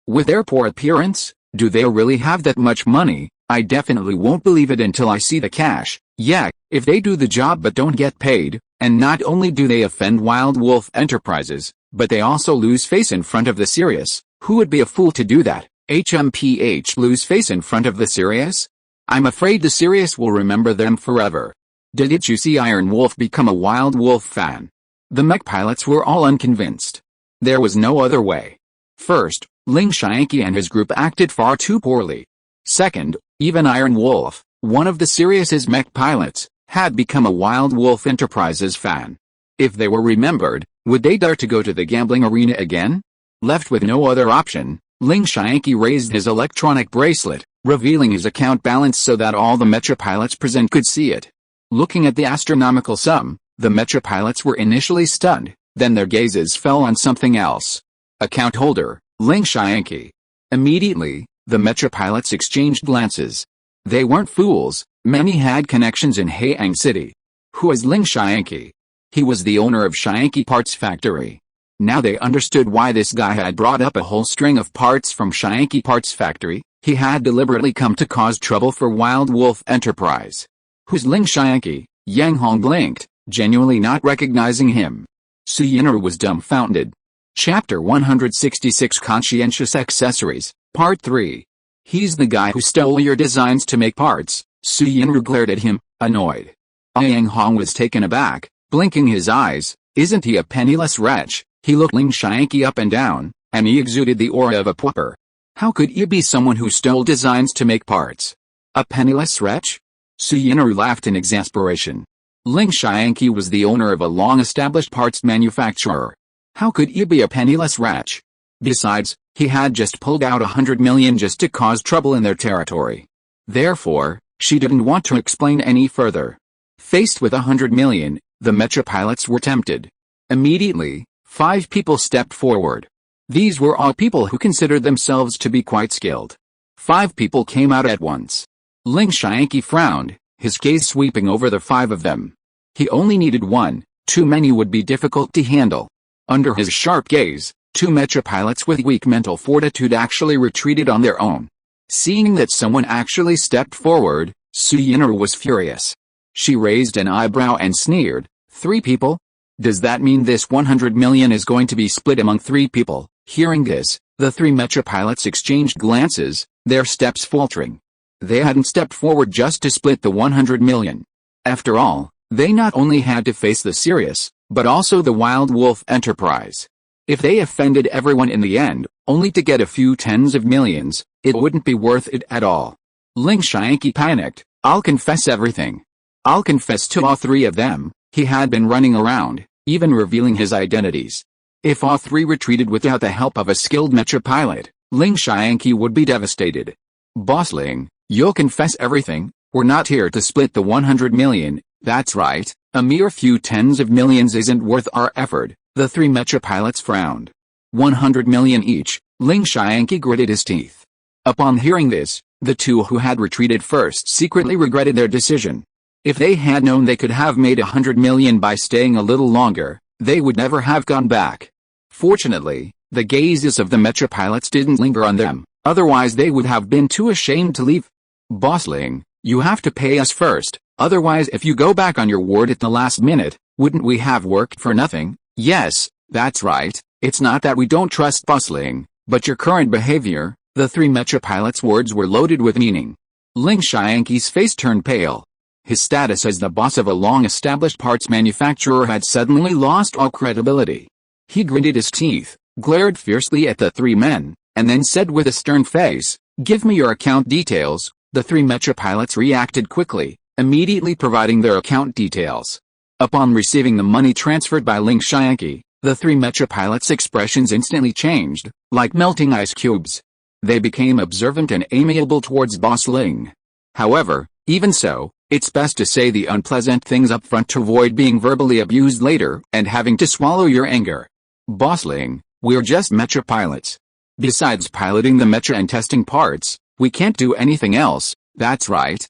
[SPEAKER 1] With their poor appearance, do they really have that much money? I definitely won't believe it until I see the cash. Yeah, if they do the job but don't get paid, and not only do they offend Wild Wolf Enterprises, but they also lose face in front of the Sirius. Who would be a fool to do that? HMPH, lose face in front of the Sirius? I'm afraid the Sirius will remember them forever. Didn't you see Iron Wolf become a Wild Wolf fan? The mech pilots were all unconvinced. There was no other way. First, Ling Xiangqi and his group acted far too poorly. Second, even Iron Wolf, one of the Sirius's mech pilots, had become a Wild Wolf Enterprises fan. If they were remembered, would they dare to go to the gambling arena again? Left with no other option, Ling Xiangqi raised his electronic bracelet, revealing his account balance so that all the Mecha pilots present could see it. Looking at the astronomical sum, the Mecha pilots were initially stunned, then their gazes fell on something else. Account holder, Ling Xiangqi. Immediately, the Mecha pilots exchanged glances. They weren't fools, many had connections in Haiyang City. Who is Ling Xiangqi? He was the owner of Xiangqi Parts Factory. Now they understood why this guy had brought up a whole string of parts from Xiangqi Parts Factory. He had deliberately come to cause trouble for Wild Wolf Enterprise. Who's Ling Xiangqi? Yang Hong blinked, genuinely not recognizing him. Su Yinru was dumbfounded. Chapter 166 Conscientious Accessories, Part 3. He's the guy who stole your designs to make parts. Su Yinru glared at him, annoyed. Yang Hong was taken aback, blinking his eyes. Isn't he a penniless wretch? He looked Ling Xiangqi up and down, and he exuded the aura of a pauper. How could you be someone who stole designs to make parts? A penniless wretch? Su Yinru laughed in exasperation. Ling Xiangqi was the owner of a long-established parts manufacturer. How could you be a penniless wretch? Besides, he had just pulled out 100 million just to cause trouble in their territory. Therefore, she didn't want to explain any further. Faced with 100 million, the Mecha pilots were tempted. Immediately, 5 people stepped forward. These were all people who considered themselves to be quite skilled. 5 people came out at once. Ling Xiangqi frowned, his gaze sweeping over the 5 of them. He only needed one, too many would be difficult to handle. Under his sharp gaze, 2 Mecha pilots with weak mental fortitude actually retreated on their own. Seeing that someone actually stepped forward, Su Yinru was furious. She raised an eyebrow and sneered, 3 people? Does that mean this 100 million is going to be split among 3 people? Hearing this, the 3 Mecha pilots exchanged glances, their steps faltering. They hadn't stepped forward just to split the 100 million. After all, they not only had to face the Sirius, but also the Wild Wolf Enterprise. If they offended everyone in the end, only to get a few tens of millions, it wouldn't be worth it at all. Ling Xiangqi panicked. I'll confess everything. I'll confess to all 3 of them. He had been running around, even revealing his identities. If all 3 retreated without the help of a skilled Mecha pilot, Ling Xiangqi would be devastated. Boss Ling, you'll confess everything? We're not here to split the 100 million, that's right, a mere few tens of millions isn't worth our effort. The 3 Mecha pilots frowned. 100 million each, Ling Xiangqi gritted his teeth. Upon hearing this, the 2 who had retreated first secretly regretted their decision. If they had known they could have made 100 million by staying a little longer, they would never have gone back. Fortunately, the gazes of the Mecha pilots didn't linger on them, otherwise they would have been too ashamed to leave. Boss Ling, you have to pay us first, otherwise if you go back on your word at the last minute, wouldn't we have worked for nothing? Yes, that's right, it's not that we don't trust Boss Ling, but your current behavior. The 3 Mecha pilots' words were loaded with meaning. Ling Xiangqi's face turned pale. His status as the boss of a long-established parts manufacturer had suddenly lost all credibility. He gritted his teeth, glared fiercely at the 3 men, and then said with a stern face, "Give me your account details." The 3 Mecha pilots reacted quickly, immediately providing their account details. Upon receiving the money transferred by Ling Xiangqi, the 3 Mecha pilots' expressions instantly changed, like melting ice cubes. They became observant and amiable towards Boss Ling. However, even so, it's best to say the unpleasant things up front to avoid being verbally abused later and having to swallow your anger. Boss Ling, we're just Mecha pilots. Besides piloting the Mecha and testing parts, We can't do anything else. That's right,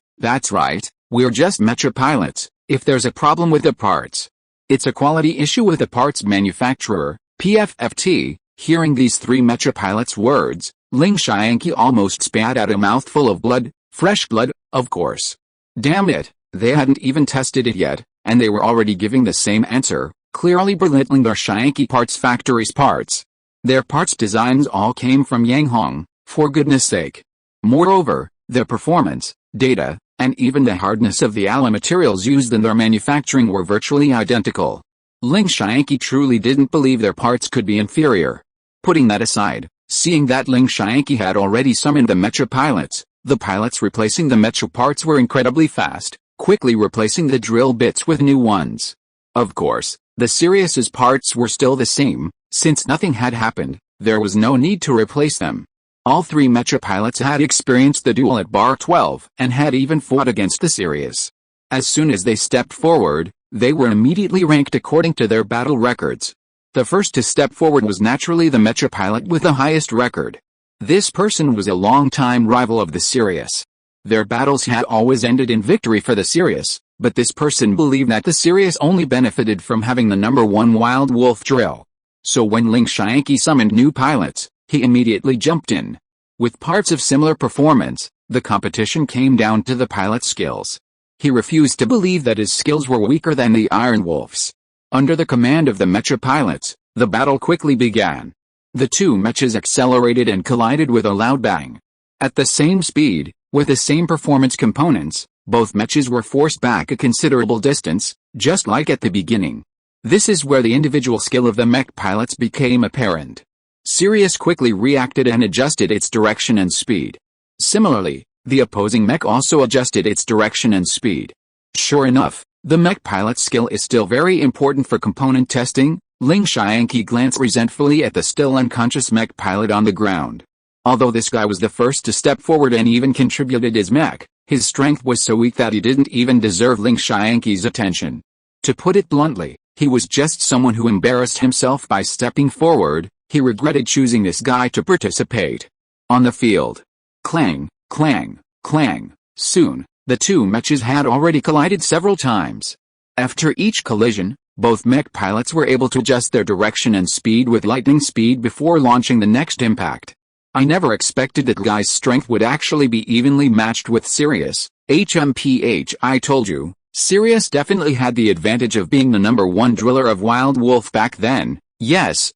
[SPEAKER 1] we're just mecha pilots. If there's a problem with the parts, it's a quality issue with the parts manufacturer, PFFT. Hearing these three mecha pilots' words, Ling Xiangqi almost spat out a mouthful of blood, fresh blood, of course. Damn it, they hadn't even tested it yet, and they were already giving the same answer, clearly belittling their Xiangqi Parts Factory's parts. Their parts designs all came from Yang Hong, for goodness sake. Moreover, the performance, data, and even the hardness of the alloy materials used in their manufacturing were virtually identical. Ling Xiangqi truly didn't believe their parts could be inferior. Putting that aside, seeing that Ling Xiangqi had already summoned the mecha pilots, the pilots replacing the mecha parts were incredibly fast, quickly replacing the drill bits with new ones. Of course, the Sirius's parts were still the same. Since nothing had happened, there was no need to replace them. All three mecha pilots had experienced the duel at Bar 12 and had even fought against the Sirius. As soon as they stepped forward, they were immediately ranked according to their battle records. The first to step forward was naturally the mecha pilot with the highest record. This person was a long-time rival of the Sirius. Their battles had always ended in victory for the Sirius, but this person believed that the Sirius only benefited from having the number 1 Wild Wolf drill. So when Ling Xiangqi summoned new pilots, he immediately jumped in. With parts of similar performance, the competition came down to the pilot's skills. He refused to believe that his skills were weaker than the Iron Wolf's. Under the command of the mecha pilots, the battle quickly began. The two mechas accelerated and collided with a loud bang. At the same speed, with the same performance components, both mechas were forced back a considerable distance, just like at the beginning. This is where the individual skill of the mech pilots became apparent. Sirius quickly reacted and adjusted its direction and speed. Similarly, the opposing mech also adjusted its direction and speed. Sure enough, the mech pilot's skill is still very important for component testing. Ling Xiangqi glanced resentfully at the still unconscious mech pilot on the ground. Although this guy was the first to step forward and even contributed his mech, his strength was so weak that he didn't even deserve Ling Xiangqi's attention. To put it bluntly, he was just someone who embarrassed himself by stepping forward. He regretted choosing this guy to participate. On the field. Clang, clang, clang. Soon, the two mechas had already collided several times. After each collision, both mech pilots were able to adjust their direction and speed with lightning speed before launching the next impact. I never expected that guy's strength would actually be evenly matched with Sirius. HMPH, I told you. Sirius definitely had the advantage of being the number 1 driller of Wild Wolf back then. Yes,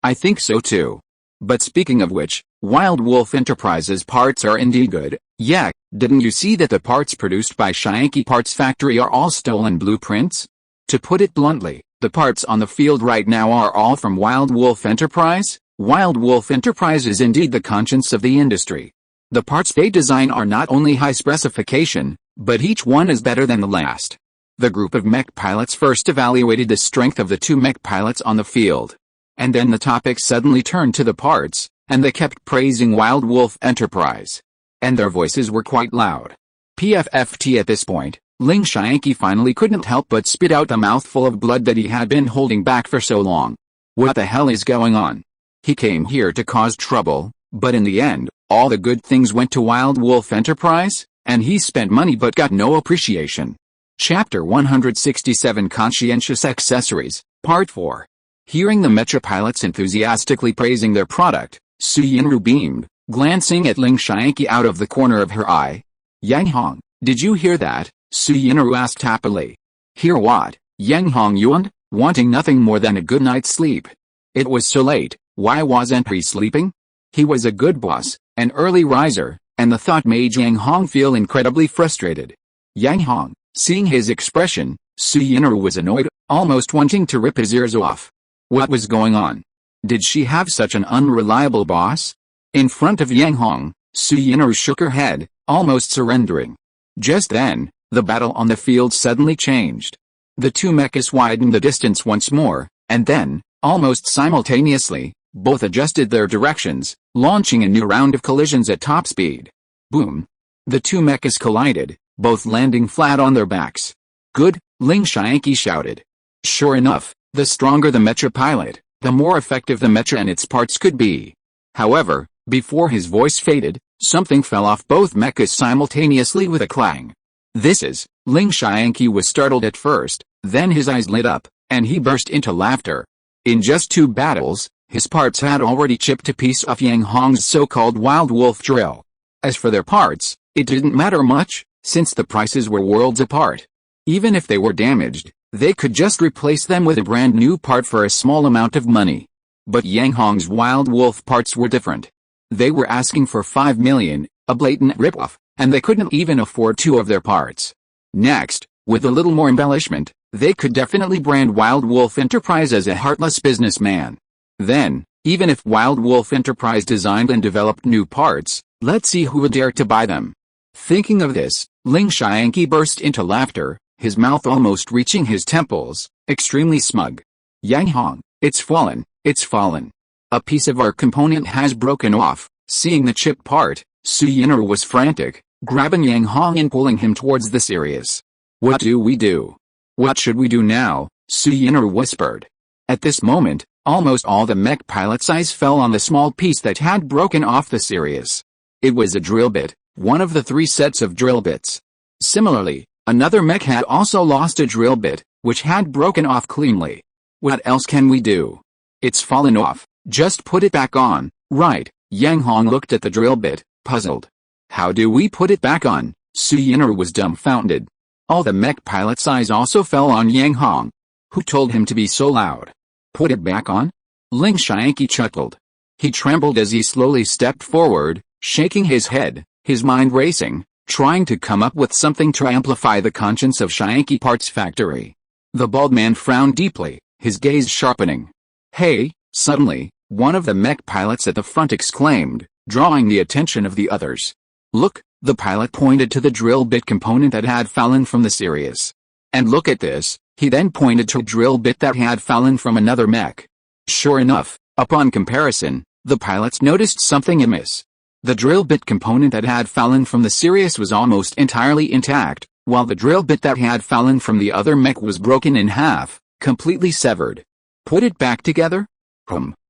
[SPEAKER 1] I think so too. But speaking of which, Wild Wolf Enterprises parts are indeed good. Yeah, didn't you see that the parts produced by Xiangqi Parts Factory are all stolen blueprints? To put it bluntly, the parts on the field right now are all from Wild Wolf Enterprise. Wild Wolf Enterprise is indeed the conscience of the industry. The parts they design are not only high specification, but each one is better than the last. The group of mech pilots first evaluated the strength of the two mech pilots on the field. And then the topic suddenly turned to the parts, and they kept praising Wild Wolf Enterprise. And their voices were quite loud. PFFT at this point, Ling Xiangqi finally couldn't help but spit out the mouthful of blood that he had been holding back for so long. What the hell is going on? He came here to cause trouble, but in the end, all the good things went to Wild Wolf Enterprise, and he spent money but got no appreciation. Chapter 167 Conscientious Accessories, Part 4. Hearing the mecha pilots enthusiastically praising their product, Su Yinru beamed, glancing at Ling Xiangqi out of the corner of her eye. Yang Hong, did you hear that? Su Yinru asked happily. Hear what? Yang Hong yawned, wanting nothing more than a good night's sleep. It was so late, why wasn't he sleeping? He was a good boss, an early riser, and the thought made Yang Hong feel incredibly frustrated. Yang Hong, seeing his expression, Su Yinru was annoyed, almost wanting to rip his ears off. What was going on? Did she have such an unreliable boss? In front of Yang Hong, Su Yinru shook her head, almost surrendering. Just then, the battle on the field suddenly changed. The two mechas widened the distance once more, and then, almost simultaneously, both adjusted their directions, launching a new round of collisions at top speed. Boom! The two mechas collided, both landing flat on their backs. Good, Ling Xiangqi shouted. Sure enough, the stronger the mecha pilot, the more effective the mecha and its parts could be. However, before his voice faded, Something fell off both mechas simultaneously with a clang. Ling Xiangqi was startled at first, then his eyes lit up, and he burst into laughter. In just 2 battles, his parts had already chipped a piece of Yang Hong's so-called Wild Wolf drill. As for their parts, it didn't matter much, since the prices were worlds apart. Even if they were damaged, they could just replace them with a brand new part for a small amount of money. But Yang Hong's Wild Wolf parts were different. They were asking for 5 million, a blatant ripoff, and they couldn't even afford 2 of their parts. Next, with a little more embellishment, they could definitely brand Wild Wolf Enterprise as a heartless businessman. Then, even if Wild Wolf Enterprise designed and developed new parts, let's see who would dare to buy them. Thinking of this, Ling Xiangqi burst into laughter, his mouth almost reaching his temples, extremely smug. Yang Hong, it's fallen, it's fallen. A piece of our component has broken off. Seeing the chip part, Su Yin'er was frantic, grabbing Yang Hong and pulling him towards the Sirius. What do we do? What should we do now? Su Yin'er whispered. At this moment, almost all the mech pilot's eyes fell on the small piece that had broken off the Sirius. It was a drill bit, one of the 3 sets of drill bits. Similarly, another mech had also lost a drill bit, which had broken off cleanly. What else can we do? It's fallen off, just put it back on, right? Yang Hong looked at the drill bit, puzzled. How do we put it back on? Su Yin'er was dumbfounded. All the mech pilot's eyes also fell on Yang Hong. Who told him to be so loud? Put it back on? Ling Xiangqi chuckled. He trembled as he slowly stepped forward, shaking his head, his mind racing, trying to come up with something to amplify the conscience of Xiangqi Parts Factory. The bald man frowned deeply, his gaze sharpening. Hey, suddenly, one of the mech pilots at the front exclaimed, drawing the attention of the others. Look, the pilot pointed to the drill bit component that had fallen from the Sirius. And look at this, he then pointed to a drill bit that had fallen from another mech. Sure enough, upon comparison, the pilots noticed something amiss. The drill bit component that had fallen from the Sirius was almost entirely intact, while the drill bit that had fallen from the other mech was broken in half, completely severed. Put it back together?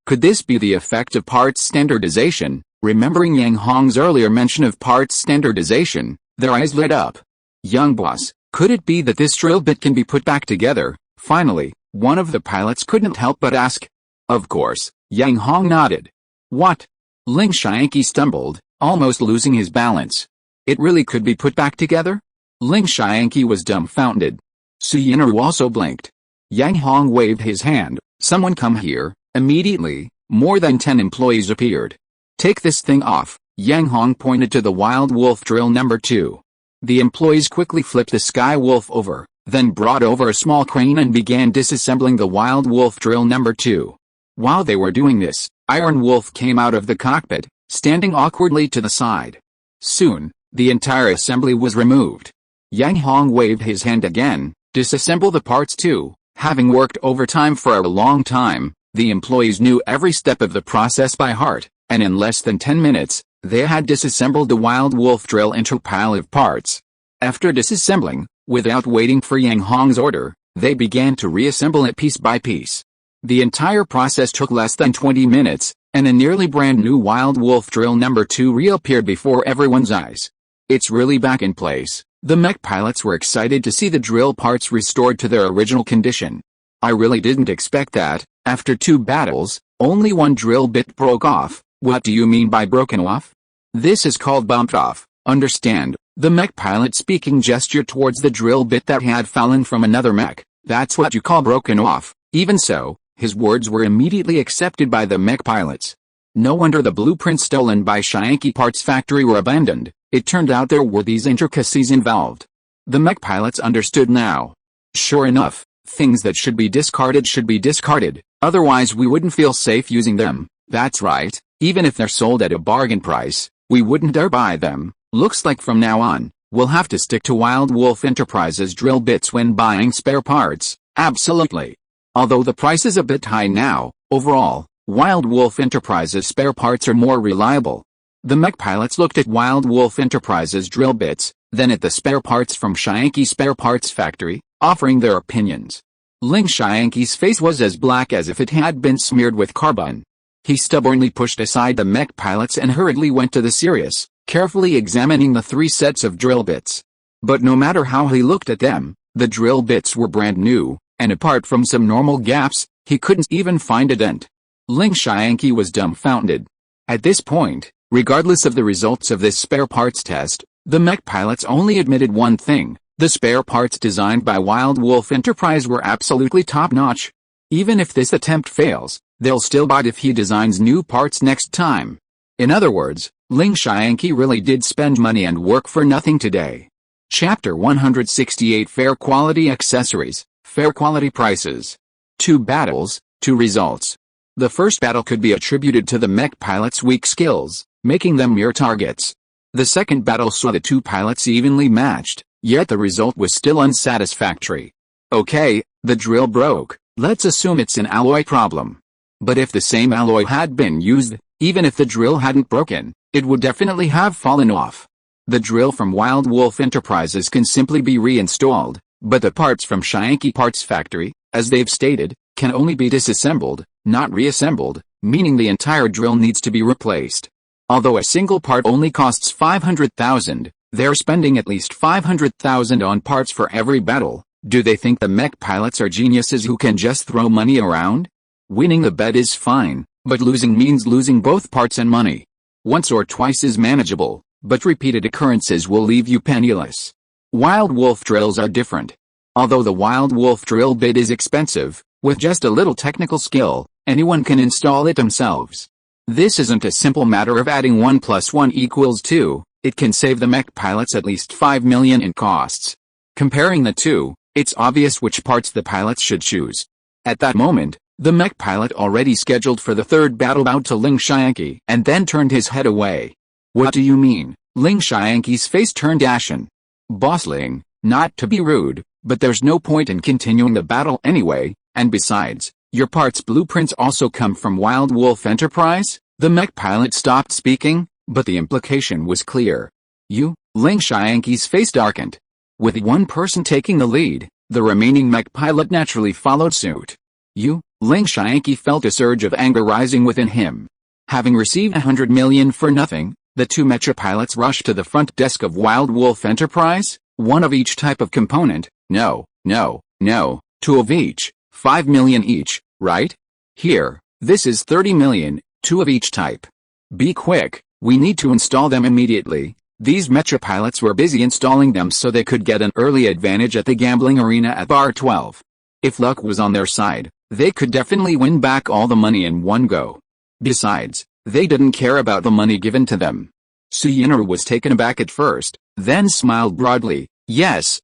[SPEAKER 1] Could this be the effect of parts standardization? Remembering Yang Hong's earlier mention of parts standardization, their eyes lit up. Young boss, could it be that this drill bit can be put back together? Finally, one of the pilots couldn't help but ask. Of course, Yang Hong nodded. What? Ling Xiangqi stumbled, almost losing his balance. It really could be put back together? Ling Xiangqi was dumbfounded. Su Yin'er also blinked. Yang Hong waved his hand. Someone come here. Immediately, more than 10 employees appeared. Take this thing off. Yang Hong pointed to the Wild Wolf drill number 2. The employees quickly flipped the Sky Wolf over, then brought over a small crane and began disassembling the Wild Wolf drill number 2. While they were doing this, Iron Wolf came out of the cockpit, standing awkwardly to the side. Soon, the entire assembly was removed. Yang Hong waved his hand again. Disassemble the parts too. Having worked overtime for a long time, the employees knew every step of the process by heart, and in less than 10 minutes, they had disassembled the Wild Wolf drill into a pile of parts. After disassembling, without waiting for Yang Hong's order, they began to reassemble it piece by piece. The entire process took less than 20 minutes, and a nearly brand new Wild Wolf drill number 2 reappeared before everyone's eyes. It's really back in place. The mech pilots were excited to see the drill parts restored to their original condition. I really didn't expect that. After 2 battles, only 1 drill bit broke off. What do you mean by broken off? This is called bumped off, understand? The mech pilot speaking gestured towards the drill bit that had fallen from another mech. That's what you call broken off. Even so, his words were immediately accepted by the mech pilots. No wonder the blueprints stolen by Xiangqi Parts Factory were abandoned. It turned out there were these intricacies involved. The mech pilots understood now. Sure enough, things that should be discarded, otherwise we wouldn't feel safe using them. That's right, even if they're sold at a bargain price, we wouldn't dare buy them. Looks like from now on, we'll have to stick to Wild Wolf Enterprises drill bits when buying spare parts. Absolutely. Although the price is a bit high now, overall, Wild Wolf Enterprises spare parts are more reliable. The mech pilots looked at Wild Wolf Enterprises drill bits, then at the spare parts from Xiangqi Spare Parts Factory, offering their opinions. Ling Xiangqi's face was as black as if it had been smeared with carbon. He stubbornly pushed aside the mech pilots and hurriedly went to the Sirius, carefully examining the 3 sets of drill bits. But no matter how he looked at them, the drill bits were brand new, and apart from some normal gaps, he couldn't even find a dent. Ling Xiangqi was dumbfounded. At this point, regardless of the results of this spare parts test, the mech pilots only admitted one thing: the spare parts designed by Wild Wolf Enterprise were absolutely top-notch. Even if this attempt fails, they'll still buy it if he designs new parts next time. In other words, Ling Xiangqi really did spend money and work for nothing today. Chapter 168: Fair Quality Accessories, Fair Quality Prices. 2 battles, 2 results. The first battle could be attributed to the mech pilots' weak skills, making them mere targets. The second battle saw the 2 pilots evenly matched, yet the result was still unsatisfactory. Okay, the drill broke. Let's assume it's an alloy problem. But if the same alloy had been used, even if the drill hadn't broken, it would definitely have fallen off. The drill from Wild Wolf Enterprises can simply be reinstalled, but the parts from Xiangqi Parts Factory, as they've stated, can only be disassembled, not reassembled, meaning the entire drill needs to be replaced. Although a single part only costs 500,000, they're spending at least 500,000 on parts for every battle. Do they think the mech pilots are geniuses who can just throw money around? Winning the bet is fine, but losing means losing both parts and money. Once or twice is manageable, but repeated occurrences will leave you penniless. Wild Wolf drills are different. Although the Wild Wolf drill bit is expensive, with just a little technical skill, anyone can install it themselves. This isn't a simple matter of adding 1 + 1 = 2, it can save the mech pilots at least 5 million in costs. Comparing the two, it's obvious which parts the pilots should choose. At that moment, the mech pilot already scheduled for the third battle bowed to Ling Xiangqi and then turned his head away. What do you mean? Ling Xiangqi's face turned ashen. Boss Ling, not to be rude, but there's no point in continuing the battle anyway, and besides, your parts blueprints also come from Wild Wolf Enterprise? The mech pilot stopped speaking, but the implication was clear. You? Ling Xiangqi's face darkened. With one person taking the lead, the remaining mech pilot naturally followed suit. You? Ling Xiangqi felt a surge of anger rising within him. Having received 100 million for nothing, the 2 mecha pilots rushed to the front desk of Wild Wolf Enterprise, 1 of each type of component. No, 2 of each, 5 million each, right? Here, this is 30 million, 2 of each type. Be quick, we need to install them immediately. These mecha pilots were busy installing them so they could get an early advantage at the gambling arena at Bar 12. If luck was on their side, they could definitely win back all the money in one go. Besides, they didn't care about the money given to them. Suyinru was taken aback at first, then smiled broadly. Yes,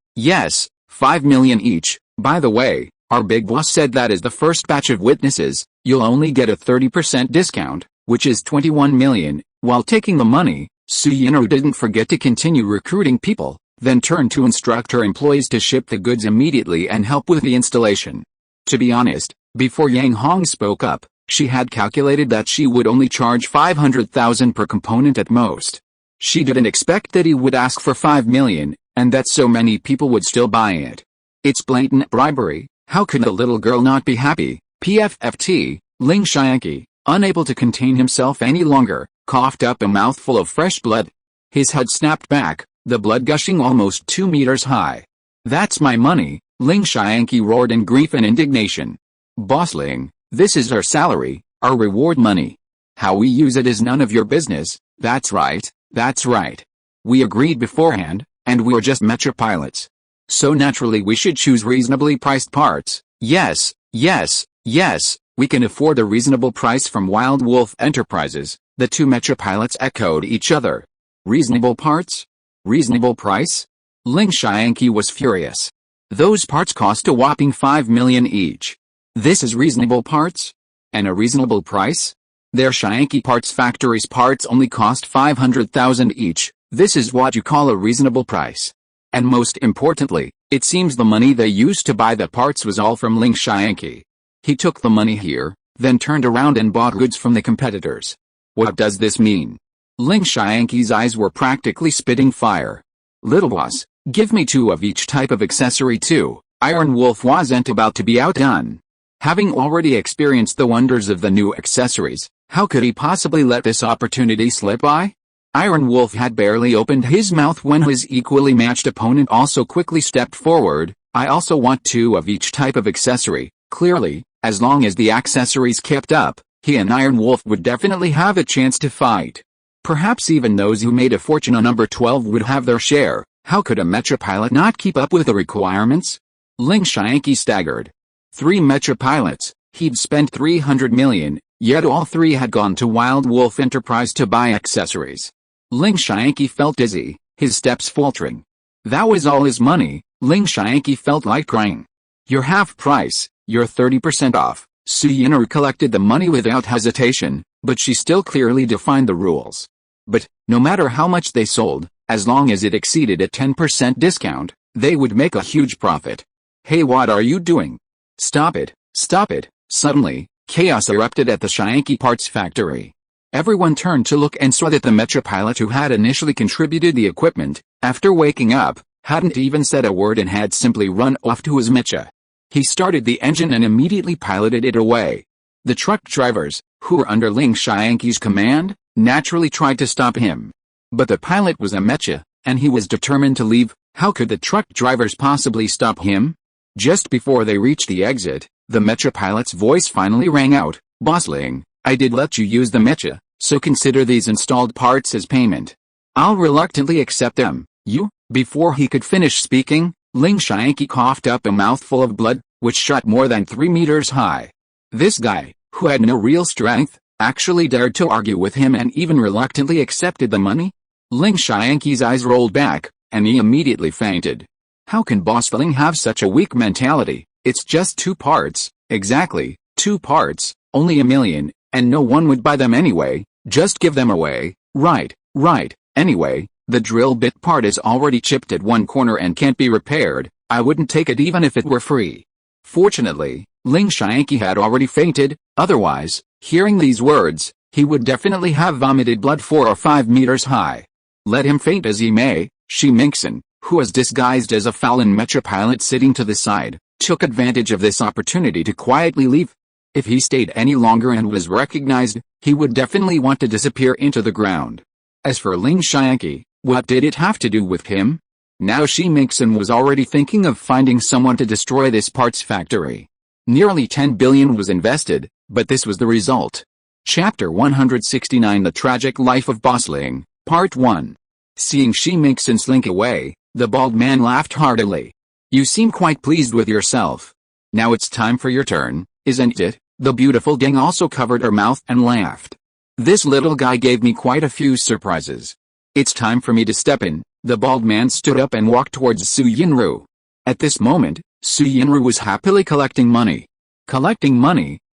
[SPEAKER 1] 5 million each. By the way, our big boss said that as the first batch of witnesses, you'll only get a 30% discount, which is 21 million. While taking the money, Suyinru didn't forget to continue recruiting people, then turned to instruct her employees to ship the goods immediately and help with the installation. To be honest, before Yang Hong spoke up, she had calculated that she would only charge 500,000 per component at most. She didn't expect that he would ask for 5 million, and that so many people would still buy it. It's blatant bribery. How could a little girl not be happy? PFFT, Ling Xiangqi, unable to contain himself any longer, coughed up a mouthful of fresh blood. His head snapped back, the blood gushing almost 2 meters high. That's my money, Ling Xiangqi roared in grief and indignation. Boss Ling, this is our salary, our reward money. How we use it is none of your business. That's right. We agreed beforehand, and we're just mecha pilots. So naturally we should choose reasonably priced parts. Yes, we can afford a reasonable price from Wild Wolf Enterprises. The 2 mecha pilots echoed each other. Reasonable parts? Reasonable price? Ling Xiangqi was furious. Those parts cost a whopping 5 million each. This is reasonable parts? And a reasonable price? Their Xiangqi Parts Factory's parts only cost 500,000 each. This is what you call a reasonable price. And most importantly, it seems the money they used to buy the parts was all from Ling Xiangqi. He took the money here, then turned around and bought goods from the competitors. What does this mean? Ling Xiangqi's eyes were practically spitting fire. Little boss, give me 2 of each type of accessory too. Iron Wolf wasn't about to be outdone. Having already experienced the wonders of the new accessories, how could he possibly let this opportunity slip by? Iron Wolf had barely opened his mouth when his equally matched opponent also quickly stepped forward. I also want 2 of each type of accessory. Clearly, as long as the accessories kept up, he and Iron Wolf would definitely have a chance to fight. Perhaps even those who made a fortune on number 12 would have their share. How could a Mecha pilot not keep up with the requirements? Ling Xiangqi staggered. 3 Mecha pilots, he'd spent 300 million, yet all 3 had gone to Wild Wolf Enterprise to buy accessories. Ling Xiangqi felt dizzy, his steps faltering. That was all his money. Ling Xiangqi felt like crying. You're half price, you're 30% off. Su Yinru collected the money without hesitation, but she still clearly defined the rules. But, no matter how much they sold, as long as it exceeded a 10% discount, they would make a huge profit. Hey, what are you doing? Stop it, stop it. Suddenly, chaos erupted at the Xiangqi parts factory. Everyone turned to look and saw that the Mecha pilot who had initially contributed the equipment, after waking up, hadn't even said a word and had simply run off to his Mecha. He started the engine and immediately piloted it away. The truck drivers, who were under Ling Xiangqi's command, naturally tried to stop him. But the pilot was a Mecha, and he was determined to leave. How could the truck drivers possibly stop him? Just before they reached the exit, the Mecha pilot's voice finally rang out. Boss Ling, I did let you use the Mecha, so consider these installed parts as payment. I'll reluctantly accept them. You? Before he could finish speaking, Ling Xiangqi coughed up a mouthful of blood, which shot more than 3 meters high. This guy, who had no real strength, actually dared to argue with him and even reluctantly accepted the money? Ling Xiangqi's eyes rolled back, and he immediately fainted. How can Boss Ling have such a weak mentality? It's just 2 parts. Exactly, 2 parts, only 1 million, and no one would buy them anyway. Just give them away. Right. Anyway, the drill bit part is already chipped at one corner and can't be repaired. I wouldn't take it even if it were free. Fortunately, Ling Xiangqi had already fainted. Otherwise, hearing these words, he would definitely have vomited blood 4 or 5 meters high. Let him faint as he may, Shi Mingxin, who was disguised as a Fallen Mecha pilot sitting to the side, took advantage of this opportunity to quietly leave. If he stayed any longer and was recognized, he would definitely want to disappear into the ground. As for Ling Xiangqi, what did it have to do with him? Now Shi Mingxin was already thinking of finding someone to destroy this parts factory. Nearly 10 billion was invested, but this was the result. Chapter 169 The Tragic Life of Boss Ling, Part 1. Seeing Shi Mingxin slink away, the bald man laughed heartily. You seem quite pleased with yourself. Now it's time for your turn, isn't it? The beautiful Deng also covered her mouth and laughed. This little guy gave me quite a few surprises. It's time for me to step in. The bald man stood up and walked towards Su Yinru. At this moment, Su Yinru was happily collecting money.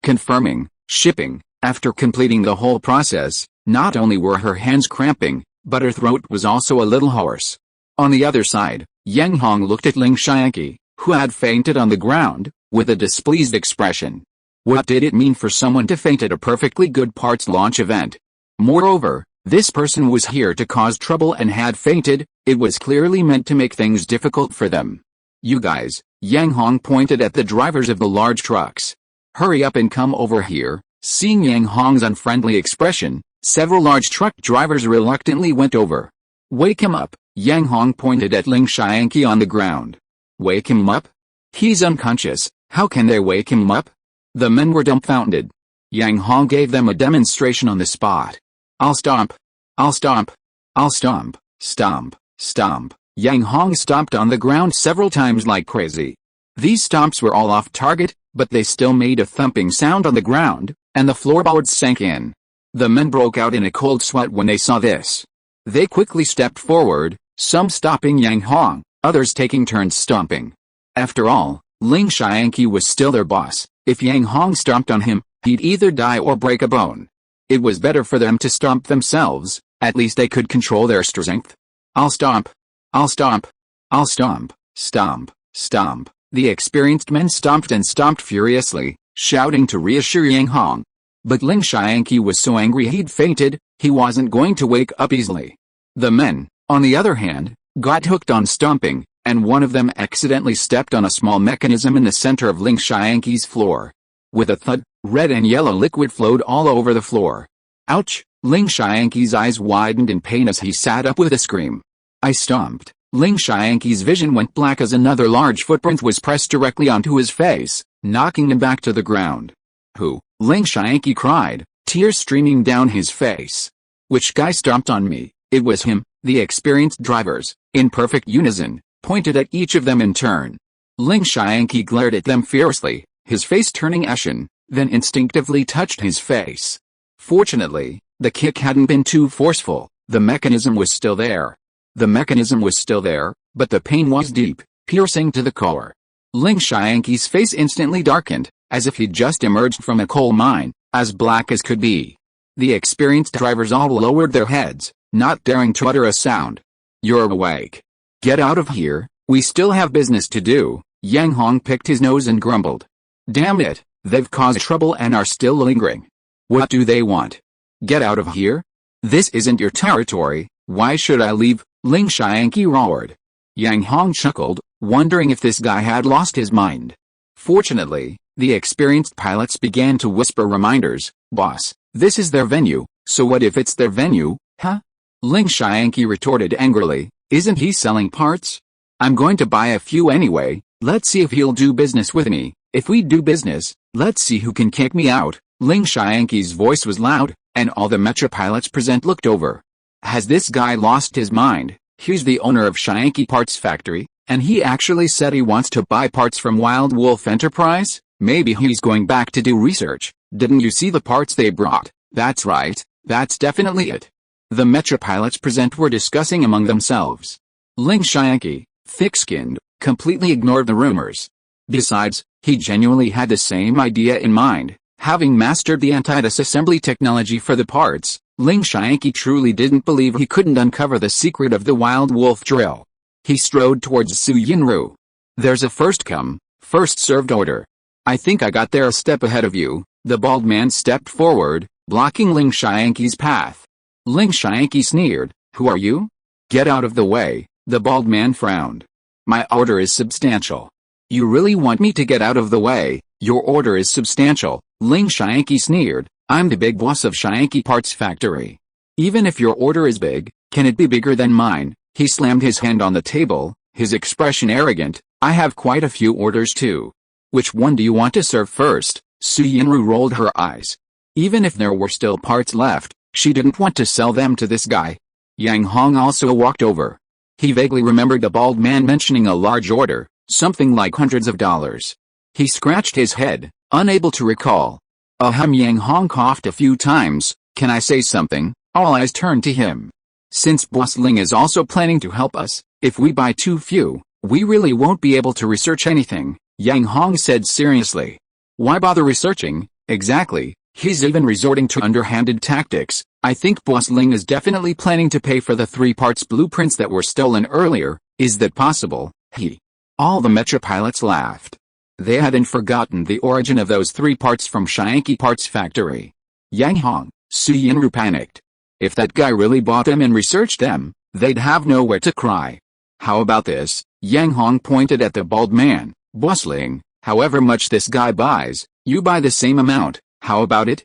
[SPEAKER 1] Confirming, shipping. After completing the whole process, not only were her hands cramping, but her throat was also a little hoarse. On the other side, Yang Hong looked at Ling Xiangqi, who had fainted on the ground, with a displeased expression. What did it mean for someone to faint at a perfectly good parts launch event? Moreover, this person was here to cause trouble and had fainted. It was clearly meant to make things difficult for them. You guys, Yang Hong pointed at the drivers of the large trucks. Hurry up and come over here. Seeing Yang Hong's unfriendly expression, several large truck drivers reluctantly went over. Wake him up, Yang Hong pointed at Ling Xiangqi on the ground. Wake him up? He's unconscious, how can they wake him up? The men were dumbfounded. Yang Hong gave them a demonstration on the spot. I'll stomp. Stomp. Yang Hong stomped on the ground several times like crazy. These stomps were all off target, but they still made a thumping sound on the ground, and the floorboards sank in. The men broke out in a cold sweat when they saw this. They quickly stepped forward, some stopping Yang Hong, others taking turns stomping. After all, Ling Xiangqi was still their boss. If Yang Hong stomped on him, he'd either die or break a bone. It was better for them to stomp themselves, at least they could control their strength. I'll stomp. Stomp. The experienced men stomped and stomped furiously, shouting to reassure Yang Hong. But Ling Xiangqi was so angry he'd fainted, he wasn't going to wake up easily. The men, on the other hand, got hooked on stomping, and one of them accidentally stepped on a small mechanism in the center of Ling Xiangqi's floor. With a thud, red and yellow liquid flowed all over the floor. Ouch! Ling Xiangqi's eyes widened in pain as he sat up with a scream. I stomped. Ling Xiangqi's vision went black as another large footprint was pressed directly onto his face, knocking him back to the ground. Who? Ling Xiangqi cried, tears streaming down his face. Which guy stomped on me? It was him. The experienced drivers, in perfect unison, pointed at each of them in turn. Ling Xiangqi glared at them fiercely, his face turning ashen, then instinctively touched his face. Fortunately, the kick hadn't been too forceful. The mechanism was still there. But the pain was deep, piercing to the core. Ling Xiangqi's face instantly darkened, as if he'd just emerged from a coal mine, as black as could be. The experienced drivers all lowered their heads, not daring to utter a sound. You're awake. Get out of here, we still have business to do. Yang Hong picked his nose and grumbled. Damn it, they've caused trouble and are still lingering. What do they want? Get out of here? This isn't your territory, why should I leave? Ling Xiangqi roared. Yang Hong chuckled, wondering if this guy had lost his mind. Fortunately, the experienced pilots began to whisper reminders. Boss, this is their venue, so what if it's their venue, huh? Ling Xiangqi retorted angrily, isn't he selling parts? I'm going to buy a few anyway, let's see if he'll do business with me. If we do business, let's see who can kick me out. Ling Xiangqi's voice was loud, and all the Mecha pilots present looked over. Has this guy lost his mind? He's the owner of Xiangqi Parts Factory, and he actually said he wants to buy parts from Wild Wolf Enterprise? Maybe he's going back to do research. Didn't you see the parts they brought? That's right, that's definitely it. The Mecha pilots present were discussing among themselves. Ling Xiangqi, thick-skinned, completely ignored the rumors. Besides, he genuinely had the same idea in mind. Having mastered the anti-disassembly technology for the parts, Ling Xiangqi truly didn't believe he couldn't uncover the secret of the Wild Wolf drill. He strode towards Su Yinru. There's a first-come, first-served order. I think I got there a step ahead of you. The bald man stepped forward, blocking Ling Xiangqi's path. Ling Xiangqi sneered, who are you? Get out of the way, the bald man frowned. My order is substantial. You really want me to get out of the way? Your order is substantial, Ling Xiangqi sneered. I'm the big boss of Xiangqi Parts Factory. Even if your order is big, can it be bigger than mine? He slammed his hand on the table, his expression arrogant. I have quite a few orders too. Which one do you want to serve first? Su Yinru rolled her eyes. Even if there were still parts left, she didn't want to sell them to this guy. Yang Hong also walked over. He vaguely remembered the bald man mentioning a large order, something like hundreds of dollars. He scratched his head, unable to recall. Yang Hong coughed a few times. Can I say something? All eyes turned to him. Since Boss Ling is also planning to help us, if we buy too few, we really won't be able to research anything, Yang Hong said seriously. Why bother researching? Exactly, he's even resorting to underhanded tactics. I think Boss Ling is definitely planning to pay for the 3 parts blueprints that were stolen earlier. Is that possible? All the Mecha pilots laughed. They hadn't forgotten the origin of those 3 parts from Xiangqi Parts Factory. Yang Hong, Su Yinru panicked. If that guy really bought them and researched them, they'd have nowhere to cry. How about this? Yang Hong pointed at the bald man. Boss Ling, however much this guy buys, you buy the same amount. How about it?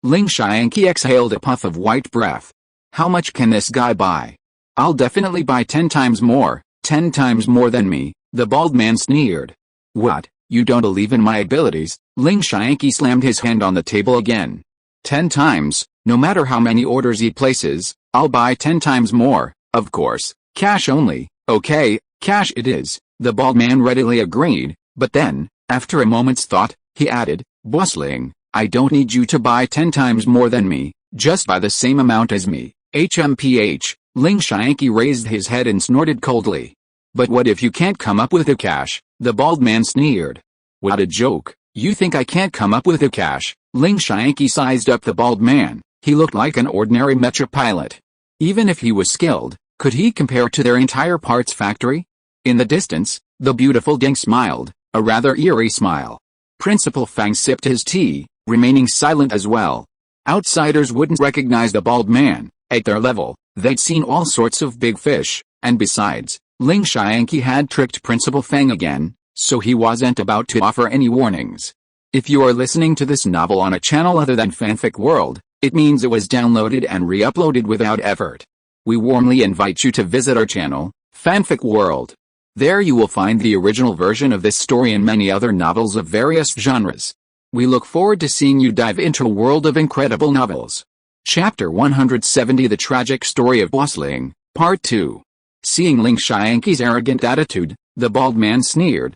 [SPEAKER 1] Ling Xiangqi exhaled a puff of white breath. How much can this guy buy? I'll definitely buy 10 times more, 10 times more than me, the bald man sneered. What, you don't believe in my abilities? Ling Xiangqi slammed his hand on the table again. 10 times, no matter how many orders he places, I'll buy 10 times more, of course, cash only. Okay, cash it is, the bald man readily agreed, but then, after a moment's thought, he added, Boss Ling, I don't need you to buy 10 times more than me, just buy the same amount as me. HMPH, Ling Xiangqi raised his head and snorted coldly. But what if you can't come up with the cash? The bald man sneered. What a joke, you think I can't come up with the cash? Ling Xiangqi sized up the bald man. He looked like an ordinary Mecha pilot. Even if he was skilled, could he compare to their entire parts factory? In the distance, the beautiful Ding smiled, a rather eerie smile. Principal Fang sipped his tea, remaining silent as well. Outsiders wouldn't recognize the bald man. At their level, they'd seen all sorts of big fish, and besides, Ling Xiangqi had tricked Principal Fang again, so he wasn't about to offer any warnings. If you are listening to this novel on a channel other than Fanfic World, It means it was downloaded and re-uploaded without effort. We warmly invite you to visit our channel, Fanfic World. There you will find the original version of this story and many other novels of various genres. We look forward to seeing you dive into a world of incredible novels. Chapter 170, The Tragic Story of Boss Ling, Part 2. Seeing Ling Xiangqi's arrogant attitude, the bald man sneered,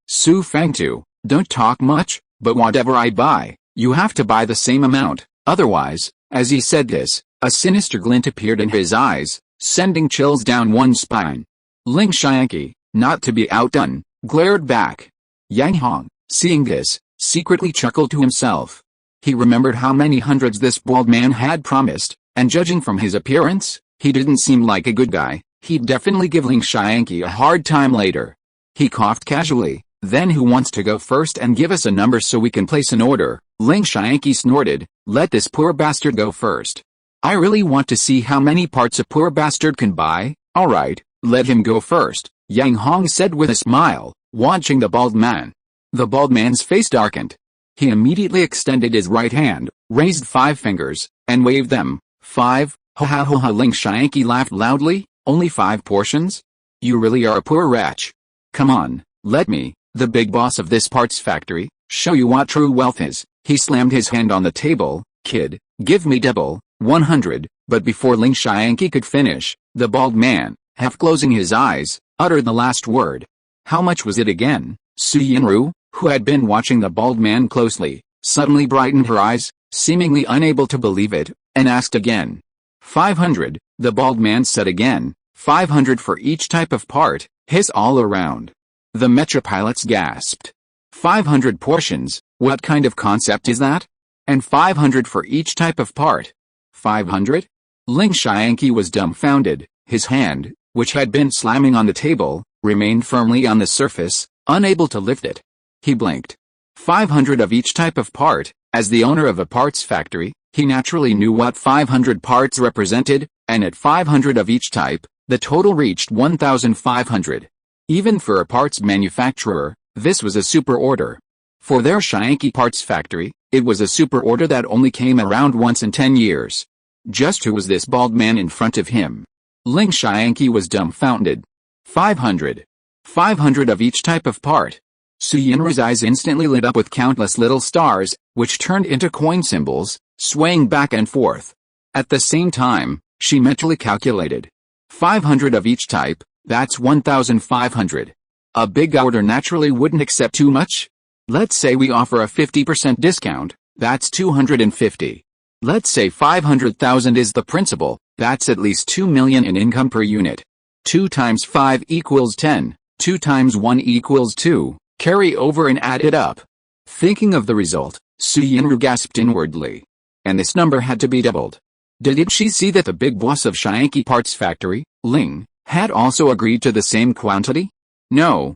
[SPEAKER 1] Su Fangtu, don't talk much, but whatever I buy, you have to buy the same amount, otherwise." As he said this, a sinister glint appeared in his eyes, sending chills down one's spine. Ling Xiangqi, not to be outdone, glared back. Yang Hong, seeing this, secretly chuckled to himself. He remembered how many hundreds this bald man had promised, and judging from his appearance, he didn't seem like a good guy. He'd definitely give Ling Xiangqi a hard time later. He coughed casually. "Then who wants to go first and give us a number so we can place an order?" Ling Xiangqi snorted. "Let this poor bastard go first. I really want to see how many parts a poor bastard can buy." "Alright, let him go first," Yang Hong said with a smile, watching the bald man. The bald man's face darkened. He immediately extended his right hand, raised 5 fingers, and waved them. 5, ha ha ha ha. Ling Xiangqi laughed loudly. "Only 5 portions? You really are a poor wretch. Come on, let me, the big boss of this parts factory, show you what true wealth is." He slammed his hand on the table. "Kid, give me double, 100, but before Ling Xiangqi could finish, the bald man, half closing his eyes, uttered the last word. "How much was it again?" Su Yinru, who had been watching the bald man closely, suddenly brightened her eyes, seemingly unable to believe it, and asked again. 500, the bald man said again. 500 for each type of part, hiss all around. The Mecha pilots gasped. 500 portions, what kind of concept is that? And 500 for each type of part. 500? Ling Xiangqi was dumbfounded. His hand, which had been slamming on the table, remained firmly on the surface, unable to lift it. He blinked. 500 of each type of part. As the owner of a parts factory, he naturally knew what 500 parts represented, and at 500 of each type, the total reached 1,500. Even for a parts manufacturer, this was a super order. For their Xiangqi parts factory, it was a super order that only came around once in 10 years. Just who was this bald man in front of him? Ling Xiangqi was dumbfounded. 500. 500 of each type of part. Su Yinru's eyes instantly lit up with countless little stars, which turned into coin symbols, swaying back and forth. At the same time, she mentally calculated. 500 of each type, that's 1,500. A big order naturally wouldn't accept too much. Let's say we offer a 50% discount, that's 250. Let's say 500,000 is the principal, that's at least 2 million in income per unit. 2 times 5 equals 10, 2 times 1 equals 2, carry over and add it up. Thinking of the result, Su Yinru gasped inwardly. And this number had to be doubled. Did she see that the big boss of Xiangqi Parts Factory, Ling, had also agreed to the same quantity? No,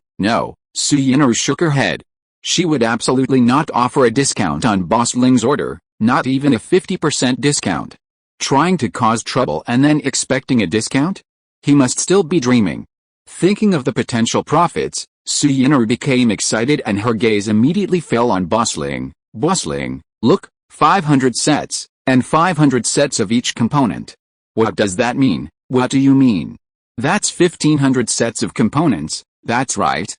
[SPEAKER 1] Su Yinru shook her head. She would absolutely not offer a discount on Boss Ling's order, not even a 50% discount. Trying to cause trouble and then expecting a discount? He must still be dreaming. Thinking of the potential profits, Su Yinru became excited and her gaze immediately fell on Boss Ling. "Boss Ling, look, 500 sets, and 500 sets of each component. What does that mean?" "What do you mean?" "That's 1,500 sets of components." That's right.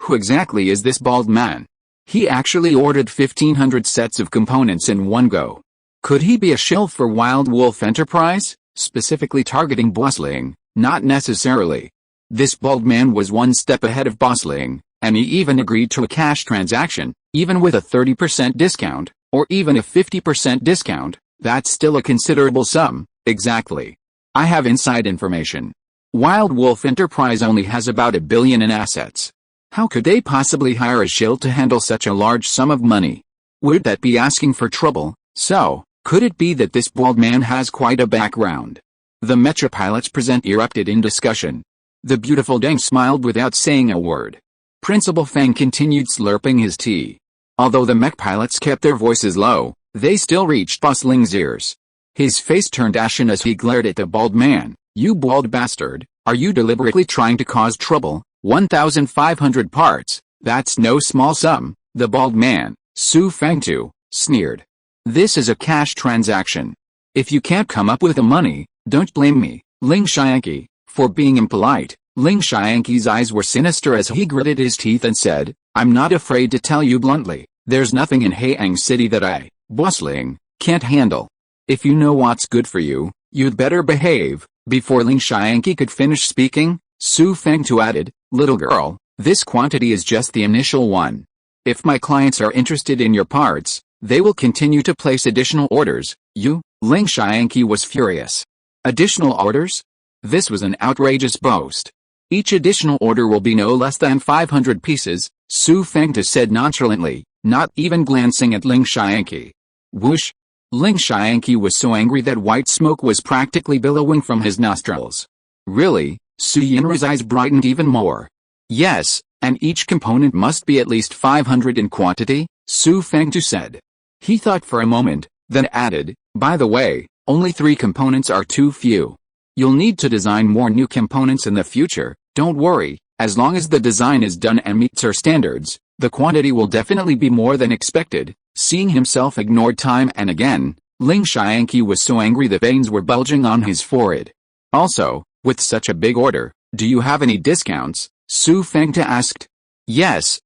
[SPEAKER 1] Who exactly is this bald man? He actually ordered 1,500 sets of components in one go. Could he be a shill for Wild Wolf Enterprise, specifically targeting Boss Ling? Not necessarily. This bald man was one step ahead of Boss Ling, and he even agreed to a cash transaction, even with a 30% discount, or even a 50% discount. That's still a considerable sum. Exactly. I have inside information. Wild Wolf Enterprise only has about $1 billion in assets. How could they possibly hire a shill to handle such a large sum of money? Would that be asking for trouble? So, could it be that this bald man has quite a background? The Mecha pilots present erupted in discussion. The beautiful Deng smiled without saying a word. Principal Fang continued slurping his tea. Although the mech pilots kept their voices low, they still reached Boss Ling's ears. His face turned ashen as he glared at the bald man. "You bald bastard, are you deliberately trying to cause trouble? 1,500 parts, that's no small sum." The bald man, Su Fangtu, sneered. This is a cash transaction. If you can't come up with the money, don't blame me, Ling Xianqi, for being impolite. Ling Xianqi's eyes were sinister as he gritted his teeth and said, I'm not afraid to tell you bluntly, there's nothing in Haiyang City that I, Boss Ling, can't handle. If you know what's good for you, you'd better behave. Before Ling Xianqi could finish speaking, Su Fengtu added, little girl, this quantity is just the initial one. If my clients are interested in your parts, they will continue to place additional orders. You, Ling Xianqi was furious. Additional orders? This was an outrageous boast. Each additional order will be no less than 500 pieces, Su Fengtu said nonchalantly, not even glancing at Ling Xianqi. Whoosh! Ling Xianqi was so angry that white smoke was practically billowing from his nostrils. Really? Su Yinru's eyes brightened even more. Yes, and each component must be at least 500 in quantity, Su Fengtu said. He thought for a moment, then added, by the way, only 3 components are too few. You'll need to design more new components in the future. Don't worry, as long as the design is done and meets our standards, the quantity will definitely be more than expected. Seeing himself ignored time and again, Ling Xianqi was so angry the veins were bulging on his forehead. Also, with such a big order, do you have any discounts? Su Fengtu asked. Yes,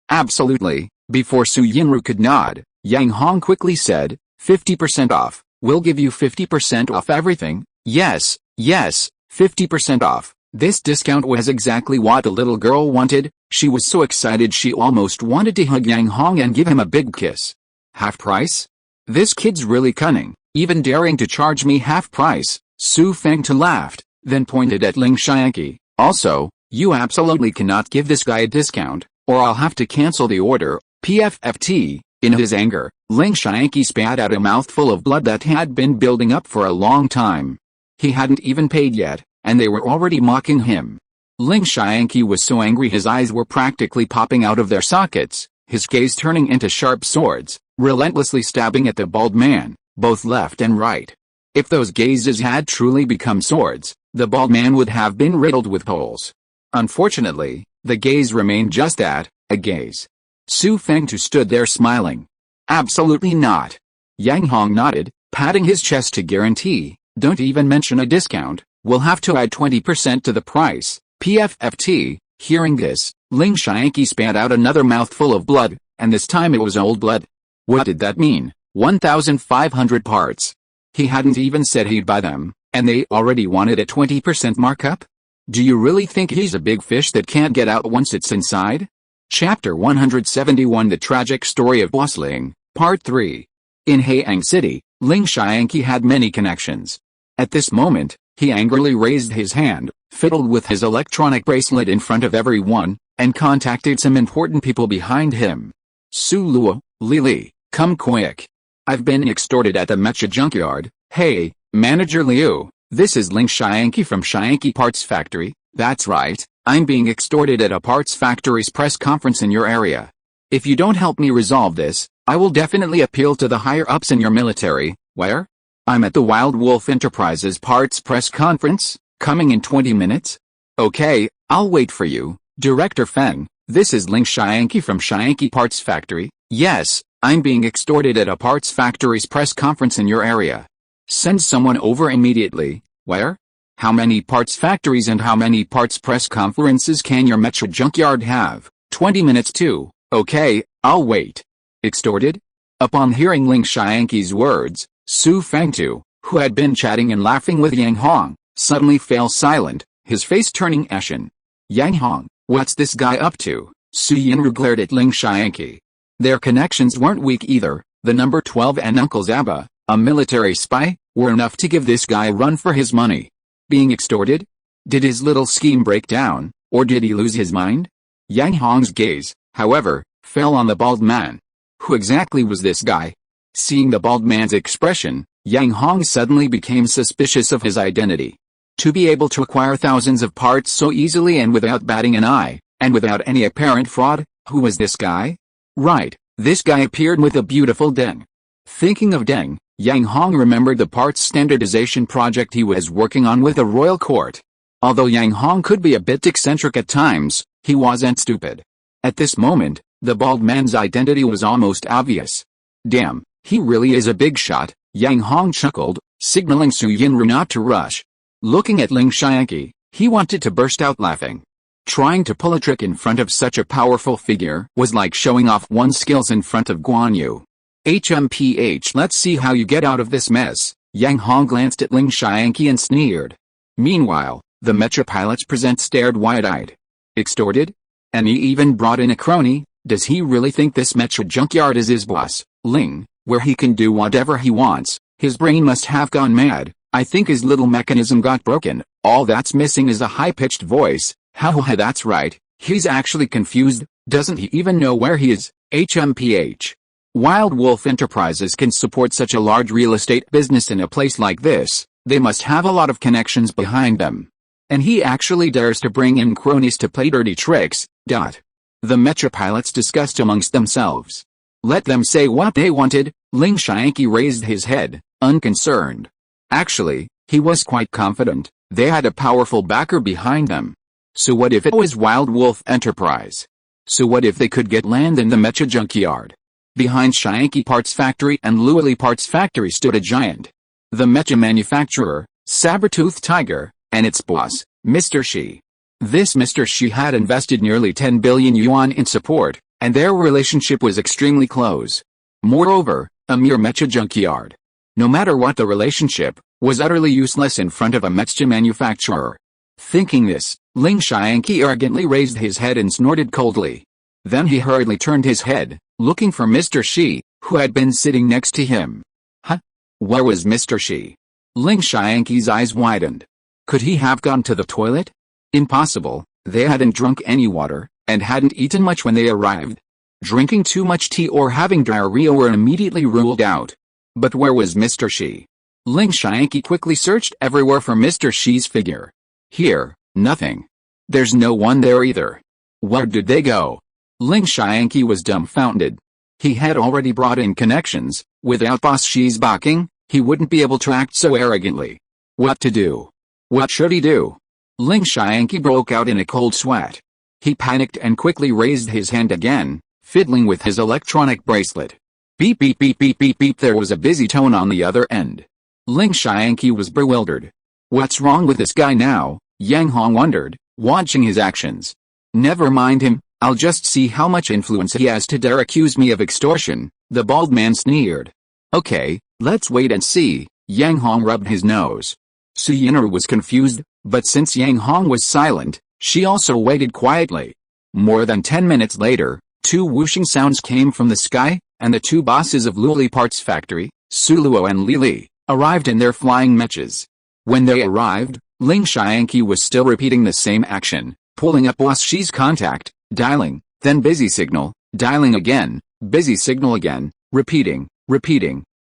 [SPEAKER 1] absolutely. Before Su Yinru could nod, Yang Hong quickly said, 50% off. We'll give you 50% off everything. Yes, 50% off. This discount was exactly what the little girl wanted. She was so excited she almost wanted to hug Yang Hong and give him a big kiss. Half price? This kid's really cunning, even daring to charge me half price. Su Fengtu laughed, then pointed at Ling Xianqi. Also, you absolutely cannot give this guy a discount, or I'll have to cancel the order. PFFT. In his anger, Ling Xianqi spat out a mouthful of blood that had been building up for a long time. He hadn't even paid yet, and they were already mocking him. Ling Xianqi was so angry his eyes were practically popping out of their sockets, his gaze turning into sharp swords, relentlessly stabbing at the bald man, both left and right. If those gazes had truly become swords, the bald man would have been riddled with holes. Unfortunately, the gaze remained just that, a gaze. Su Fengtu stood there smiling. Absolutely not. Yang Hong nodded, patting his chest to guarantee, don't even mention a discount, we'll have to add 20% to the price. PFFT. Hearing this, Ling Xianqi spat out another mouthful of blood, and this time it was old blood. What did that mean? 1,500 parts. He hadn't even said he'd buy them, and they already wanted a 20% markup? Do you really think he's a big fish that can't get out once it's inside? Chapter 171 The Tragic Story of Boss Ling, Part 3. In Haiyang City, Ling Xianqi had many connections. At this moment, he angrily raised his hand, fiddled with his electronic bracelet in front of everyone, and contacted some important people behind him. Su Luo, Li, come quick. I've been extorted at the Mecha junkyard. Hey, Manager Liu, this is Ling Xianqi from Xianqi Parts Factory. That's right. I'm being extorted at a parts factory's press conference in your area. If you don't help me resolve this, I will definitely appeal to the higher-ups in your military. Where? I'm at the Wild Wolf Enterprises parts press conference, coming in 20 minutes. Okay, I'll wait for you. Director Feng, this is Ling Xianqi from Xianqi Parts Factory. Yes, I'm being extorted at a parts factory's press conference in your area. Send someone over immediately. Where? How many parts factories and how many parts press conferences can your Mecha junkyard have? 20 minutes too. Okay, I'll wait. Extorted? Upon hearing Ling Xianqi's words, Su Fengtu, who had been chatting and laughing with Yang Hong, suddenly fell silent, his face turning ashen. Yang Hong, what's this guy up to? Su Yinru glared at Ling Xianqi. Their connections weren't weak either. The number 12 and Uncle Zaba, a military spy, were enough to give this guy a run for his money. Being extorted? Did his little scheme break down, or did he lose his mind? Yang Hong's gaze, however, fell on the bald man. Who exactly was this guy? Seeing the bald man's expression, Yang Hong suddenly became suspicious of his identity. To be able to acquire thousands of parts so easily and without batting an eye, and without any apparent fraud, who was this guy? Right, this guy appeared with a beautiful Deng. Thinking of Deng, Yang Hong remembered the parts standardization project he was working on with the royal court. Although Yang Hong could be a bit eccentric at times, he wasn't stupid. At this moment, the bald man's identity was almost obvious. Damn, He really is a big shot, Yang Hong chuckled, signaling Su Yinru not to rush. Looking at Ling Xianqi, he wanted to burst out laughing. Trying to pull a trick in front of such a powerful figure was like showing off one's skills in front of Guan Yu. HMPH, let's see how you get out of this mess. Yang Hong glanced at Ling Xianqi and sneered. Meanwhile, the Mecha pilot's present stared wide-eyed. Extorted? And he even brought in a crony. Does he really think this Mecha junkyard is his boss, Ling, where he can do whatever he wants? His brain must have gone mad. I think his little mechanism got broken. All that's missing is a high-pitched voice. Haha, that's right. He's actually confused. Doesn't he even know where he is? HMPH. Wild Wolf Enterprises can support such a large real estate business in a place like this. They must have a lot of connections behind them. And he actually dares to bring in cronies to play dirty tricks. The Mecha pilots discussed amongst themselves. Let them say what they wanted. Ling Xianqi raised his head, unconcerned. Actually, he was quite confident. They had a powerful backer behind them. So what if it was Wild Wolf Enterprise? So what if they could get land in the Mecha junkyard? Behind Xianqi Parts Factory and Luoli Parts Factory stood a giant. The Mecha manufacturer, Sabertooth Tiger, and its boss, Mr. Shi. This Mr. Shi had invested nearly 10 billion yuan in support, and their relationship was extremely close. Moreover, a mere Mecha junkyard, no matter what the relationship, was utterly useless in front of a Mecha manufacturer. Thinking this, Ling Xianqi arrogantly raised his head and snorted coldly. Then he hurriedly turned his head, looking for Mr. Shi, who had been sitting next to him. Huh? Where was Mr. Shi? Ling Xianqi's eyes widened. Could he have gone to the toilet? Impossible, they hadn't drunk any water, and hadn't eaten much when they arrived. Drinking too much tea or having diarrhea were immediately ruled out. But where was Mr. Shi? Ling Xianqi quickly searched everywhere for Mr. Shi's figure. Here, nothing. There's no one there either. Where did they go? Ling Xianqi was dumbfounded. He had already brought in connections. Without Boss Shi's backing, he wouldn't be able to act so arrogantly. What to do? What should he do? Ling Xianqi broke out in a cold sweat. He panicked and quickly raised his hand again, fiddling with his electronic bracelet. Beep beep beep beep beep beep. There was a busy tone on the other end. Ling Xianqi was bewildered. What's wrong with this guy now? Yang Hong wondered, watching his actions. Never mind him, I'll just see how much influence he has to dare accuse me of extortion, the bald man sneered. Okay, let's wait and see. Yang Hong rubbed his nose. Su Yinru was confused, but since Yang Hong was silent, she also waited quietly. More than 10 minutes later, two whooshing sounds came from the sky, and the two bosses of Luoli Parts Factory, Suluo and Lili, arrived in their flying mechas. When they arrived, Ling Xianqi was still repeating the same action, pulling up Boss Shi's contact, dialing, then busy signal, dialing again, busy signal again, repeating,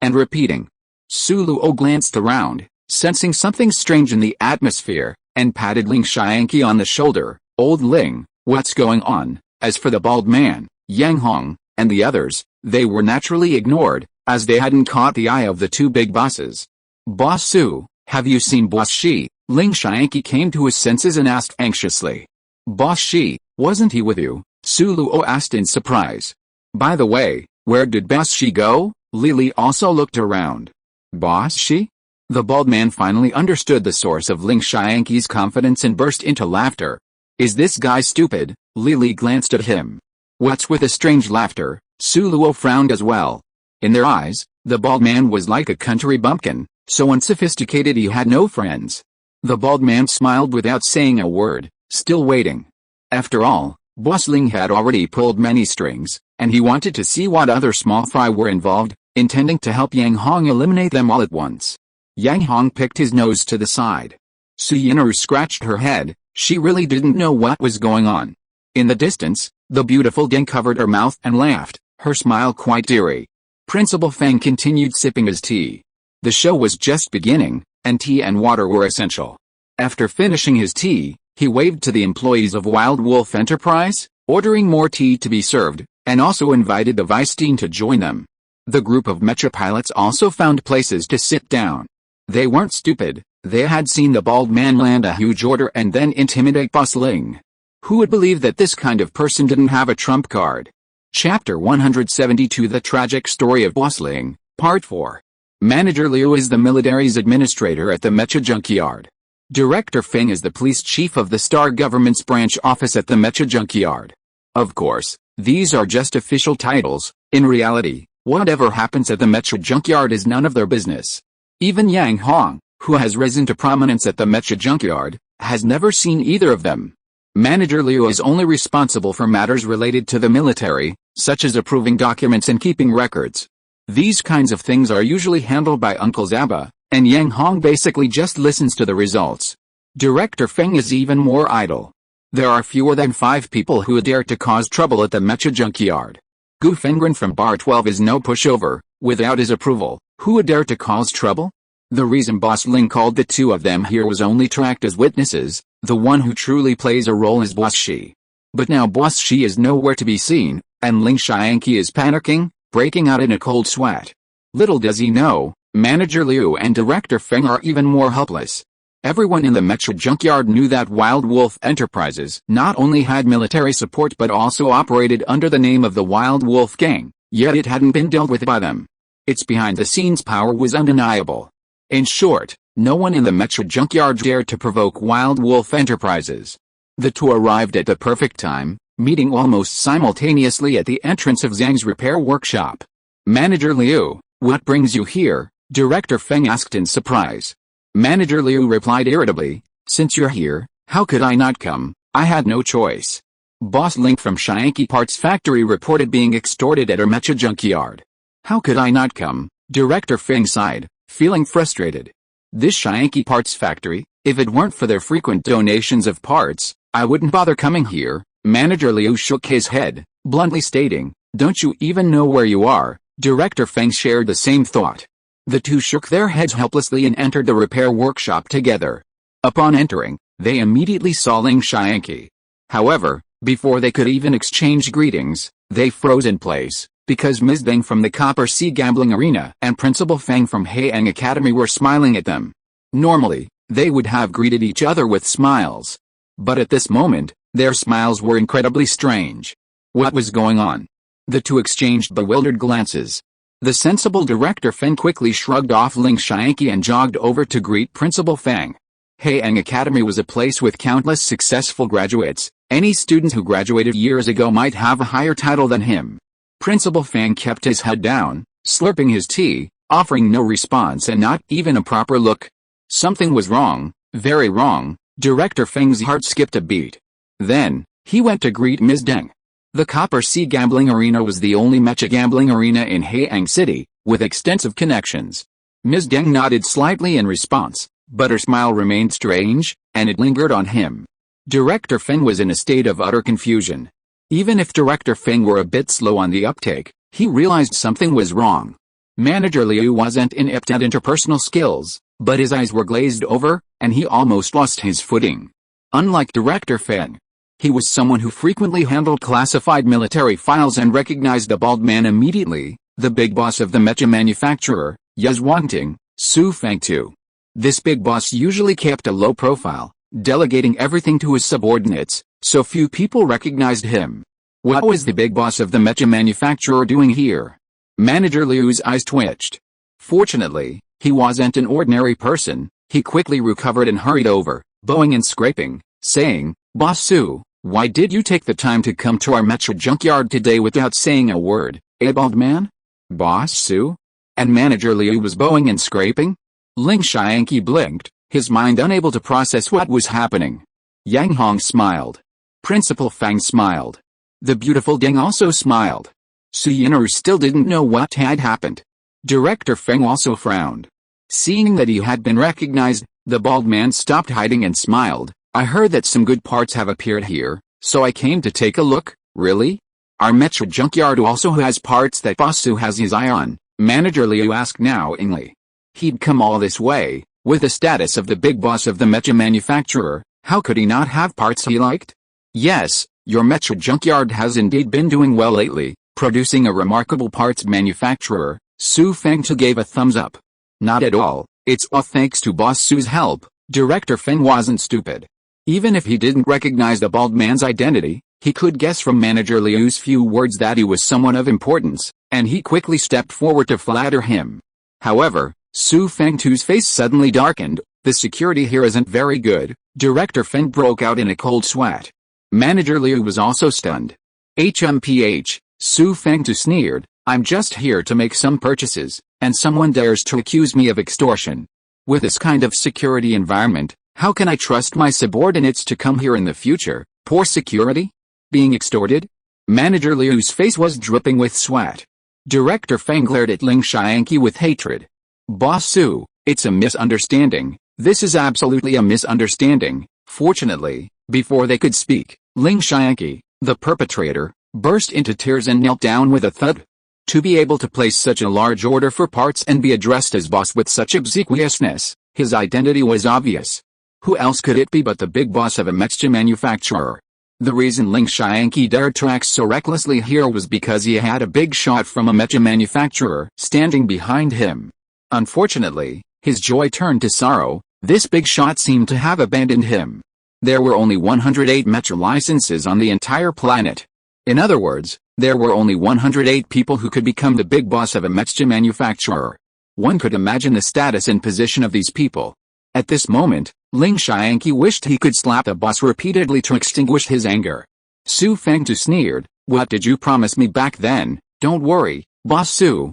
[SPEAKER 1] and repeating. Suluo glanced around, sensing something strange in the atmosphere, and patted Ling Xianqi on the shoulder. Old Ling, what's going on? As for the bald man, Yang Hong, and the others, they were naturally ignored, as they hadn't caught the eye of the two big bosses. Boss Su, have you seen Boss Shi? Ling Xianqi came to his senses and asked anxiously. Boss Shi, wasn't he with you? Suluo asked in surprise. By the way, where did Boss Shi go? Lili also looked around. Boss Shi? The bald man finally understood the source of Ling Xianqi's confidence and burst into laughter. Is this guy stupid? Lili glanced at him. What's with the strange laughter? Suluo frowned as well. In their eyes, the bald man was like a country bumpkin, so unsophisticated he had no friends. The bald man smiled without saying a word, still waiting. After all, Boss Ling had already pulled many strings, and he wanted to see what other small fry were involved, intending to help Yang Hong eliminate them all at once. Yang Hong picked his nose to the side. Su Yinru scratched her head, she really didn't know what was going on. In the distance, the beautiful Deng covered her mouth and laughed, her smile quite eerie. Principal Feng continued sipping his tea. The show was just beginning, and tea and water were essential. After finishing his tea, he waved to the employees of Wild Wolf Enterprise, ordering more tea to be served, and also invited the Vice Dean to join them. The group of Mecha pilots also found places to sit down. They weren't stupid, they had seen the bald man land a huge order and then intimidate Boss Ling. Who would believe that this kind of person didn't have a trump card? Chapter 172 The Tragic Story of Boss Ling. Part 4. Manager Liu is the military's administrator at the Mecha junkyard. Director Feng is the police chief of the Star Government's branch office at the Mecha junkyard. Of course, these are just official titles. In reality, whatever happens at the Mecha junkyard is none of their business. Even Yang Hong, who has risen to prominence at the Mecha junkyard, has never seen either of them. Manager Liu is only responsible for matters related to the military, such as approving documents and keeping records. These kinds of things are usually handled by Uncle Zaba, and Yang Hong basically just listens to the results. Director Feng is even more idle. There are fewer than 5 people who dare to cause trouble at the Mecha junkyard. Gu Fenggren from Bar 12 is no pushover. Without his approval, who would dare to cause trouble? The reason Boss Ling called the 2 of them here was only to act as witnesses. The one who truly plays a role is Boss Shi. But now Boss Shi is nowhere to be seen, and Ling Xiangqi is panicking, breaking out in a cold sweat. Little does he know, Manager Liu and Director Feng are even more helpless. Everyone in the Mecha junkyard knew that Wild Wolf Enterprises not only had military support but also operated under the name of the Wild Wolf Gang, yet it hadn't been dealt with by them. Its behind-the-scenes power was undeniable. In short, no one in the Mecha junkyard dared to provoke Wild Wolf Enterprises. The 2 arrived at the perfect time, meeting almost simultaneously at the entrance of Zhang's repair workshop. Manager Liu, what brings you here? Director Feng asked in surprise. Manager Liu replied irritably, since you're here, how could I not come? I had no choice. Boss Ling from Xiangqi Parts Factory reported being extorted at her Mecha junkyard. How could I not come? Director Feng sighed, feeling frustrated. This Xiangqi Parts Factory, if it weren't for their frequent donations of parts, I wouldn't bother coming here. Manager Liu shook his head, bluntly stating, don't you even know where you are? Director Feng shared the same thought. The 2 shook their heads helplessly and entered the repair workshop together. Upon entering, they immediately saw Ling Xiangqi. However, before they could even exchange greetings, they froze in place, because Ms. Deng from the Copper Sea Gambling Arena and Principal Feng from Heiang Academy were smiling at them. Normally, they would have greeted each other with smiles. But at this moment, their smiles were incredibly strange. What was going on? The 2 exchanged bewildered glances. The sensible Director Feng quickly shrugged off Ling Xiangqi and jogged over to greet Principal Feng. Heiang Academy was a place with countless successful graduates. Any student who graduated years ago might have a higher title than him. Principal Feng kept his head down, slurping his tea, offering no response and not even a proper look. Something was wrong, very wrong. Director Feng's heart skipped a beat. Then, he went to greet Ms. Deng. The Copper Sea Gambling Arena was the only Mecha gambling arena in Heiang City, with extensive connections. Ms. Deng nodded slightly in response, but her smile remained strange, and it lingered on him. Director Feng was in a state of utter confusion. Even if Director Feng were a bit slow on the uptake, he realized something was wrong. Manager Liu wasn't inept at interpersonal skills, but his eyes were glazed over, and he almost lost his footing. Unlike Director Feng, he was someone who frequently handled classified military files and recognized the bald man immediately, the big boss of the Mecha manufacturer, Yazhuangting, Su Fengtu. This big boss usually kept a low profile, delegating everything to his subordinates, so few people recognized him. What was the big boss of the Mecha manufacturer doing here? Manager Liu's eyes twitched. Fortunately, he wasn't an ordinary person. He quickly recovered and hurried over, bowing and scraping, saying, Boss Su, why did you take the time to come to our Mecha junkyard today without saying a word, bald man? Boss Su? And Manager Liu was bowing and scraping? Ling Xiangqi blinked, his mind unable to process what was happening. Yang Hong smiled. Principal Feng smiled. The beautiful Deng also smiled. Su Yinru still didn't know what had happened. Director Feng also frowned. Seeing that he had been recognized, the bald man stopped hiding and smiled. I heard that some good parts have appeared here, so I came to take a look. Really? Our Mecha junkyard also has parts that Boss Su has his eye on, Manager Liu asked knowingly. He'd come all this way, with the status of the big boss of the Mecha manufacturer, how could he not have parts he liked? Yes, your Mecha junkyard has indeed been doing well lately, producing a remarkable parts manufacturer. Su Fengtu gave a thumbs up. Not at all, it's all thanks to Boss Su's help. Director Feng wasn't stupid. Even if he didn't recognize the bald man's identity, He could guess from Manager Liu's few words that he was someone of importance, and he quickly stepped forward to flatter him. However, Su Fengtu's face suddenly darkened. The security here isn't very good. Director Feng broke out in a cold sweat. Manager Liu was also stunned. HMPH, Su Fengtu sneered, I'm just here to make some purchases, and someone dares to accuse me of extortion. With this kind of security environment, how can I trust my subordinates to come here in the future? Poor security? Being extorted? Manager Liu's face was dripping with sweat. Director Feng glared at Ling Xiangqi with hatred. Boss Su, it's a misunderstanding. This is absolutely a misunderstanding. Fortunately, before they could speak, Ling Xiangqi, the perpetrator, burst into tears and knelt down with a thud. To be able to place such a large order for parts and be addressed as boss with such obsequiousness, his identity was obvious. Who else could it be but the big boss of a mecha manufacturer? The reason Ling Xiangqi dared to act so recklessly here was because he had a big shot from a mecha manufacturer standing behind him. Unfortunately, his joy turned to sorrow. This big shot seemed to have abandoned him. There were only 108 mecha licenses on the entire planet. In other words, there were only 108 people who could become the big boss of a mecha manufacturer. One could imagine the status and position of these people. At this moment, Ling Xiangqi wished he could slap the boss repeatedly to extinguish his anger. Su Fengtu sneered, what did you promise me back then? Don't worry, Boss Su,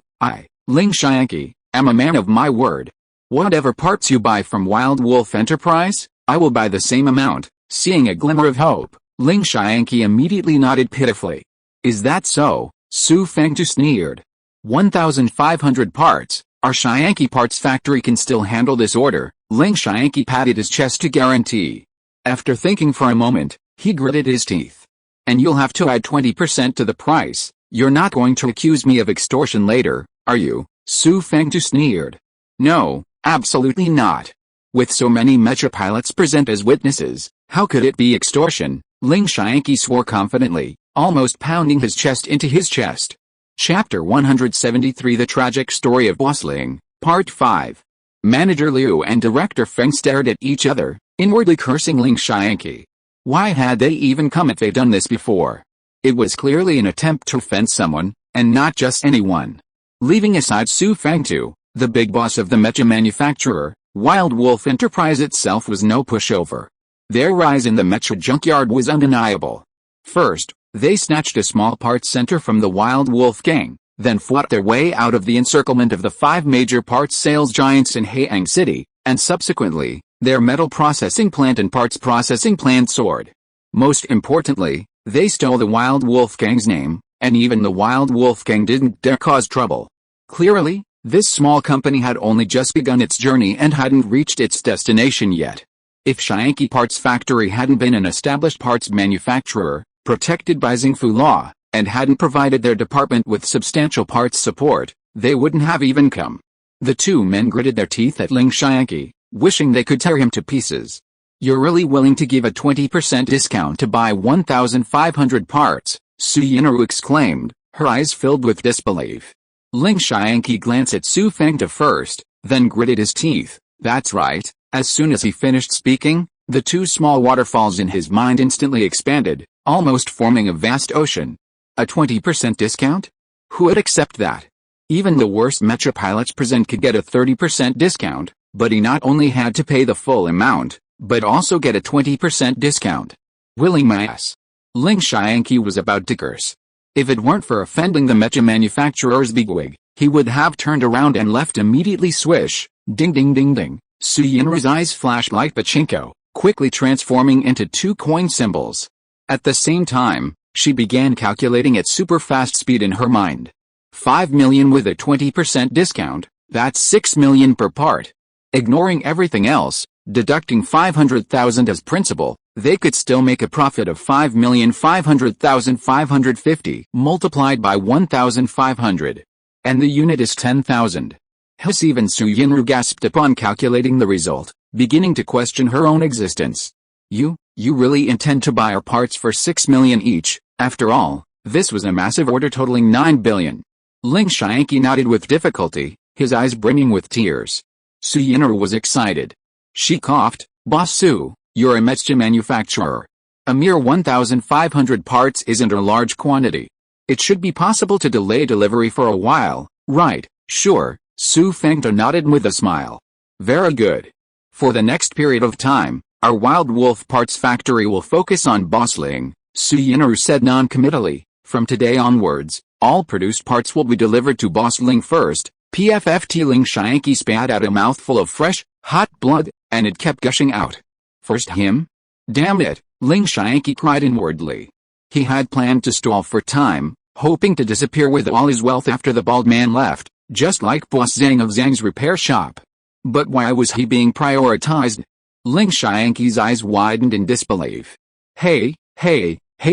[SPEAKER 1] Ling Xiangqi, am a man of my word. Whatever parts you buy from Wild Wolf Enterprise, I will buy the same amount. Seeing a glimmer of hope, Ling Xiangqi immediately nodded pitifully. Is that so? Su Fengtu sneered. 1,500 parts. Our Xiangqi parts factory can still handle this order. Ling Xiangqi patted his chest to guarantee. After thinking for a moment, he gritted his teeth. And you'll have to add 20% to the price. You're not going to accuse me of extortion later, are you? Su Fengtu sneered. No, absolutely not. With so many mecha pilots present as witnesses, how could it be extortion? Ling Xiangqi swore confidently, almost pounding his chest into his chest. Chapter 173 The Tragic Story of Boss Ling, Part 5. Manager Liu and Director Feng stared at each other, inwardly cursing Ling Xiangqi. Why had they even come if they'd done this before? It was clearly an attempt to offend someone, and not just anyone. Leaving aside Su Fengtu, the big boss of the mecha manufacturer, Wild Wolf Enterprise itself was no pushover. Their rise in the mecha junkyard was undeniable. First, they snatched a small parts center from the Wild Wolf gang, then fought their way out of the encirclement of the 5 major parts sales giants in Haiyang City, and subsequently, their metal processing plant and parts processing plant soared. Most importantly, they stole the Wild Wolf gang's name, and even the Wild Wolf gang didn't dare cause trouble. Clearly, this small company had only just begun its journey and hadn't reached its destination yet. If Xiangqi Parts Factory hadn't been an established parts manufacturer, protected by Xingfu law, and hadn't provided their department with substantial parts support, they wouldn't have even come. The two men gritted their teeth at Ling Xiangqi, wishing they could tear him to pieces. You're really willing to give a 20% discount to buy 1,500 parts, Su Yinru exclaimed, her eyes filled with disbelief. Ling Xiangqi glanced at Su Fengtu first, then gritted his teeth. That's right. As soon as he finished speaking, the 2 small waterfalls in his mind instantly expanded, almost forming a vast ocean. A 20% discount? Who would accept that? Even the worst mecha pilots present could get a 30% discount, but he not only had to pay the full amount, but also get a 20% discount. Willing my ass. Ling Xiangqi was about to curse. If it weren't for offending the mecha manufacturer's bigwig, he would have turned around and left immediately. Swish, ding ding ding ding. Su Yinru's eyes flashed like pachinko, quickly transforming into 2 coin symbols. At the same time, she began calculating at super fast speed in her mind. 5 million with a 20% discount, that's 6 million per part. Ignoring everything else, deducting 500,000 as principal, they could still make a profit of 5,500,550 multiplied by 1,500. And the unit is 10,000. His even Su Yinru gasped upon calculating the result, beginning to question her own existence. You really intend to buy our parts for 6 million each? After all, this was a massive order totaling 9 billion. Ling Xiangqi nodded with difficulty, his eyes brimming with tears. Su Yinru was excited. She coughed, Boss Su, you're a mecha manufacturer. A mere 1,500 parts isn't a large quantity. It should be possible to delay delivery for a while, right? Sure, Su Fengda nodded with a smile. Very good. For the next period of time, our Wild Wolf Parts Factory will focus on Boss Ling, Su Yinru said non-committally. From today onwards, all produced parts will be delivered to Boss Ling first. PFFT Ling Xianqi spat out a mouthful of fresh, hot blood, and it kept gushing out. First him? Damn it, Ling Xianqi cried inwardly. He had planned to stall for time, hoping to disappear with all his wealth after the bald man left, just like Boss Zhang of Zhang's repair shop. But why was he being prioritized? Ling Xianqi's eyes widened in disbelief. Hey,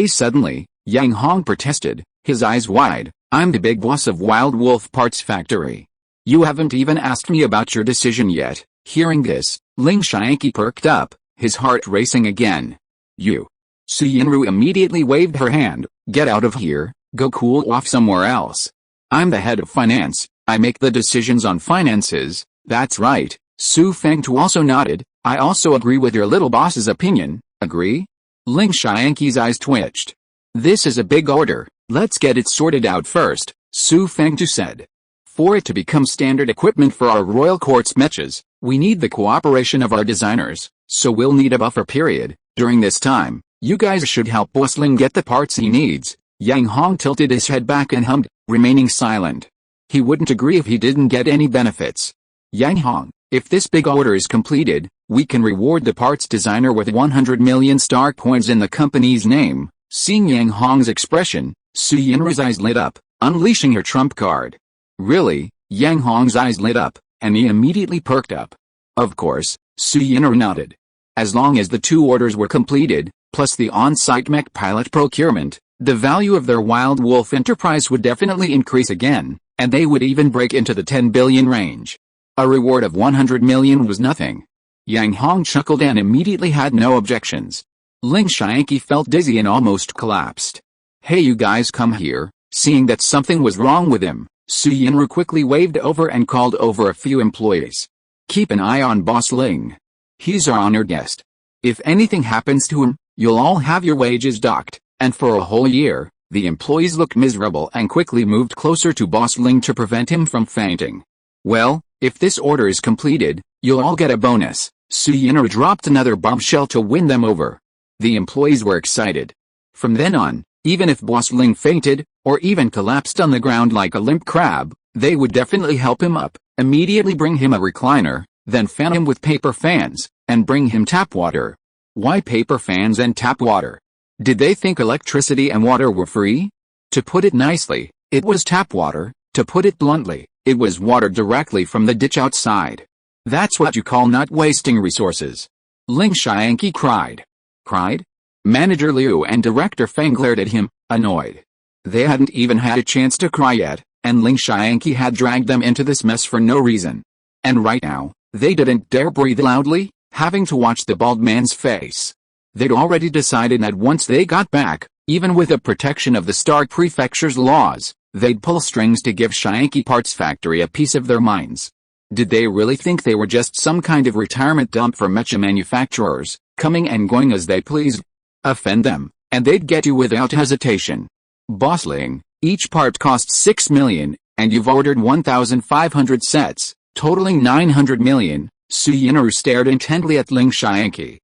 [SPEAKER 1] suddenly, Yang Hong protested, his eyes wide. I'm the big boss of Wild Wolf Parts Factory. You haven't even asked me about your decision yet. Hearing this, Ling Xianqi perked up, his heart racing again. You. Su Yinru immediately waved her hand. Get out of here, go cool off somewhere else. I'm the head of finance, I make the decisions on finances. That's right, Su Fengtu also nodded. I also agree with your little boss's opinion. Agree? Ling Xianqi's eyes twitched. This is a big order, let's get it sorted out first, Su Fengtu said. For it to become standard equipment for our royal court's mechas, we need the cooperation of our designers, so we'll need a buffer period. During this time, you guys should help Boss Ling get the parts he needs. Yang Hong tilted his head back and hummed, remaining silent. He wouldn't agree if he didn't get any benefits. Yang Hong, if this big order is completed, we can reward the parts designer with 100 million star coins in the company's name. Seeing Yang Hong's expression, Su Yinru's eyes lit up, unleashing her trump card. Really? Yang Hong's eyes lit up, and he immediately perked up. Of course, Su Yinru nodded. As long as the two orders were completed, plus the on-site mech pilot procurement, the value of their Wild Wolf enterprise would definitely increase again, and they would even break into the 10 billion range. A reward of 100 million was nothing. Yang Hong chuckled and immediately had no objections. Ling Xianqi felt dizzy and almost collapsed. Hey, you guys, come here. Seeing that something was wrong with him, Su Yinru quickly waved over and called over a few employees. Keep an eye on Boss Ling. He's our honored guest. If anything happens to him, you'll all have your wages docked. And for a whole year, the employees looked miserable and quickly moved closer to Boss Ling to prevent him from fainting. Well, if this order is completed, you'll all get a bonus. Su Yinru dropped another bombshell to win them over. The employees were excited. From then on, even if Boss Ling fainted, or even collapsed on the ground like a limp crab, they would definitely help him up, immediately bring him a recliner, then fan him with paper fans, and bring him tap water. Why paper fans and tap water? Did they think electricity and water were free? To put it nicely, it was tap water. To put it bluntly, it was water directly from the ditch outside. That's what you call not wasting resources. Ling Xianqi cried. Cried? Manager Liu and Director Feng glared at him, annoyed. They hadn't even had a chance to cry yet, and Ling Xianqi had dragged them into this mess for no reason. And right now, they didn't dare breathe loudly, having to watch the bald man's face. They'd already decided that once they got back, even with the protection of the Star Prefecture's laws, they'd pull strings to give Xianqi Parts Factory a piece of their minds. Did they really think they were just some kind of retirement dump for mecha manufacturers, coming and going as they pleased? Offend them, and they'd get you without hesitation. Boss Ling, each part costs 6 million, and you've ordered 1,500 sets, totaling 900 million. Su Yinru stared intently at Ling Xianqi.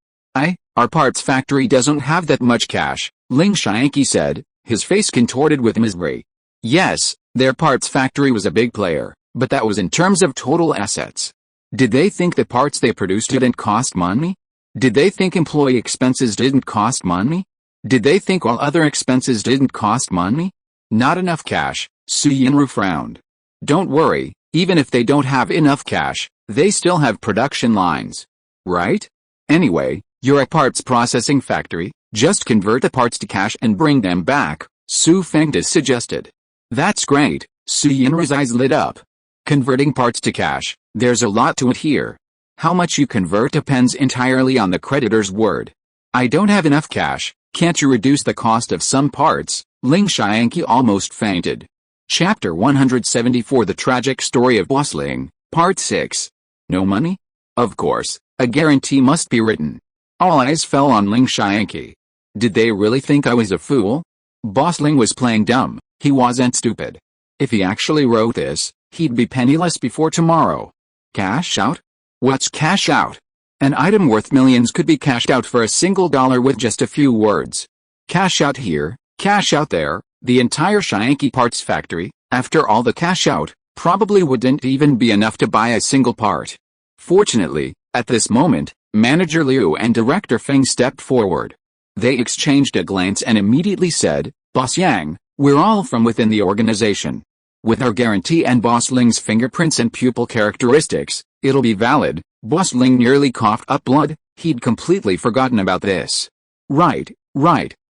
[SPEAKER 1] Our parts factory doesn't have that much cash, Ling Xianqi said, his face contorted with misery. Yes, their parts factory was a big player, but that was in terms of total assets. Did they think the parts they produced didn't cost money? Did they think employee expenses didn't cost money? Did they think all other expenses didn't cost money? Not enough cash, Su Yinru frowned. Don't worry, even if they don't have enough cash, they still have production lines. Right? Anyway, you're a parts processing factory, just convert the parts to cash and bring them back, Su Fengda suggested. That's great, Su Yinru's eyes lit up. Converting parts to cash, there's a lot to it here. How much you convert depends entirely on the creditor's word. I don't have enough cash, can't you reduce the cost of some parts? Ling Xianqi almost fainted. Chapter 174 The Tragic Story of Boss Ling, Part 6. No money? Of course, a guarantee must be written. All eyes fell on Ling Xianqi. Did they really think I was a fool? Boss Ling was playing dumb, he wasn't stupid. If he actually wrote this, he'd be penniless before tomorrow. Cash out? What's cash out? An item worth millions could be cashed out for a single dollar with just a few words. Cash out here, cash out there, the entire Shyanki parts factory, after all the cash out, probably wouldn't even be enough to buy a single part. Fortunately, at this moment, Manager Liu and Director Feng stepped forward. They exchanged a glance and immediately said, Boss Yang, we're all from within the organization. With our guarantee and Boss Ling's fingerprints and pupil characteristics, it'll be valid. Boss Ling nearly coughed up blood, he'd completely forgotten about this. Right,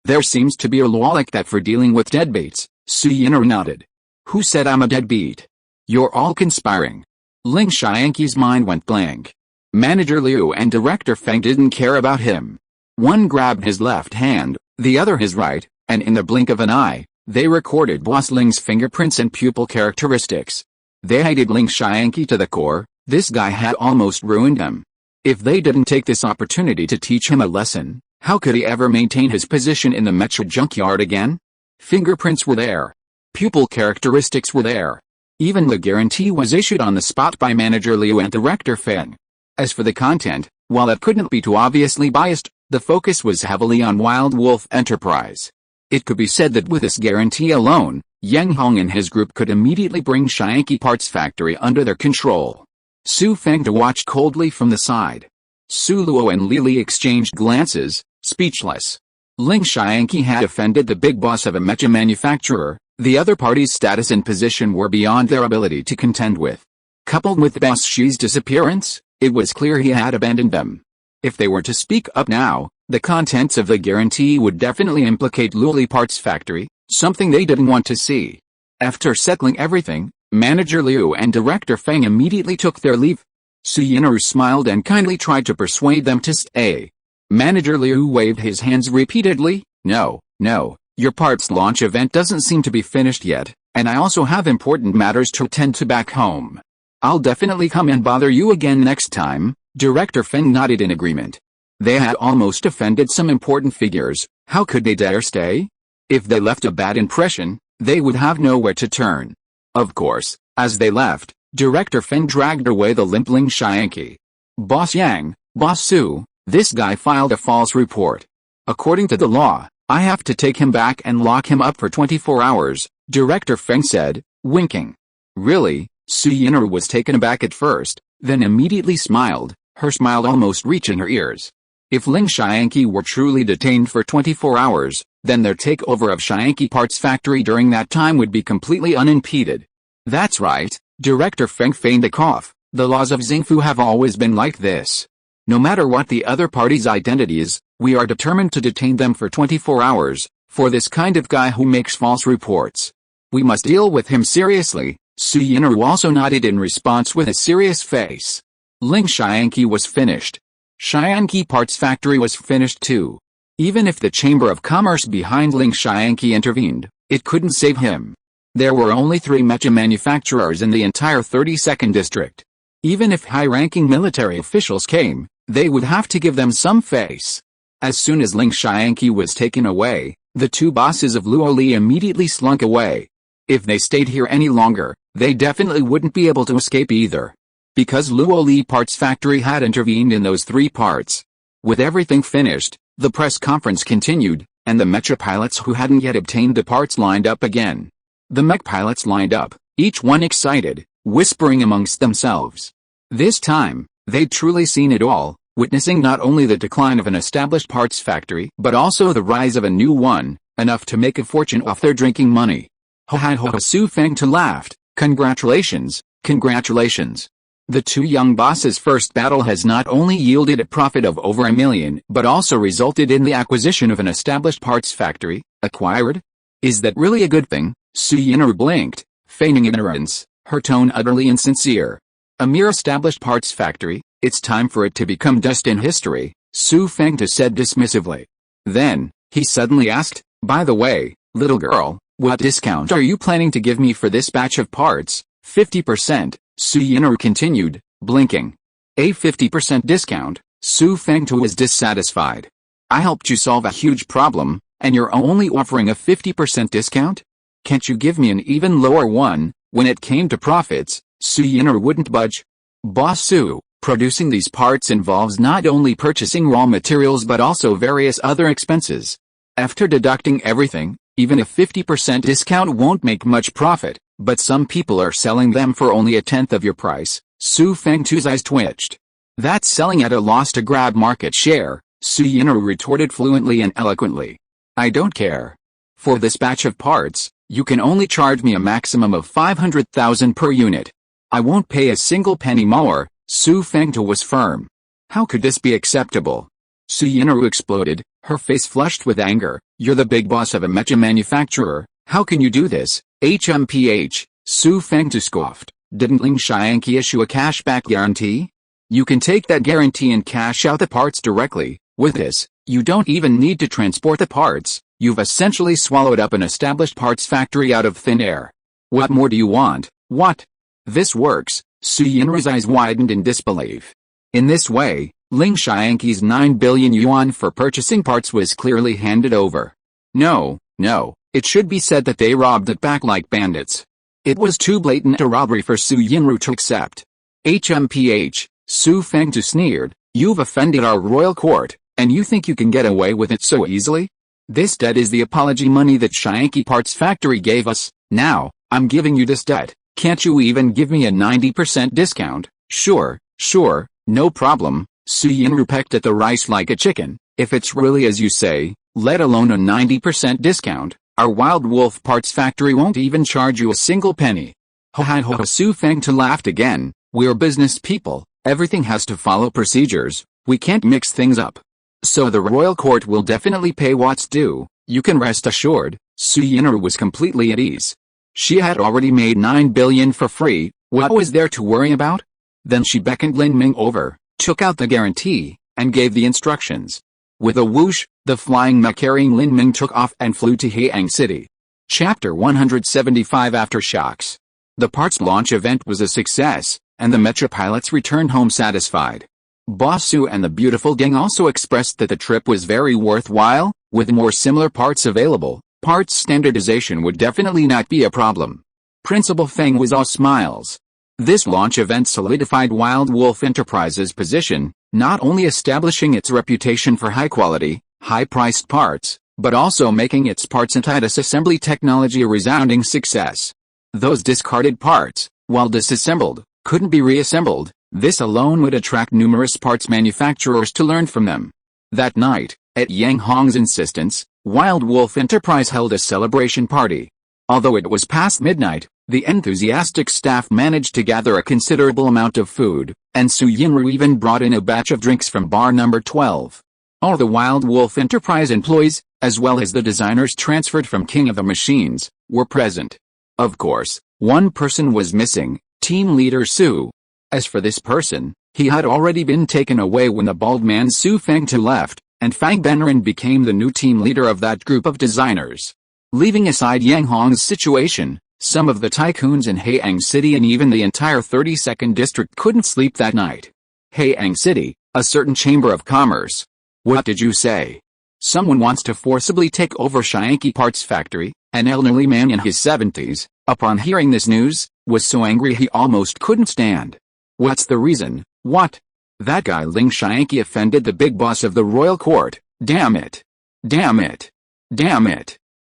[SPEAKER 1] there seems to be a law like that for dealing with deadbeats. Su Yin'er nodded. Who said I'm a deadbeat? You're all conspiring. Ling Xianqi's mind went blank. Manager Liu and Director Feng didn't care about him. One grabbed his left hand, the other his right, and in the blink of an eye, they recorded Boss Ling's fingerprints and pupil characteristics. They hated Ling Xianqi to the core, this guy had almost ruined him. If they didn't take this opportunity to teach him a lesson, how could he ever maintain his position in the Mecha junkyard again? Fingerprints were there. Pupil characteristics were there. Even the guarantee was issued on the spot by Manager Liu and Director Feng. As for the content, while it couldn't be too obviously biased, the focus was heavily on Wild Wolf Enterprise. It could be said that with this guarantee alone, Yang Hong and his group could immediately bring Shyanki Parts Factory under their control. Su Feng watched coldly from the side. Su Luo and Li Li exchanged glances, speechless. Ling Xianqi had offended the big boss of a mecha manufacturer, the other party's status and position were beyond their ability to contend with. Coupled with Boss Shi's disappearance, it was clear he had abandoned them. If they were to speak up now, the contents of the guarantee would definitely implicate Luli Parts Factory, something they didn't want to see. After settling everything, Manager Liu and Director Feng immediately took their leave. Su Yin'er smiled and kindly tried to persuade them to stay. Manager Liu waved his hands repeatedly. No, your parts launch event doesn't seem to be finished yet, and I also have important matters to attend to back home. I'll definitely come and bother you again next time. Director Feng nodded in agreement. They had almost offended some important figures, how could they dare stay? If they left a bad impression, they would have nowhere to turn. Of course, as they left, Director Feng dragged away the limp Ling Xianqi. Boss Yang, Boss Su, this guy filed a false report. According to the law, I have to take him back and lock him up for 24 hours, Director Feng said, winking. Really? Su Yin'er was taken aback at first, then immediately smiled, her smile almost reaching her ears. If Ling Xianqi were truly detained for 24 hours, then their takeover of Shyanki Parts Factory during that time would be completely unimpeded. That's right, Director Feng feigned a cough, the laws of Xingfu have always been like this. No matter what the other party's identity is, we are determined to detain them for 24 hours, for this kind of guy who makes false reports. We must deal with him seriously. Su Yin'er also nodded in response with a serious face. Ling Xianqi was finished. Shyanki Parts Factory was finished too. Even if the Chamber of Commerce behind Ling Xianqi intervened, it couldn't save him. There were only 3 mecha manufacturers in the entire 32nd district. Even if high-ranking military officials came, they would have to give them some face. As soon as Ling Xianqi was taken away, the 2 bosses of Luo Li immediately slunk away. If they stayed here any longer, they definitely wouldn't be able to escape either. Because Luo Li Parts Factory had intervened in those 3 parts. With everything finished, the press conference continued, and the mecha pilots who hadn't yet obtained the parts lined up again. The mech pilots lined up, each one excited, whispering amongst themselves. This time, they'd truly seen it all, witnessing not only the decline of an established parts factory but also the rise of a new one, enough to make a fortune off their drinking money. Ho Su Feng laughed. Congratulations. The 2 young bosses' first battle has not only yielded a profit of over $1 million but also resulted in the acquisition of an established parts factory. Acquired? Is that really a good thing? Su Yin'er blinked, feigning ignorance, her tone utterly insincere. A mere established parts factory, it's time for it to become dust in history, Su Feng said dismissively. Then, he suddenly asked, by the way, little girl, what discount are you planning to give me for this batch of parts? 50%, Su Yin'er continued, blinking. A 50% discount? Su Feng was dissatisfied. I helped you solve a huge problem, and you're only offering a 50% discount? Can't you give me an even lower one? When it came to profits, Su Yinru wouldn't budge. Boss Su, producing these parts involves not only purchasing raw materials but also various other expenses. After deducting everything, even a 50% discount won't make much profit, but some people are selling them for only a tenth of your price. Su Fengtu's eyes twitched. That's selling at a loss to grab market share, Su Yinru retorted fluently and eloquently. I don't care. For this batch of parts, you can only charge me a maximum of 500,000 per unit. I won't pay a single penny more. Su Fengtu was firm. How could this be acceptable? Su Yinru exploded, her face flushed with anger. You're the big boss of a mecha manufacturer. How can you do this? HMPH, Su Fengtu scoffed. Didn't Ling Xiangqi issue a cashback guarantee? You can take that guarantee and cash out the parts directly. With this, you don't even need to transport the parts. You've essentially swallowed up an established parts factory out of thin air. What more do you want? What? This works. Su Yinru's eyes widened in disbelief. In this way, Ling Xiangqi's 9 billion yuan for purchasing parts was clearly handed over. No, it should be said that they robbed it back like bandits. It was too blatant a robbery for Su Yinru to accept. HMPH, Su Fengtu sneered, you've offended our royal court, and you think you can get away with it so easily? This debt is the apology money that Xiangqi Parts Factory gave us. Now, I'm giving you this debt. Can't you even give me a 90% discount? Sure, no problem. Su Yinru pecked at the rice like a chicken. If it's really as you say, let alone a 90% discount, our Wild Wolf Parts Factory won't even charge you a single penny. Ho. Su Fengtu laughed again. We're business people. Everything has to follow procedures. We can't mix things up. So the royal court will definitely pay what's due. You can rest assured. Su Yinru was completely at ease. She had already made 9 billion for free. What was there to worry about? Then she beckoned Lin Ming over, took out the guarantee, and gave the instructions. With a whoosh, the flying mech carrying Lin Ming took off and flew to Haiyang City. Chapter 175 Aftershocks. The parts launch event was a success, and the Mecha pilots returned home satisfied. Boss Su and the beautiful Deng also expressed that the trip was very worthwhile. With more similar parts available, parts standardization would definitely not be a problem. Principal Feng was all smiles. This launch event solidified Wild Wolf Enterprises' position, not only establishing its reputation for high-quality, high-priced parts, but also making its parts and disassembly technology a resounding success. Those discarded parts, while disassembled, couldn't be reassembled. This alone would attract numerous parts manufacturers to learn from them. That night, at Yang Hong's insistence, Wild Wolf Enterprise held a celebration party. Although it was past midnight, the enthusiastic staff managed to gather a considerable amount of food, and Su Yinru even brought in a batch of drinks from bar number 12. All the Wild Wolf Enterprise employees, as well as the designers transferred from King of the Machines, were present. Of course, one person was missing, team leader Su. As for this person, he had already been taken away when the bald man Su Fengtu left, and Fang Benren became the new team leader of that group of designers. Leaving aside Yang Hong's situation, some of the tycoons in Haiyang City and even the entire 32nd district couldn't sleep that night. Haiyang City, a certain chamber of commerce. What did you say? Someone wants to forcibly take over Xiangqi Parts Factory. An elderly man in his 70s, upon hearing this news, was so angry he almost couldn't stand. What's the reason? What? That guy Ling Xiangqi offended the big boss of the royal court. Damn it.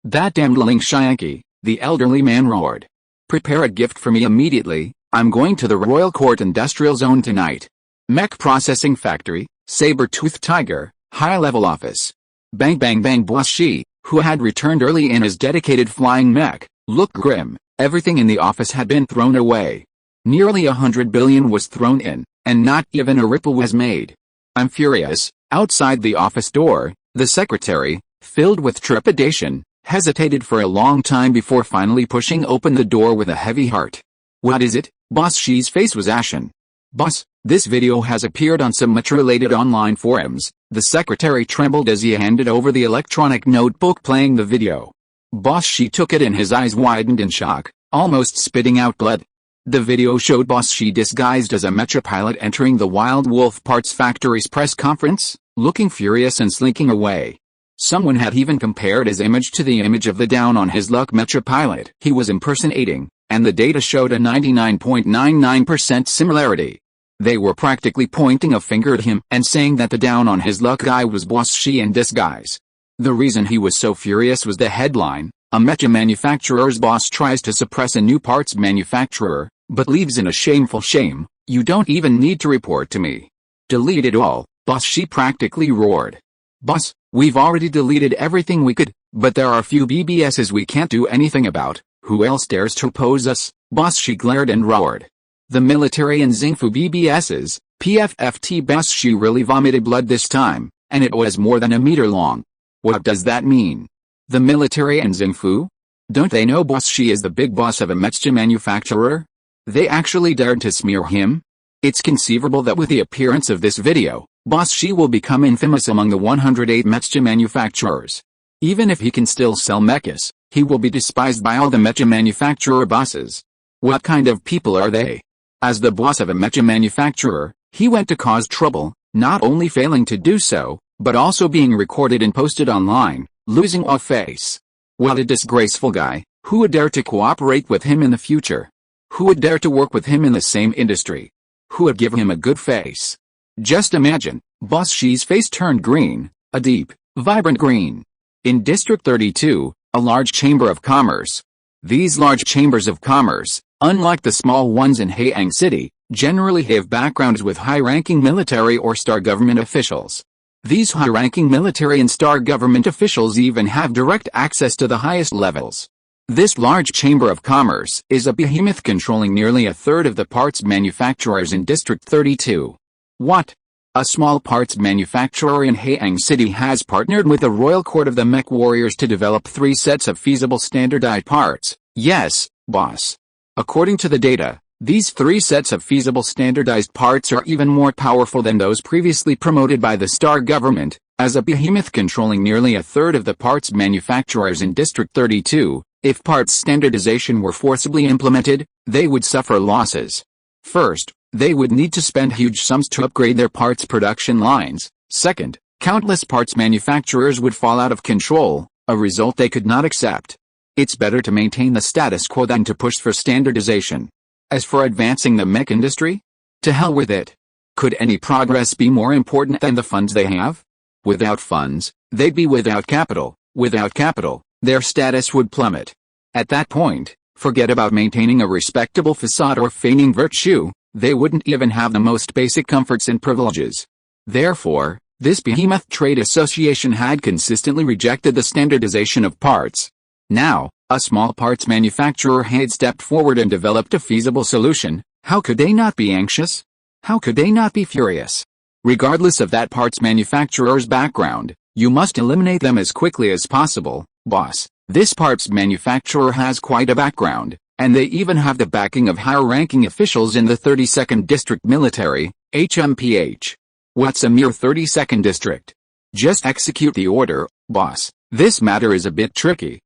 [SPEAKER 1] That damned Ling Xiangqi, the elderly man roared. Prepare a gift for me immediately. I'm going to the royal court industrial zone tonight. Mech processing factory, saber-toothed tiger, high-level office. Bang bang bang. Boss Shi, who had returned early in his dedicated flying mech, looked grim. Everything in the office had been thrown away. Nearly 100 billion was thrown in, and not even a ripple was made. I'm furious. Outside the office door, the secretary, filled with trepidation, hesitated for a long time before finally pushing open the door with a heavy heart. What is it? Boss Shi's face was ashen. Boss, this video has appeared on some Mecha-related online forums. The secretary trembled as he handed over the electronic notebook playing the video. Boss Shi took it and his eyes widened in shock, almost spitting out blood. The video showed Boss Shi disguised as a Mecha pilot entering the Wild Wolf Parts Factory's press conference, looking furious and slinking away. Someone had even compared his image to the image of the down-on-his-luck Mecha pilot he was impersonating, and the data showed a 99.99% similarity. They were practically pointing a finger at him and saying that the down-on-his-luck guy was Boss Shi in disguise. The reason he was so furious was the headline: a Mecha manufacturer's boss tries to suppress a new parts manufacturer, but leaves in a shameful shame. "You don't even need to report to me. Delete it all," Boss Shi practically roared. "Boss, we've already deleted everything we could, but there are a few BBSs we can't do anything about. Who else dares to oppose us?" Boss Shi glared and roared. The military and Xingfu BBSs, PFFT. Boss Shi really vomited blood this time, and it was more than a meter long. What does that mean? The military and Xingfu? Don't they know Boss Shi is the big boss of a Mecha manufacturer? They actually dared to smear him? It's conceivable that with the appearance of this video, Boss Shi will become infamous among the 108 Mecha manufacturers. Even if he can still sell mechas, he will be despised by all the Mecha manufacturer bosses. What kind of people are they? As the boss of a Mecha manufacturer, he went to cause trouble, not only failing to do so, but also being recorded and posted online, losing a face. What a disgraceful guy. Who would dare to cooperate with him in the future? Who would dare to work with him in the same industry? Who would give him a good face? Just imagine, Boss Shi's face turned green, a deep, vibrant green. In District 32, a large chamber of commerce. These large chambers of commerce, unlike the small ones in Haiyang City, generally have backgrounds with high-ranking military or star government officials. These high-ranking military and star government officials even have direct access to the highest levels. This large chamber of commerce is a behemoth controlling nearly a third of the parts manufacturers in District 32. What? A small parts manufacturer in Haiyang City has partnered with the Royal Court of the Mech Warriors to develop 3 sets of feasible standardized parts. Yes, boss. According to the data, these 3 sets of feasible standardized parts are even more powerful than those previously promoted by the Star government. As a behemoth controlling nearly a third of the parts manufacturers in District 32, if parts standardization were forcibly implemented, they would suffer losses. First, they would need to spend huge sums to upgrade their parts production lines. Second, countless parts manufacturers would fall out of control, a result they could not accept. It's better to maintain the status quo than to push for standardization. As for advancing the mech industry? To hell with it. Could any progress be more important than the funds they have? Without funds, they'd be without capital. Without capital, their status would plummet. At that point, forget about maintaining a respectable facade or feigning virtue. They wouldn't even have the most basic comforts and privileges. Therefore, this behemoth trade association had consistently rejected the standardization of parts. Now, a small parts manufacturer had stepped forward and developed a feasible solution. How could they not be anxious? How could they not be furious? Regardless of that parts manufacturer's background, you must eliminate them as quickly as possible, boss. This parts manufacturer has quite a background, and they even have the backing of higher-ranking officials in the 32nd District Military, HMPH. What's a mere 32nd District? Just execute the order, boss. This matter is a bit tricky.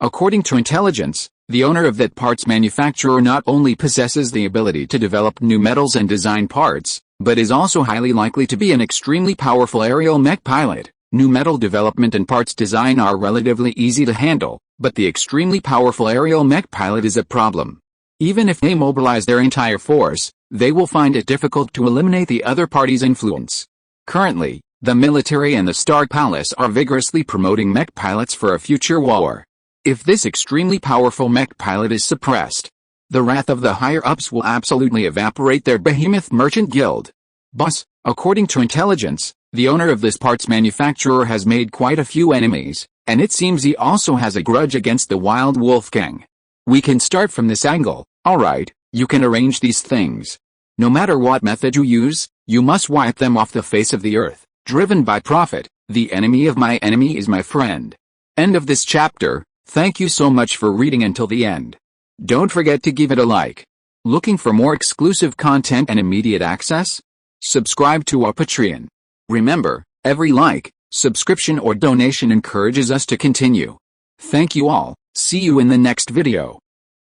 [SPEAKER 1] According to intelligence, the owner of that parts manufacturer not only possesses the ability to develop new metals and design parts, but is also highly likely to be an extremely powerful aerial mech pilot. New metal development and parts design are relatively easy to handle, but the extremely powerful aerial mech pilot is a problem. Even if they mobilize their entire force, they will find it difficult to eliminate the other party's influence. Currently, the military and the Star Palace are vigorously promoting mech pilots for a future war. If this extremely powerful mech pilot is suppressed, the wrath of the higher-ups will absolutely evaporate their behemoth merchant guild. Boss, according to intelligence, the owner of this parts manufacturer has made quite a few enemies, and it seems he also has a grudge against the Wild Wolf Gang. We can start from this angle. Alright, you can arrange these things. No matter what method you use, you must wipe them off the face of the earth. Driven by profit, the enemy of my enemy is my friend. End of this chapter. Thank you so much for reading until the end. Don't forget to give it a like. Looking for more exclusive content and immediate access? Subscribe to our Patreon. Remember, every like, subscription or donation encourages us to continue. Thank you all. See you in the next video.